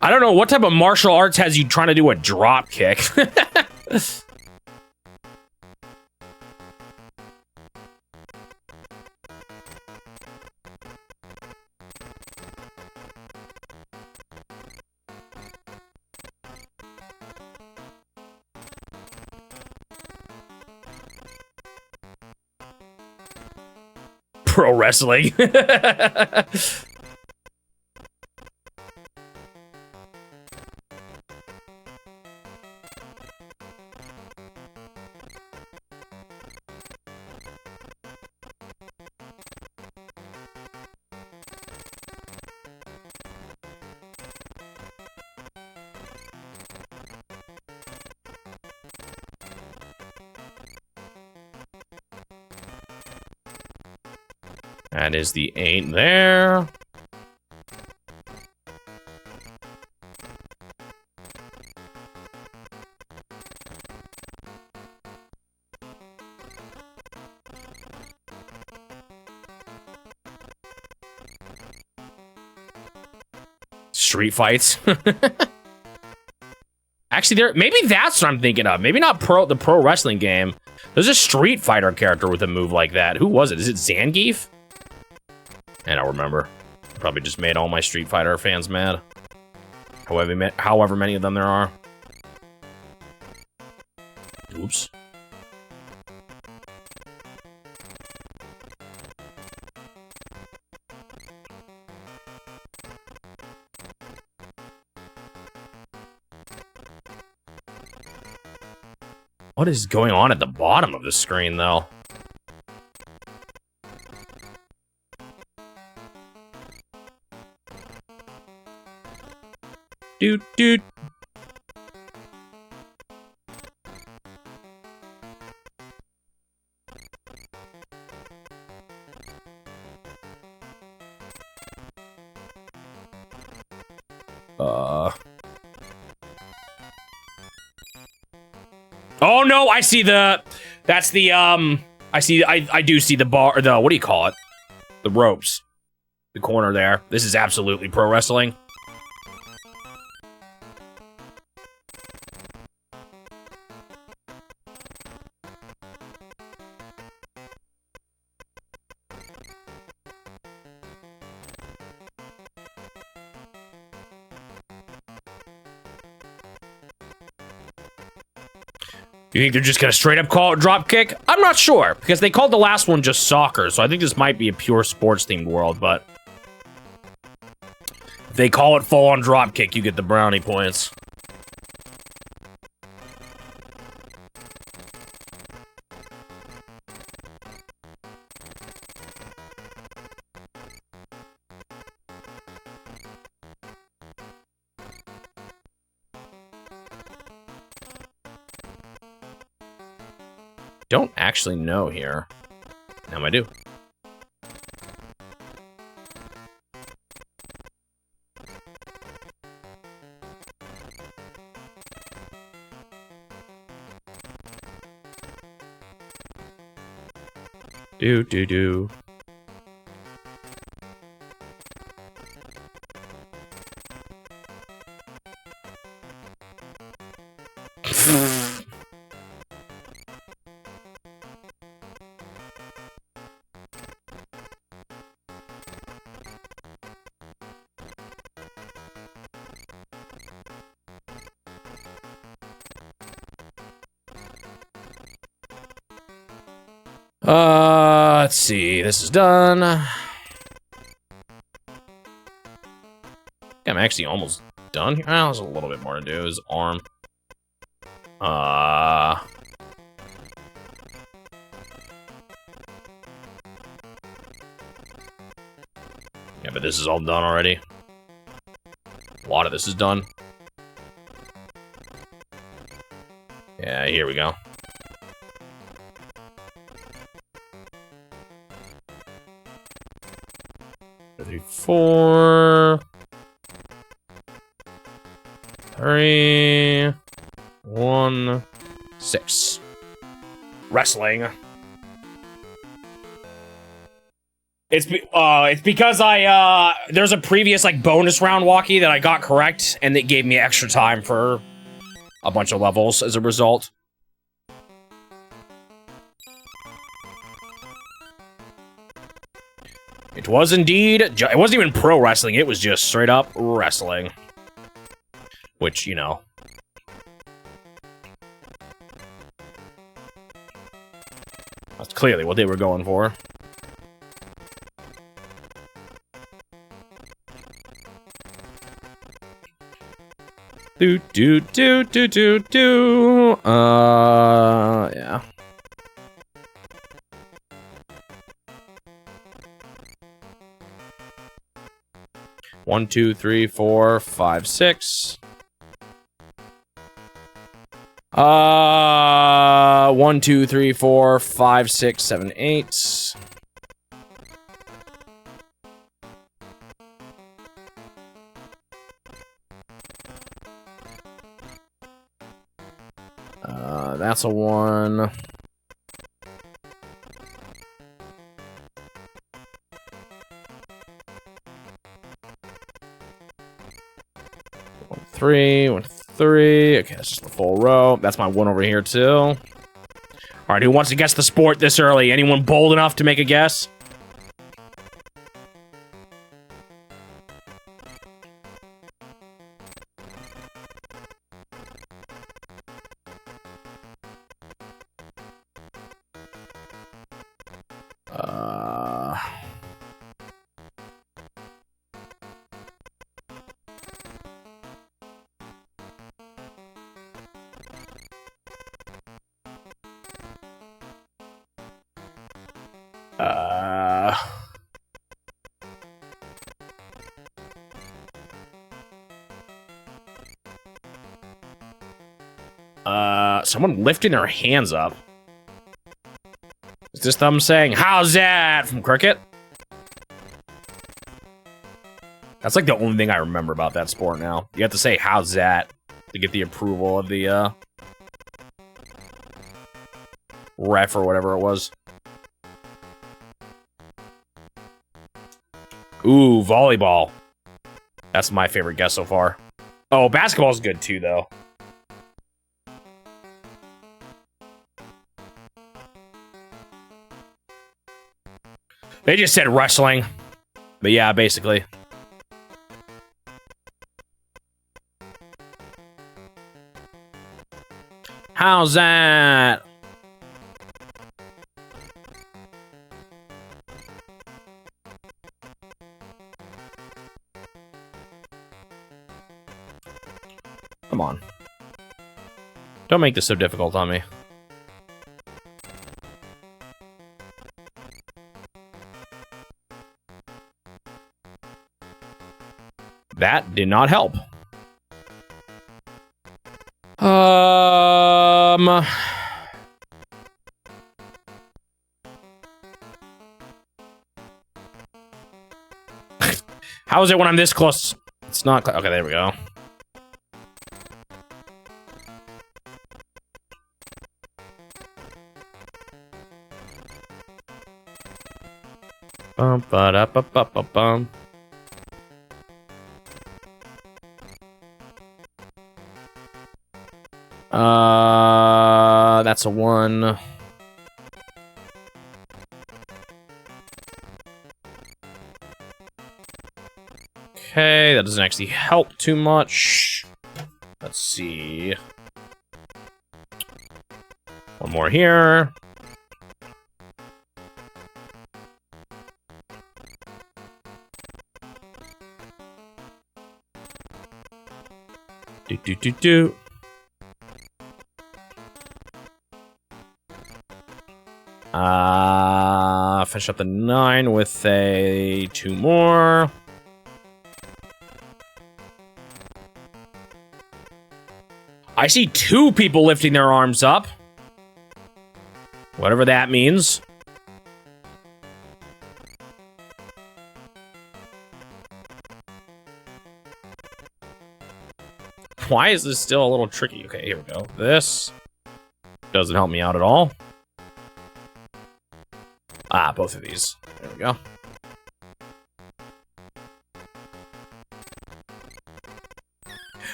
I don't know, what type of martial arts has you trying to do a drop kick? pro wrestling. That is the 8 there. Street fights. Actually, maybe that's what I'm thinking of. Maybe not the pro wrestling game. There's a Street Fighter character with a move like that. Who was it? Is it Zangief? I don't remember. Probably just made all my Street Fighter fans mad. However many of them there are. Oops. What is going on at the bottom of the screen, though? Dude. Oh no, I see the... That's the, I do see the bar, the, what do you call it? The ropes. The corner there. This is absolutely pro wrestling. You think they're just gonna straight up call it drop kick? I'm not sure, because they called the last one just soccer, so I think this might be a pure sports themed world, but if they call it full on drop kick, you get the brownie points. Don't actually know here. Now I do. Do. Let's see. This is done. I'm actually almost done here. There's a little bit more to do. His arm. Yeah, but this is all done already. A lot of this is done. Yeah, here we go. Three, 4, 3, 1, 6. Wrestling. It's because there's a previous like bonus round walkie that I got correct, and it gave me extra time for a bunch of levels as a result. It was indeed, it wasn't even pro wrestling, it was just straight up wrestling. Which, you know. That's clearly what they were going for. Do do do do do do. Yeah. One, two, three, four, five, six. 1, 2, 3, 4, 5, 6, 7, 8. That's a 1. Three, 1, 3. Okay, that's just the full row. That's my 1 over here, too. All right, who wants to guess the sport this early? Anyone bold enough to make a guess? Someone lifting their hands up. Is this them saying, "How's that?" from cricket? That's like the only thing I remember about that sport now. You have to say, "How's that?" to get the approval of the, ref or whatever it was. Ooh, volleyball. That's my favorite guess so far. Oh, basketball's good too, though. They just said wrestling. But yeah, basically. How's that? Come on. Don't make this so difficult on me. That did not help. How is it when I'm this close? It's not. Okay, there we go. Bum ba da ba ba ba bum. That's a 1. Okay, that doesn't actually help too much. Let's see. 1 more here. Do do do do. Finish up the 9 with a 2 more. I see 2 people lifting their arms up. Whatever that means. Why is this still a little tricky? Okay, here we go. This doesn't help me out at all. Both of these. There we go.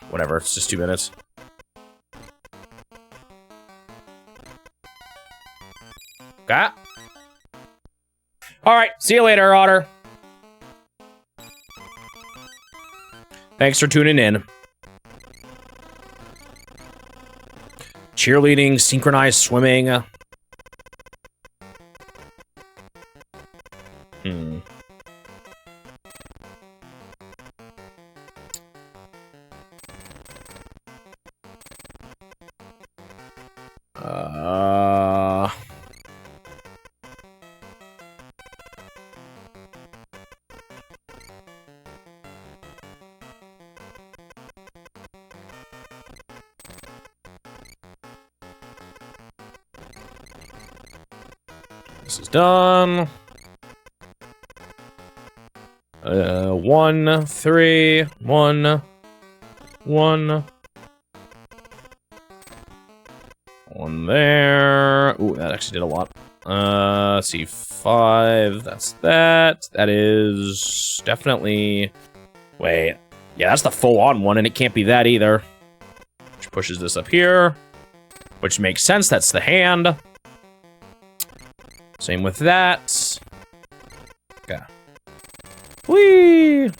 Whatever, it's just 2 minutes. Okay. Alright, see you later, Otter. Thanks for tuning in. Cheerleading, synchronized swimming. This is done. 1, 3, 1, 1. 1 there. Ooh, that actually did a lot. Let's see, 5. That's that. That is definitely... Wait. Yeah, that's the full-on one, and it can't be that either. Which pushes this up here. Which makes sense. That's the hand. Same with that. Okay. Whee!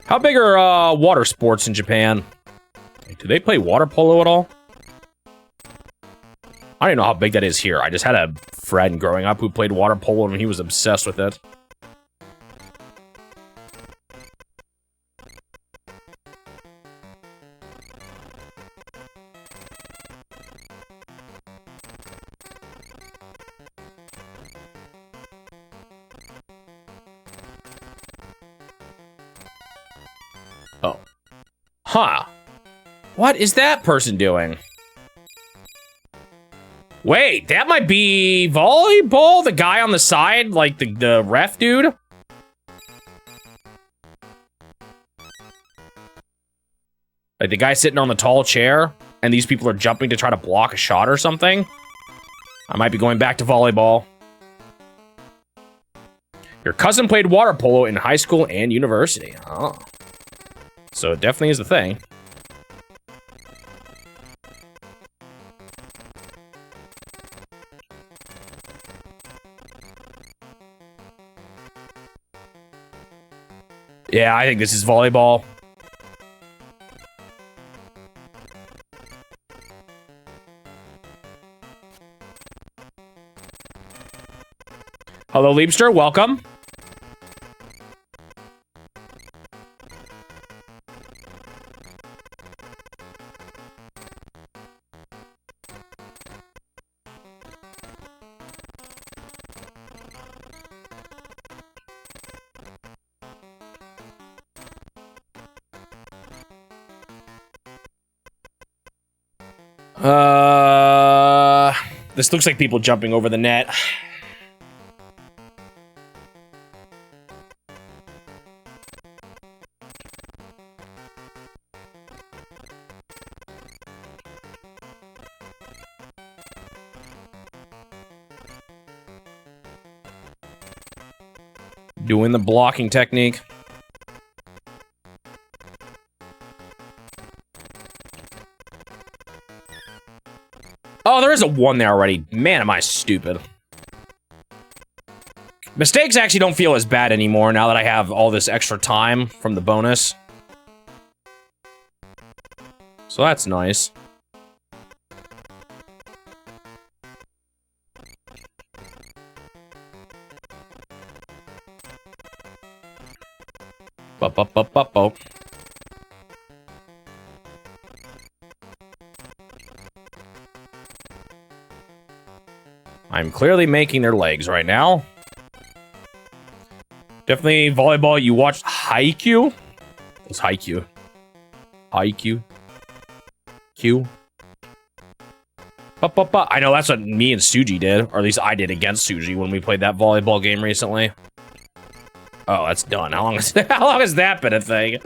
How big are water sports in Japan? Do they play water polo at all? I don't even know how big that is here. I just had a friend growing up who played water polo and he was obsessed with it. Oh. Huh. What is that person doing? Wait, that might be volleyball? The guy on the side? Like the ref dude? Like the guy sitting on the tall chair, and these people are jumping to try to block a shot or something? I might be going back to volleyball. Your cousin played water polo in high school and university. Oh. So it definitely is a thing. Yeah, I think this is volleyball. Hello, Leapster. Welcome. This looks like people jumping over the net. Doing the blocking technique. Oh, there is a 1 there already. Man, am I stupid. Mistakes actually don't feel as bad anymore now that I have all this extra time from the bonus. So that's nice. Ba-ba-ba-ba-ba. I'm clearly making their legs right now. Definitely volleyball. You watched Haikyuu? What's Haikyuu? Haikyuu? Q? Ba-ba-ba. I know that's what me and Suji did, or at least I did against Suji when we played that volleyball game recently. Oh, that's done. How long has that been a thing?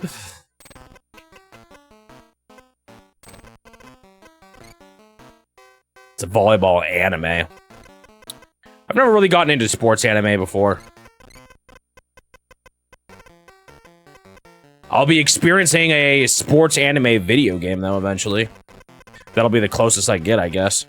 It's a volleyball anime. I've never really gotten into sports anime before. I'll be experiencing a sports anime video game, though, eventually. That'll be the closest I get, I guess.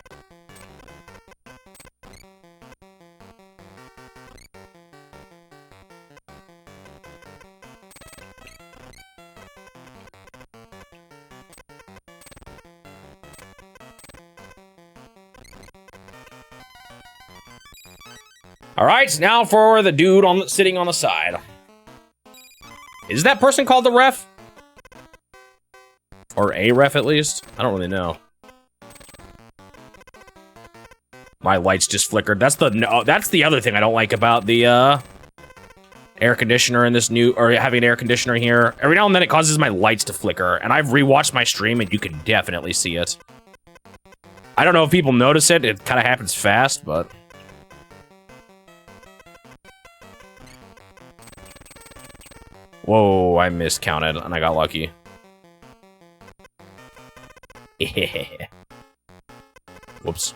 All right, now for the dude sitting on the side. Is that person called the ref? Or a ref, at least? I don't really know. My lights just flickered. That's the other thing I don't like about the air conditioner in this new, or having an air conditioner here. Every now and then it causes my lights to flicker, and I've rewatched my stream and you can definitely see it. I don't know if people notice it. It kind of happens fast, but... Whoa, I miscounted, and I got lucky. Whoops.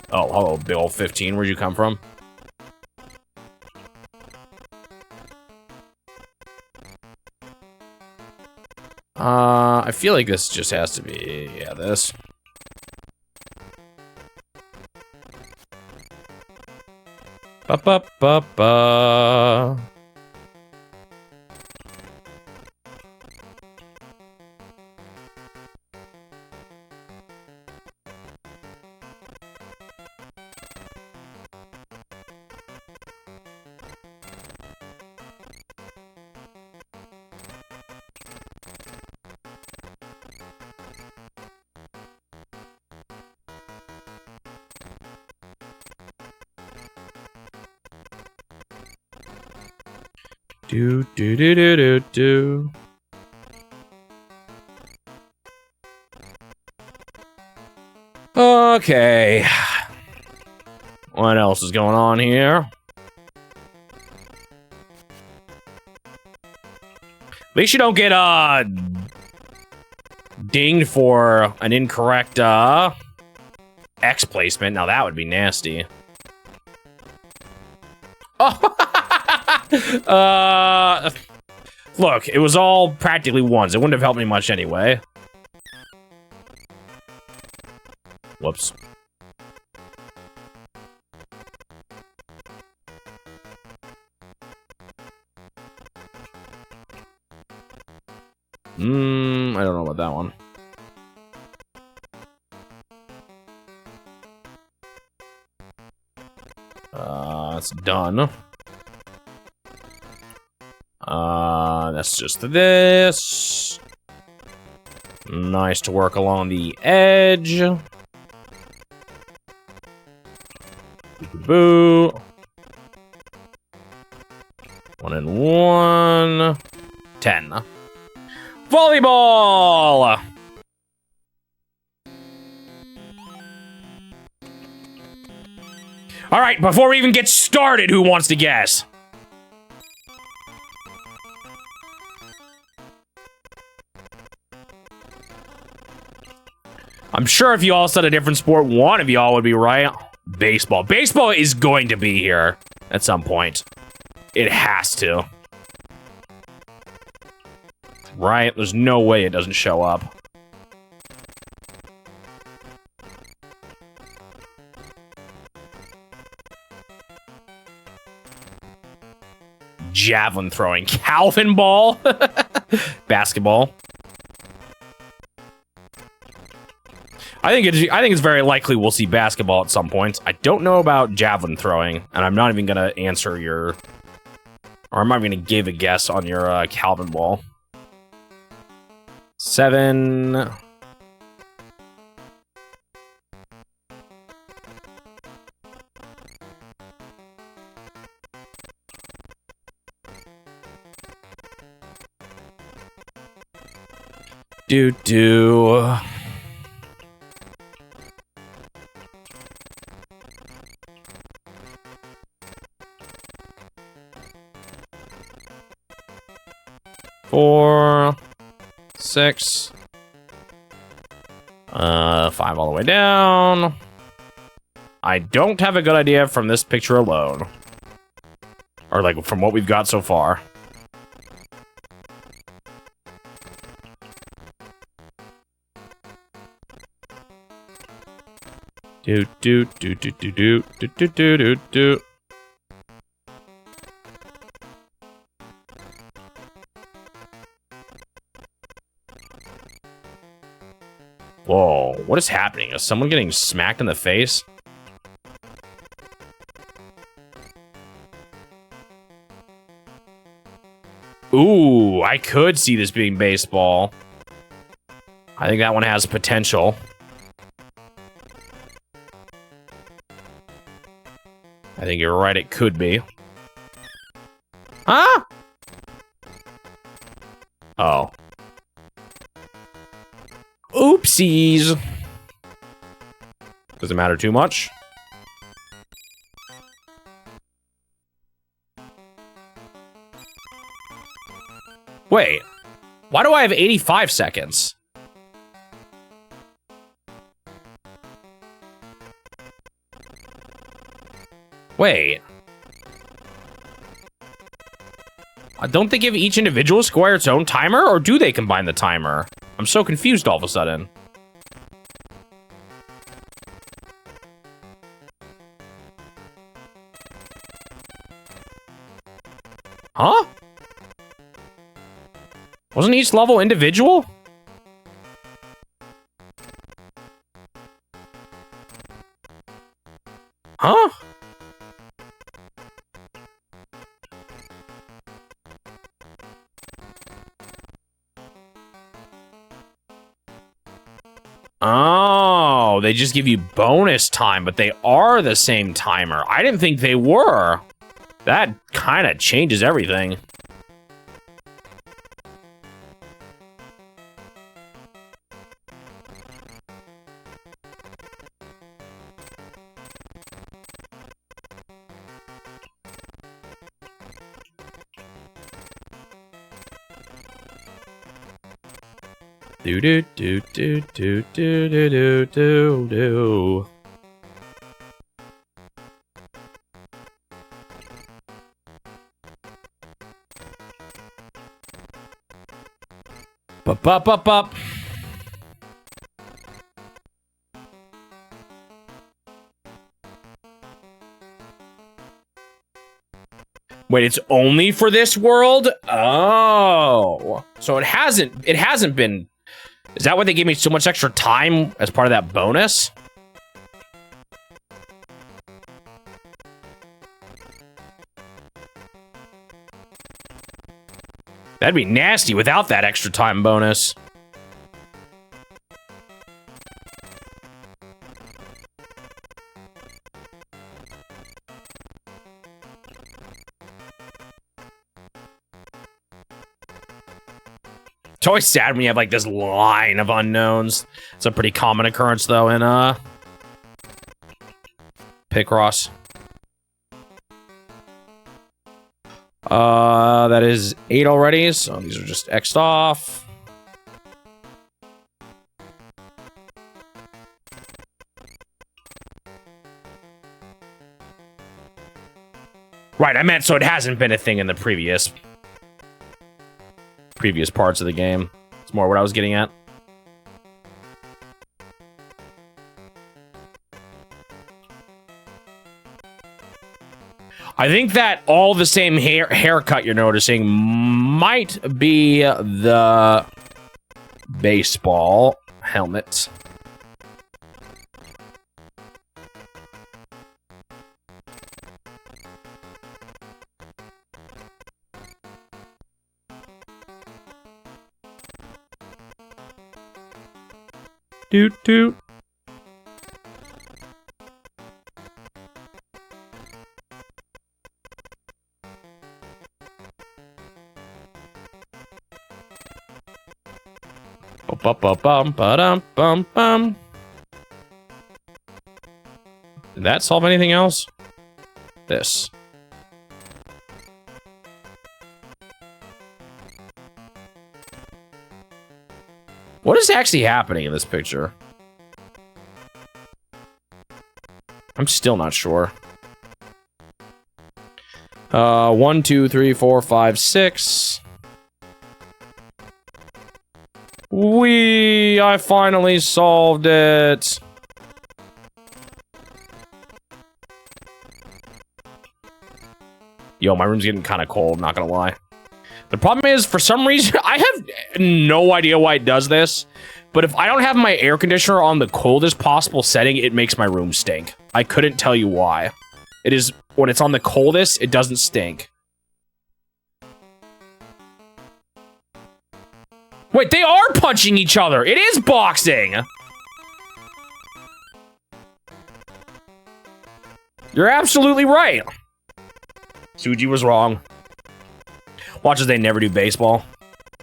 Oh, hello, big ol' 15. Where'd you come from? I feel like this just has to be, yeah, this. Ba-ba-ba-ba. Do do do do do do. Okay. What else is going on here? At least you don't get dinged for an incorrect X placement. Now that would be nasty. Oh. Look, it was all practically ones. It wouldn't have helped me much anyway. Whoops. I don't know about that one. That's done. That's just this. Nice to work along the edge. Boo. 1 and 1. 10. Volleyball! All right, before we even get started, who wants to guess? I'm sure if you all said a different sport, one of y'all would be right. Baseball. Baseball is going to be here at some point. It has to. Right? There's no way it doesn't show up. Javelin throwing. Calvin ball? Basketball. I think it's very likely we'll see basketball at some point. I don't know about javelin throwing, and I'm not even gonna answer your, or I'm not even gonna give a guess on your Calvin ball. 7. Do. 4, 6, 5 all the way down. I don't have a good idea from this picture alone. Or like from what we've got so far. Do. Whoa, what is happening? Is someone getting smacked in the face? Ooh, I could see this being baseball. I think that one has potential. I think you're right, it could be. Huh? Oh. Oopsies. Doesn't matter too much. Wait. Why do I have 85 seconds? Wait. Don't they give each individual square its own timer, or do they combine the timer? I'm so confused all of a sudden. Huh? Wasn't each level individual? Huh? Oh, they just give you bonus time, but they are the same timer. I didn't think they were. That kind of changes everything. Do do do do do do do do do do. Bup bup bup bup. Wait, it's only for this world? Oh. So it hasn't been. Is that why they gave me so much extra time as part of that bonus? That'd be nasty without that extra time bonus. It's always sad when you have like this line of unknowns. It's a pretty common occurrence though in Picross. That is 8 already, so these are just X'd off. Right, I meant so it hasn't been a thing in the previous parts of the game. It's more what I was getting at. I think that all the same haircut you're noticing might be the baseball helmet. Doot doot. Bum. Did that solve anything else? This. What is actually happening in this picture? I'm still not sure. 1, 2, 3, 4, 5, 6. I finally solved it. Yo, my room's getting kind of cold, not gonna lie. The problem is, for some reason, I have no idea why it does this, but if I don't have my air conditioner on the coldest possible setting, it makes my room stink. I couldn't tell you why. It is, when it's on the coldest, it doesn't stink. Wait, they are punching each other. It is boxing. You're absolutely right. Suji was wrong. Watch as they never do baseball.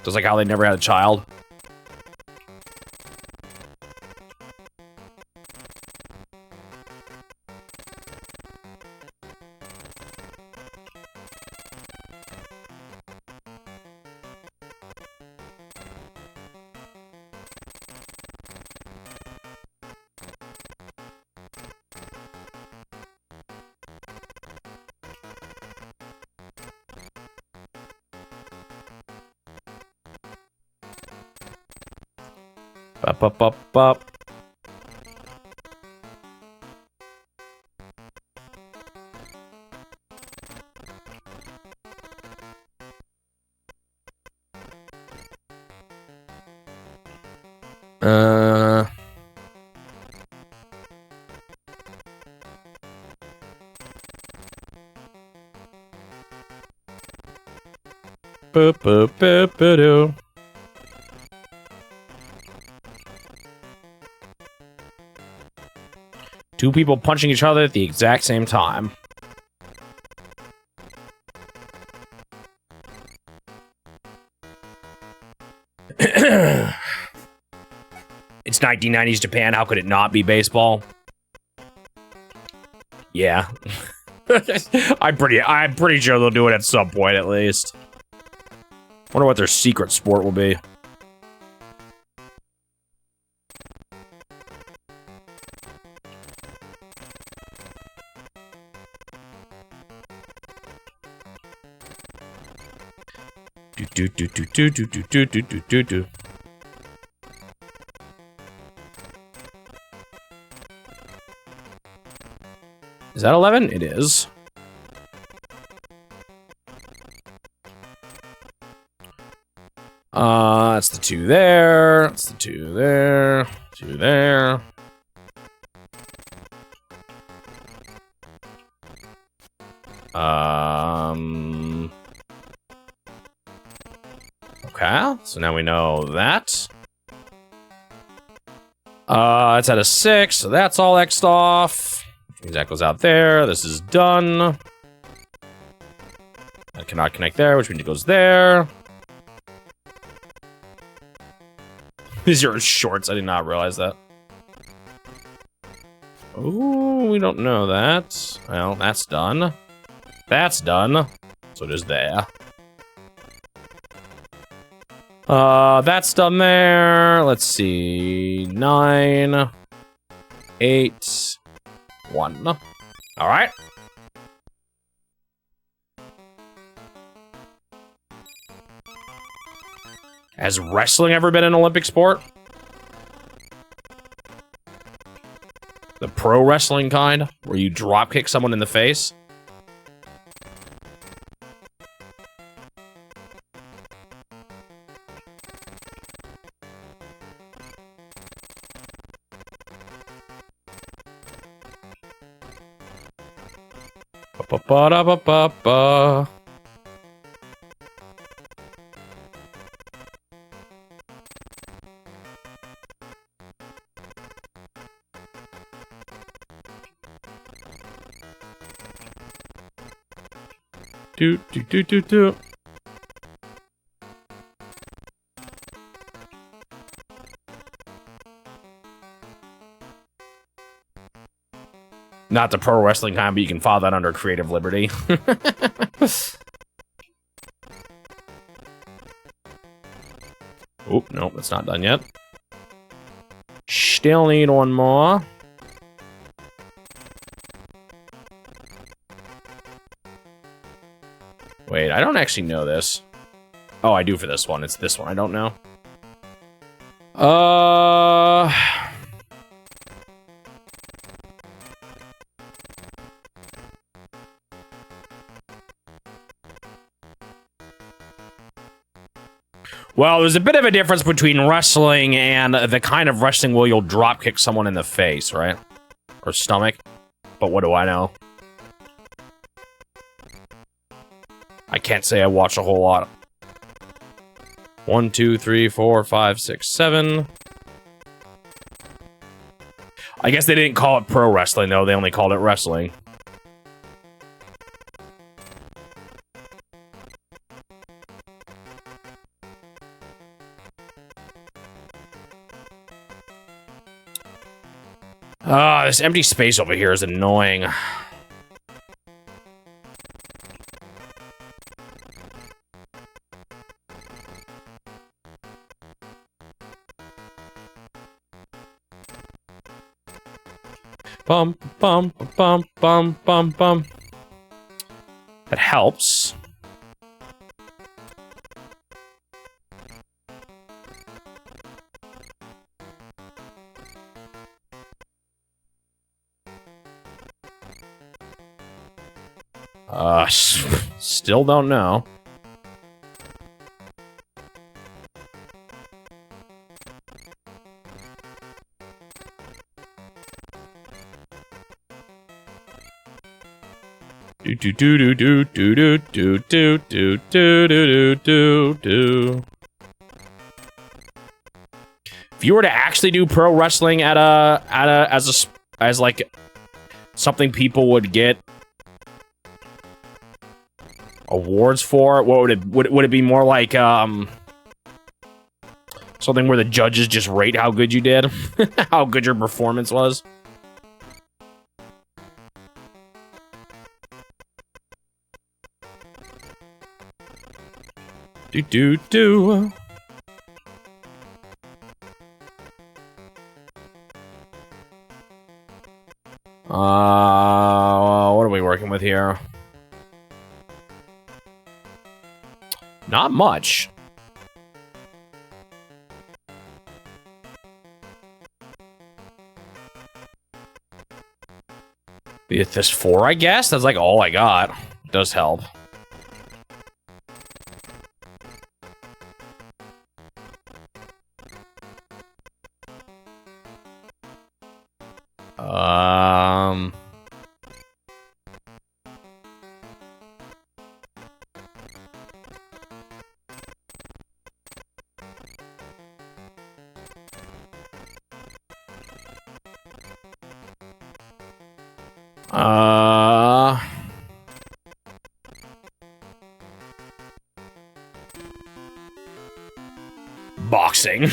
Just like how they never had a child. Bop, bop, bop, bop. Boop, boop, boop, boop, two people punching each other at the exact same time. It's 1990s Japan. How could it not be baseball? Yeah. I'm pretty sure they'll do it at some point at least. Wonder what their secret sport will be. Do. Is that 11? It is. That's the 2 there. That's the 2 there. 2 there. Okay, so now we know that. It's at a 6, so that's all X'd off. That goes out there. This is done. I cannot connect there, which means it goes there. These are shorts. I did not realize that. Oh, we don't know that. Well, that's done. That's done. So it is there. That's done there. Let's see. 9, 8, 1. All right. Has wrestling ever been an Olympic sport? The pro wrestling kind, where you drop kick someone in the face? Ba-ba-ba-da-ba-ba-ba. Do. Not the pro wrestling kind, but you can file that under creative liberty. Oh, no, it's not done yet. Still need one more. Wait, I don't actually know this. Oh, I do for this one. It's this one. I don't know. Well, there's a bit of a difference between wrestling and the kind of wrestling where you'll drop kick someone in the face, right? Or stomach. But what do I know? I can't say I watch a whole lot. 1, 2, 3, 4, 5, 6, 7. I guess they didn't call it pro wrestling, though. They only called it wrestling. This empty space over here is annoying. Bum, bum, bum, bum, bum, bum. That helps. Still don't know. Do do do do do do do do do do do do do. If you were to actually do pro wrestling as like something people would get awards for, what would it would it be more like something where the judges just rate how good you did, how good your performance was? Do do do. What are we working with here? Not much. Be this 4, I guess. That's like all I got. It does help. Boxing.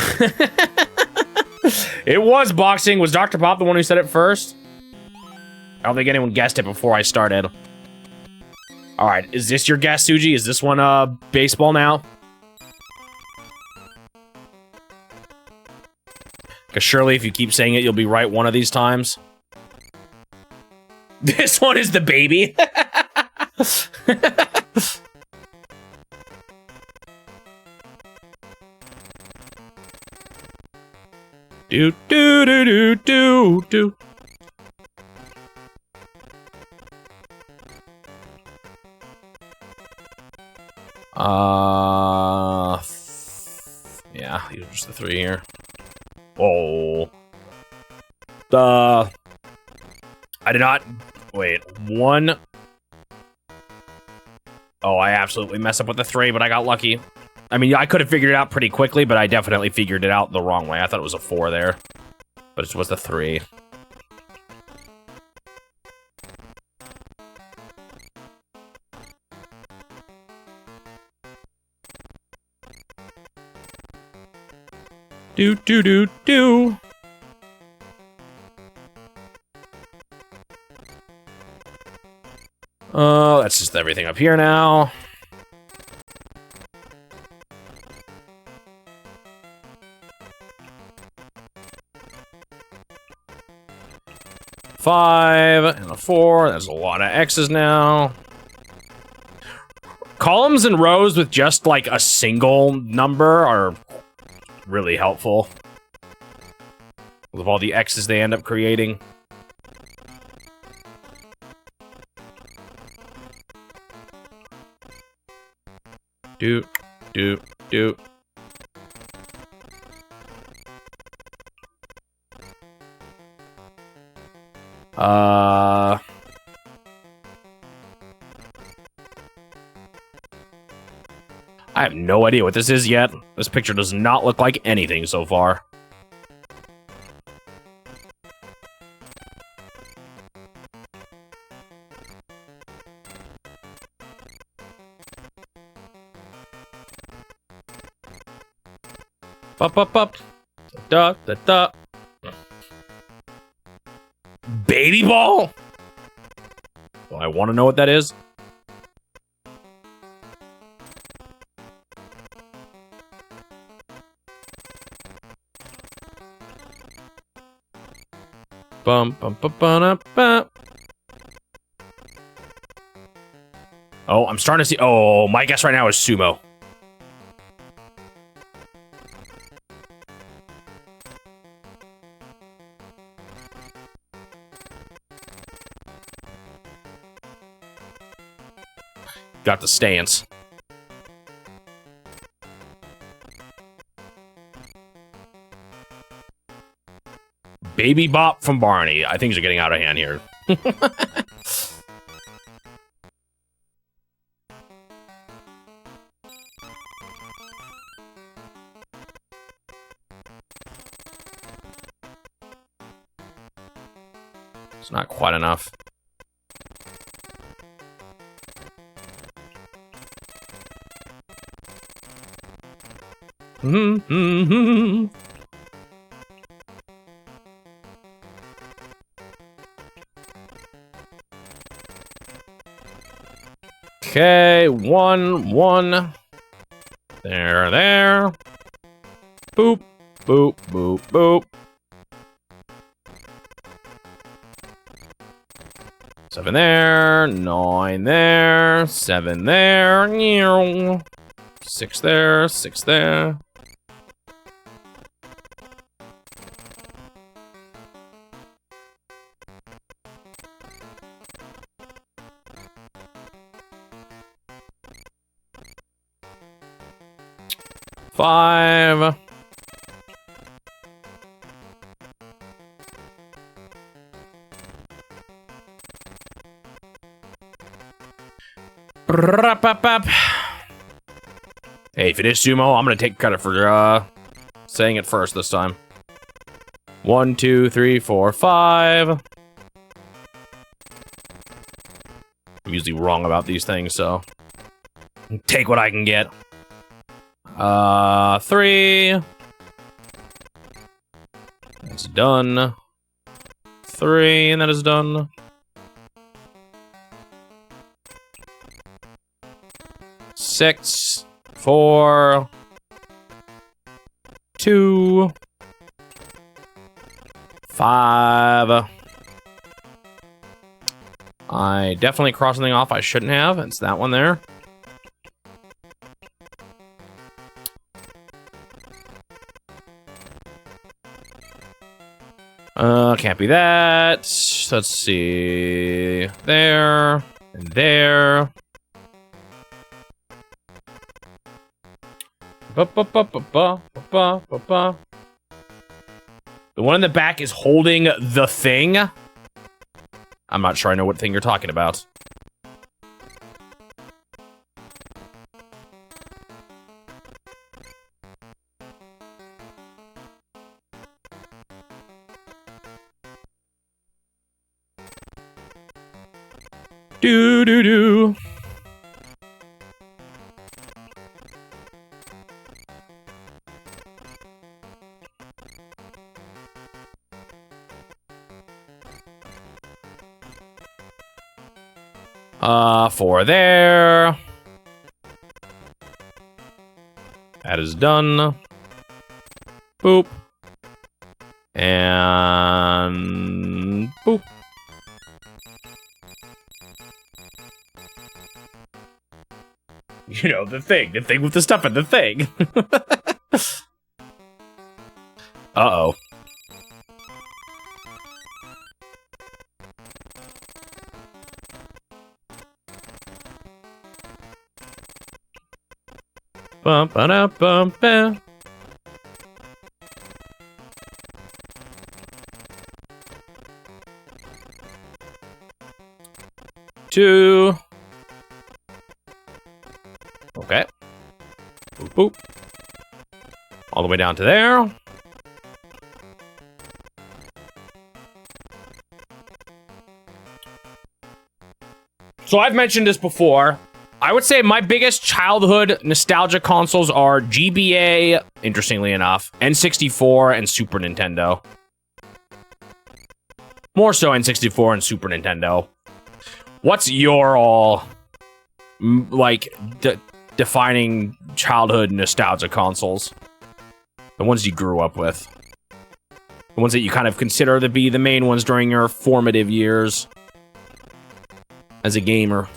It was boxing. Was Dr. Pop the one who said it first? I don't think anyone guessed it before I started. All right, is this your guess, Suji? Is this one baseball now? Because surely if you keep saying it, you'll be right one of these times. This one is the baby. Do do do do do do. Yeah, these are just the 3 here. Oh. I did not... Wait, 1... Oh, I absolutely messed up with the 3, but I got lucky. I mean, I could have figured it out pretty quickly, but I definitely figured it out the wrong way. I thought it was a 4 there. But it was the 3. Do do do do. That's just everything up here now. Five and a 4. There's a lot of X's now. Columns and rows with just like a single number are really helpful. With all the X's they end up creating. Do, do, do. I have no idea what this is yet. This picture does not look like anything so far. Up, up, up. Da, da, da. Baby ball? Well, I want to know what that is. Bum, bum, bum, bum, bum. Oh, I'm starting to see. Oh, my guess right now is sumo. Got the stance. Baby bop from Barney. I think things are getting out of hand here. It's not quite enough. Okay, one. There. Boop, boop, boop, boop. 7 there, 9 there, 7 there, 6 there, 6 there. Five. Hey, if it is sumo, I'm gonna take credit for saying it first this time. 1, 2, 3, 4, 5. I'm usually wrong about these things, so take what I can get. 3. That's done. 3, and that is done. 6, 4, 2, 5. I definitely crossed something off I shouldn't have. It's that one there. Can't be that. Let's see. There. And there. The one in the back is holding the thing. I'm not sure I know what thing you're talking about. Do. For there. That is done. Boop. And boop. You know, the thing with the stuff in the thing. Uh-oh. Bum ba da bum ba. Two. Okay. boop. All the way down to there. So I've mentioned this before. I would say my biggest childhood nostalgia consoles are GBA, interestingly enough, N64, and Super Nintendo. More so N64 and Super Nintendo. What's your all, like, defining childhood nostalgia consoles? The ones you grew up with. The ones that you kind of consider to be the main ones during your formative years as a gamer.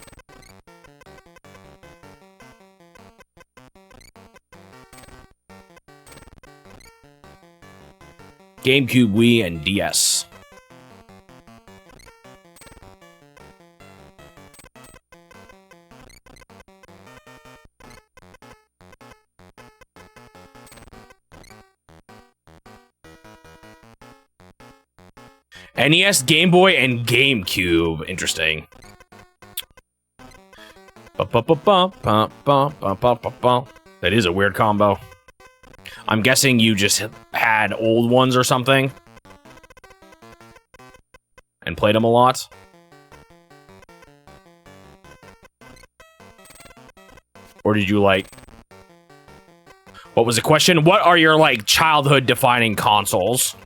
GameCube, Wii, and DS. NES, Game Boy, and GameCube. Interesting. That is a weird combo. I'm guessing you just had old ones or something and played them a lot. Or did you, like... What was the question? What are your, like, childhood defining consoles?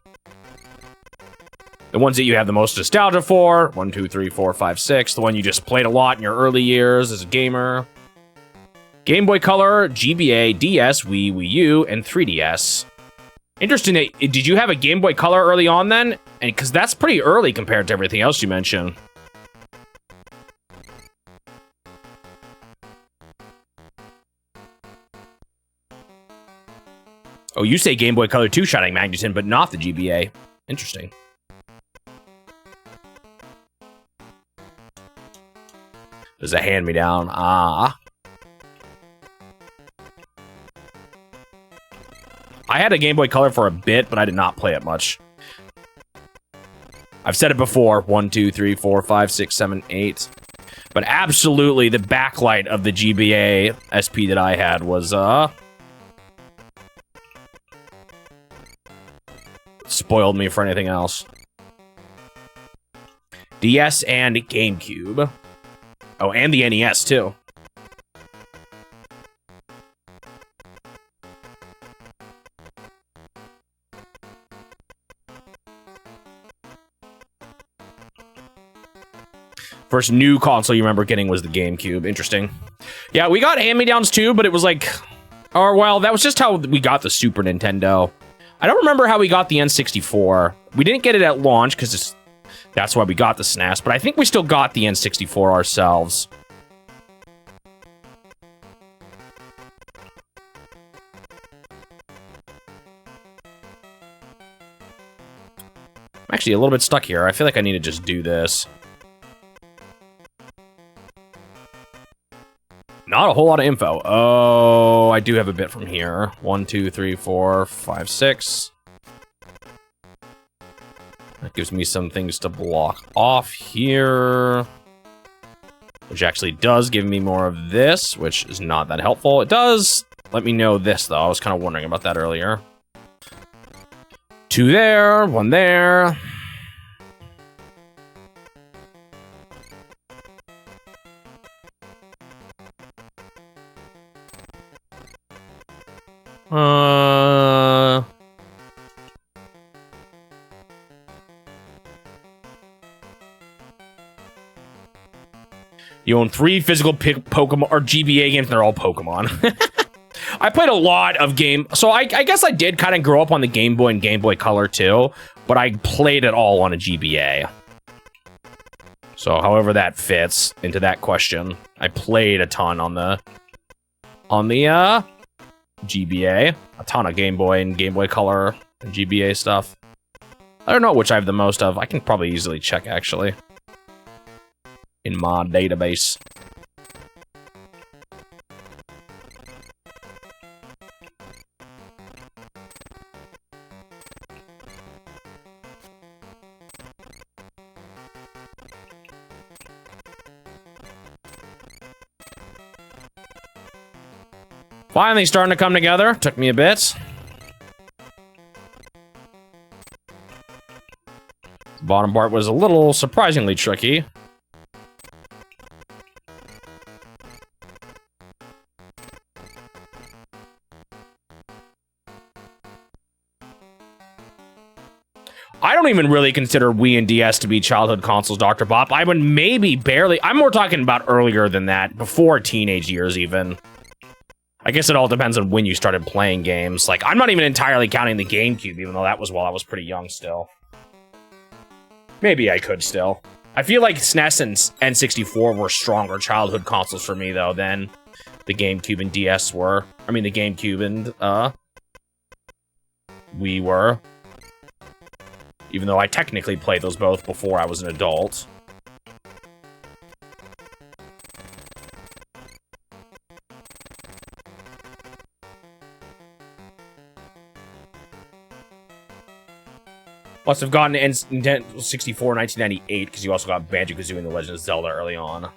The ones that you have the most nostalgia for. 1, 2, 3, 4, 5, 6. The one you just played a lot in your early years as a gamer. Game Boy Color, GBA, DS, Wii, Wii U, and 3DS. Interesting. Did you have a Game Boy Color early on then? And because that's pretty early compared to everything else you mentioned. Oh, you say Game Boy Color 2 Shining Magneton, but not the GBA. Interesting. There's a hand-me-down. Ah. I had a Game Boy Color for a bit, but I did not play it much. I've said it before. 1, 2, 3, 4, 5, 6, 7, 8. But absolutely, the backlight of the GBA SP that I had was, spoiled me for anything else. DS and GameCube. Oh, and the NES, too. First new console you remember getting was the GameCube. Interesting. Yeah, we got hand-me-downs, too, but it was like... Or, well, that was just how we got the Super Nintendo. I don't remember how we got the N64. We didn't get it at launch, because that's why we got the SNES, but I think we still got the N64 ourselves. I'm actually a little bit stuck here. I feel like I need to just do this. Not a whole lot of info. Oh, I do have a bit from here. 1, 2, 3, 4, 5, 6. That gives me some things to block off here. Which actually does give me more of this, which is not that helpful. It does let me know this, though. I was kind of wondering about that earlier. 2 there, 1 there. You own 3 physical Pokemon or GBA games, and they're all Pokemon. I played a lot of so I guess I did kind of grow up on the Game Boy and Game Boy Color too, but I played it all on a GBA. So however that fits into that question, I played a ton on the GBA, a ton of Game Boy and Game Boy Color and GBA stuff. I don't know which I have the most of. I can probably easily check actually in my database. Finally starting to come together. Took me a bit. The bottom part was a little surprisingly tricky. I don't even really consider Wii and DS to be childhood consoles, Dr. Bop. I would maybe barely... I'm more talking about earlier than that, before teenage years even. I guess it all depends on when you started playing games. Like, I'm not even entirely counting the GameCube, even though that was while I was pretty young still. Maybe I could still. I feel like SNES and N64 were stronger childhood consoles for me, though, than the GameCube and DS were. I mean, the GameCube and, Wii were. Even though I technically played those both before I was an adult. Must have gotten Nintendo 64 in 1998, because you also got Banjo-Kazooie and The Legend of Zelda early on.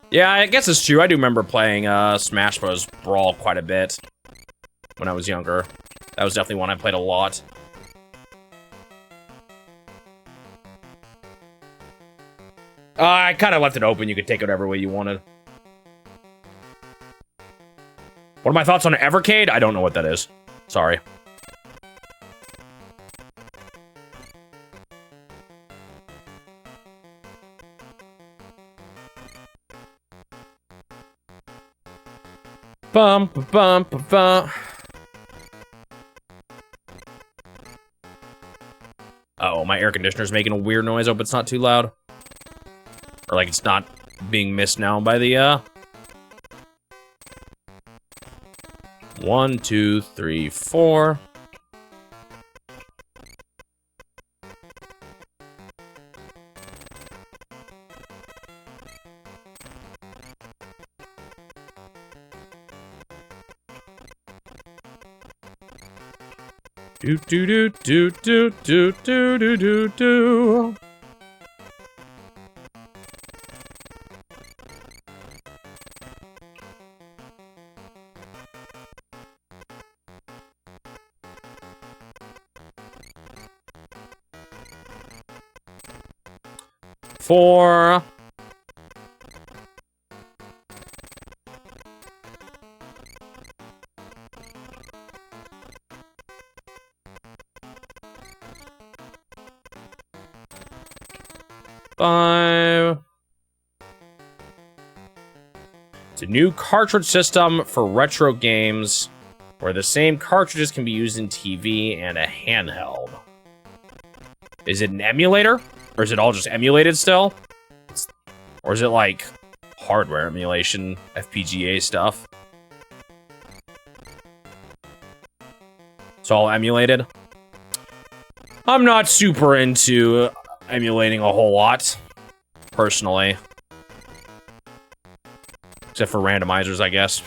Yeah, I guess it's true. I do remember playing Smash Bros. Brawl quite a bit when I was younger. That was definitely one I played a lot. I kind of left it open. You could take it whatever way you wanted. What are my thoughts on Evercade? I don't know what that is. Sorry. Bum, bum, bum, bum. Uh-oh, my air conditioner's making a weird noise. Hope it's not too loud. Or like it's not being missed now by the, 1, 2, 3, 4. Do do do do do do do do do do. Four. Five. It's a new cartridge system for retro games where the same cartridges can be used in TV and a handheld. Is it an emulator? Or is it all just emulated still? Or is it like hardware emulation, FPGA stuff? It's all emulated. I'm not super into emulating a whole lot, personally. Except for randomizers, I guess.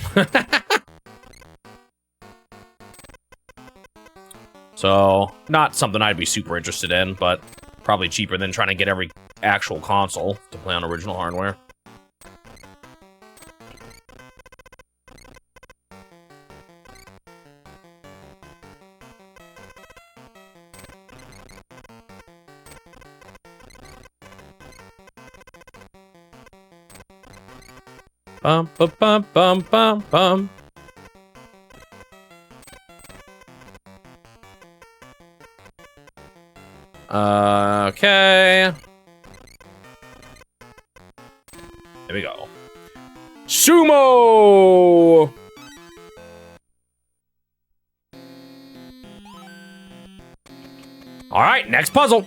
So, not something I'd be super interested in, but probably cheaper than trying to get every actual console to play on original hardware. Bum, bum, bum, bum, bum, bum. Okay. There we go. Sumo! Alright, next puzzle.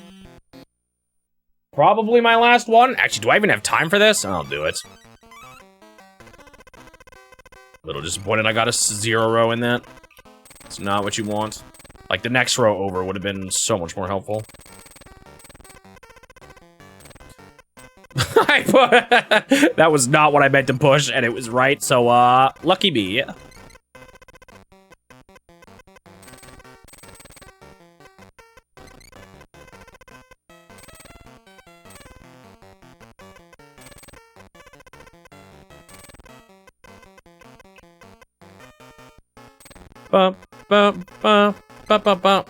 Probably my last one. Actually, do I even have time for this? I'll do it. A little disappointed I got a 0 row in that. It's not what you want. Like, the next row over would have been so much more helpful. That was not what I meant to push, and it was right, so, lucky me. Bum, bum, bum, bum, bum, bum.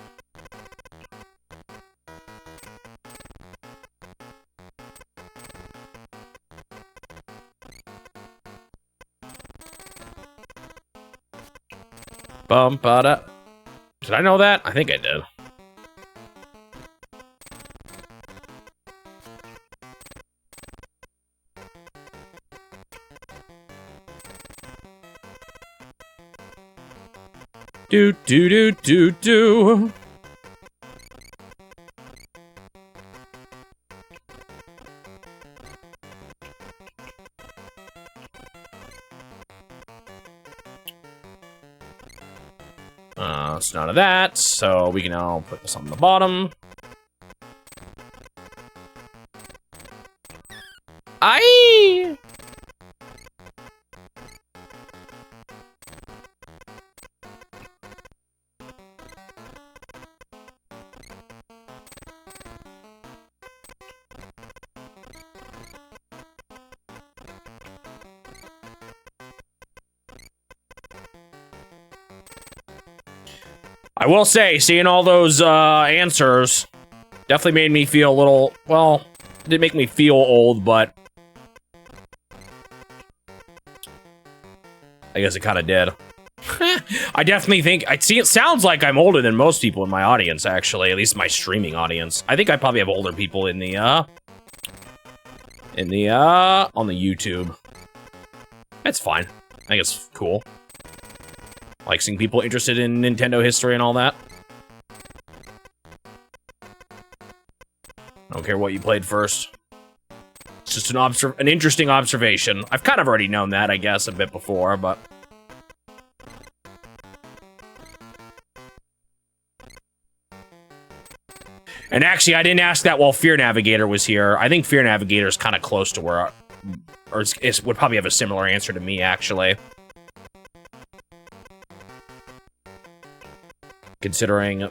Bum, ba-da. Did I know that? I think I did. Do, do, do, do, do. It's none of that, so we can now put this on the bottom. Aye! I will say, seeing all those answers definitely made me feel a little, well, it didn't make me feel old, but I guess it kind of did. I definitely think, it sounds like I'm older than most people in my audience, actually, at least my streaming audience. I think I probably have older people on the YouTube. That's fine. I think it's cool. Like seeing people interested in Nintendo history and all that. I don't care what you played first. It's just an interesting observation. I've kind of already known that, I guess, a bit before, but... And actually, I didn't ask that while Fear Navigator was here. I think Fear Navigator is kind of close to where... Or would probably have a similar answer to me, actually. Considering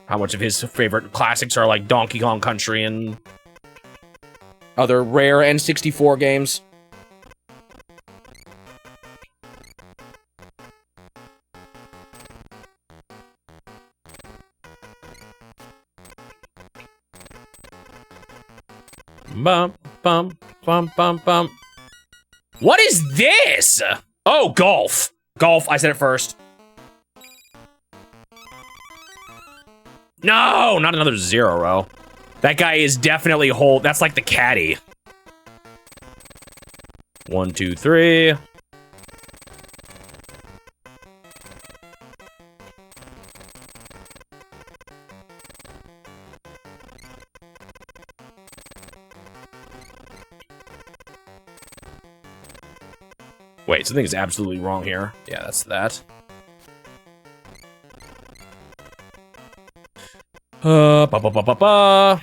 how much of his favorite classics are like Donkey Kong Country and other rare N64 games. Bum, bum, bum, bum, bum. What is this? Oh, golf. Golf, I said it first. No, not another 0. That guy is definitely that's like the caddy. 1, 2, 3. Wait, something is absolutely wrong here. Yeah, that's that. Ba ba ba ba ba.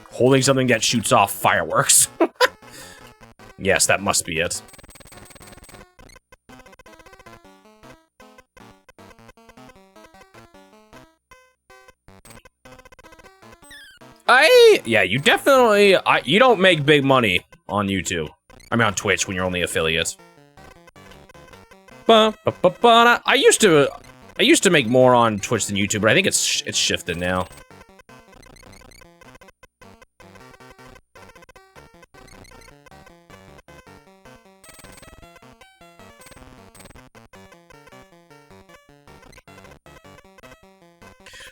Holding something that shoots off fireworks. Yes, that must be it. Yeah, you definitely, you don't make big money on YouTube. I mean, on Twitch when you're only affiliate. I used to make more on Twitch than YouTube, but I think it's shifted now.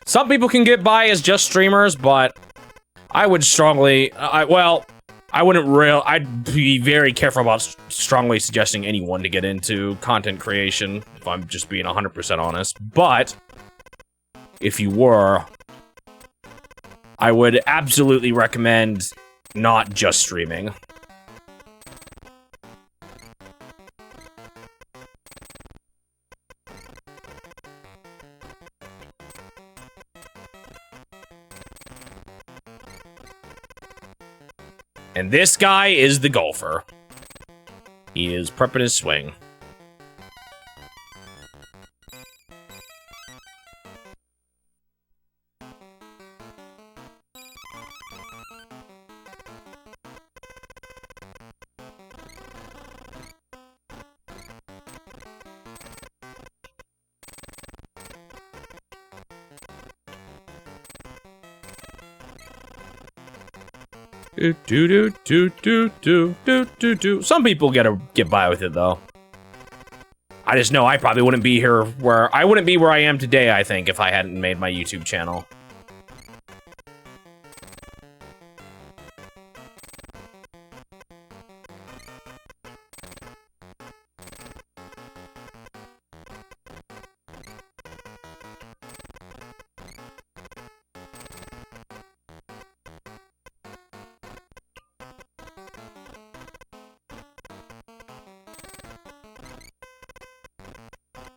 Some people can get by as just streamers, but I would strongly, well, I'd be very careful about strongly suggesting anyone to get into content creation, if I'm just being 100% honest. But, if you were, I would absolutely recommend not just streaming. And this guy is the golfer. He is prepping his swing. Some people get by with it though. I just know I probably wouldn't be here where I am today, I think, if I hadn't made my YouTube channel.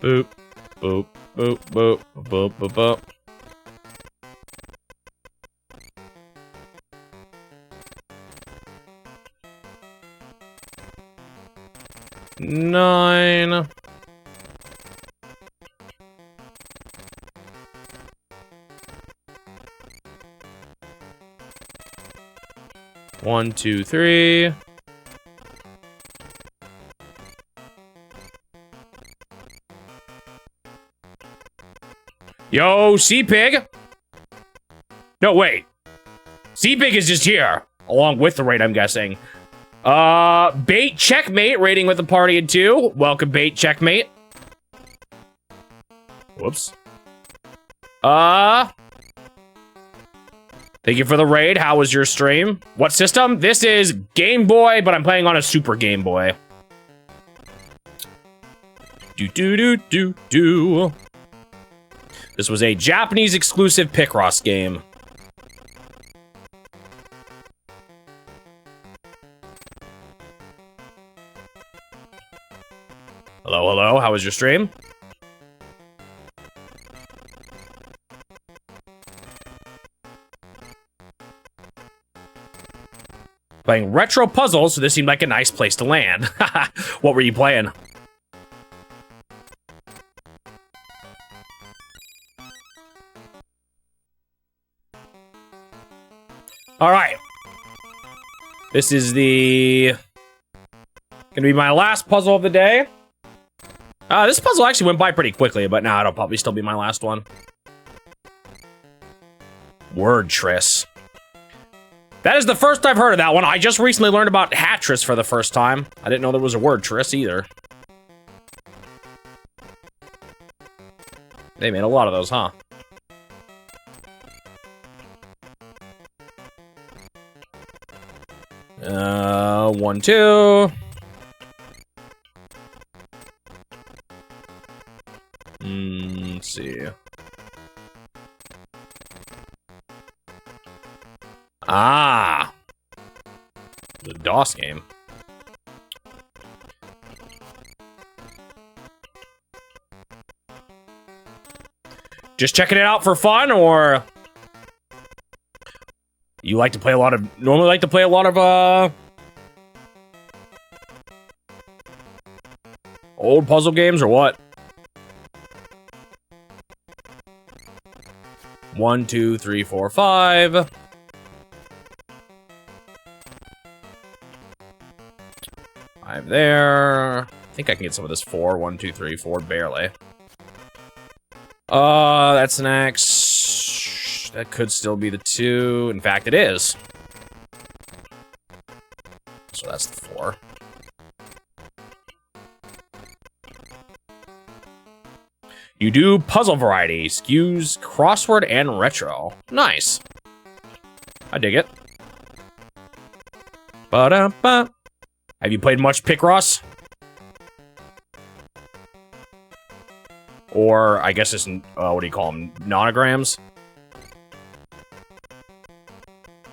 Boop, boop, boop, boop, boop, boop, boop. Nine. One, two, three. Yo, Sea-Pig! No, wait. Sea-Pig is just here. Along with the raid, I'm guessing. Bait Checkmate, raiding with a party of 2. Welcome, Bait Checkmate. Whoops. Thank you for the raid. How was your stream? What system? This is Game Boy, but I'm playing on a Super Game Boy. Do. This was a Japanese exclusive Picross game. Hello, hello. How was your stream? Playing retro puzzles, so this seemed like a nice place to land. What were you playing? All right. This is gonna be my last puzzle of the day. This puzzle actually went by pretty quickly, but now it'll probably still be my last one. Word Triss. That is the first I've heard of that one. I just recently learned about Hatris for the first time. I didn't know there was a word Triss either. They made a lot of those, huh? 1, 2. Let's see. Ah, the DOS game. Just checking it out for fun, or you like to play a lot of? Normally, like to play a lot of old puzzle games, or what? 1, 2, 3, 4, 5. Five there. I think I can get some of this 4. 1, 2, 3, 4, barely. That's an X. That could still be the 2. In fact, it is. So that's the 4. You do puzzle variety, skews, crossword, and retro. Nice. I dig it. Ba-da-ba. Have you played much Picross? Or, I guess it's, what do you call them, nonograms?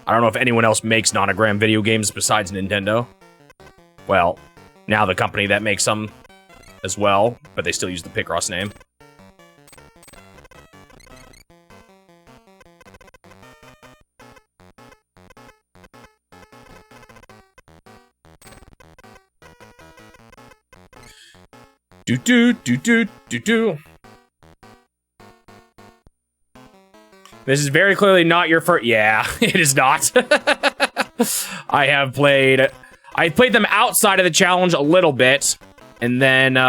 I don't know if anyone else makes nonogram video games besides Nintendo. Well, now the company that makes them as well, but they still use the Picross name. Do do do do do do. This is very clearly not your first. Yeah, it is not. I played them outside of the challenge a little bit, and then this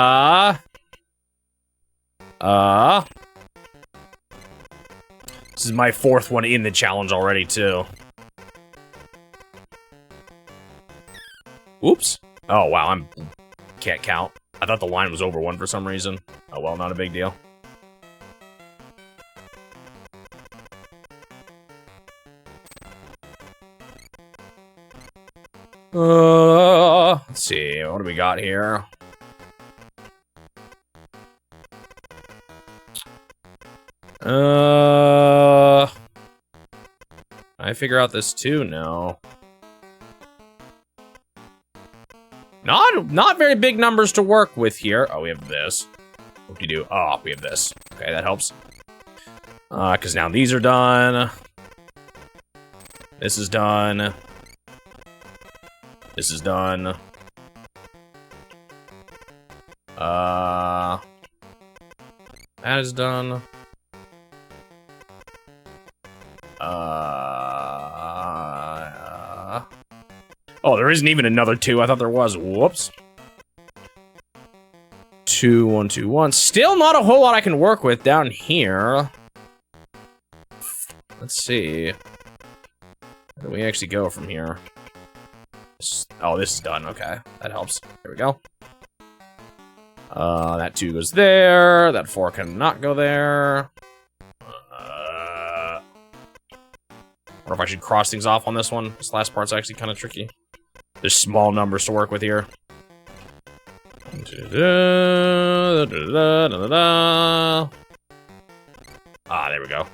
is my 4th one in the challenge already too. Oops. Oh wow, can't count. I thought the line was over 1 for some reason. Oh well, not a big deal. Let's see, what do we got here? I figure out this too? No. Not very big numbers to work with here. Oh, we have this. What do you do? Oh, we have this. Okay, that helps. Because now these are done. This is done. This is done. That is done. Oh, there isn't even another 2. I thought there was. Whoops. 2, 1, 2, 1. Still not a whole lot I can work with down here. Let's see. Where do we actually go from here? Oh, this is done. Okay, that helps. Here we go. That 2 goes there. That 4 cannot go there. I wonder if I should cross things off on this one. This last part's actually kind of tricky. There's small numbers to work with here. Ah, there we go.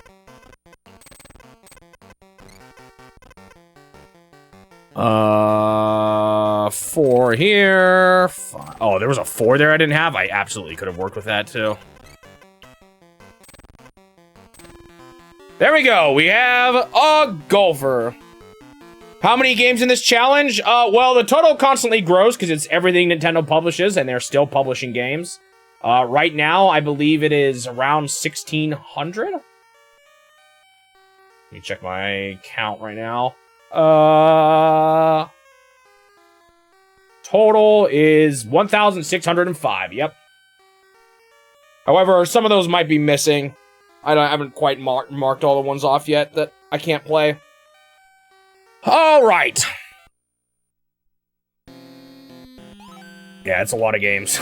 Four here. 5. Oh, there was a 4 there I didn't have. I absolutely could have worked with that too. There we go. We have a golfer. How many games in this challenge? Well, the total constantly grows because it's everything Nintendo publishes, and they're still publishing games. Right now, I believe it is around 1,600. Let me check my count right now. Total is 1,605. Yep. However, some of those might be missing. I haven't quite marked all the ones off yet that I can't play. All right. Yeah, it's a lot of games.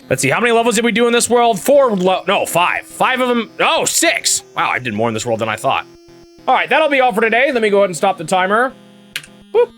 Let's see, how many levels did we do in this world? 5. 5 of them. Oh, 6. Wow, I did more in this world than I thought. All right, that'll be all for today. Let me go ahead and stop the timer. Boop.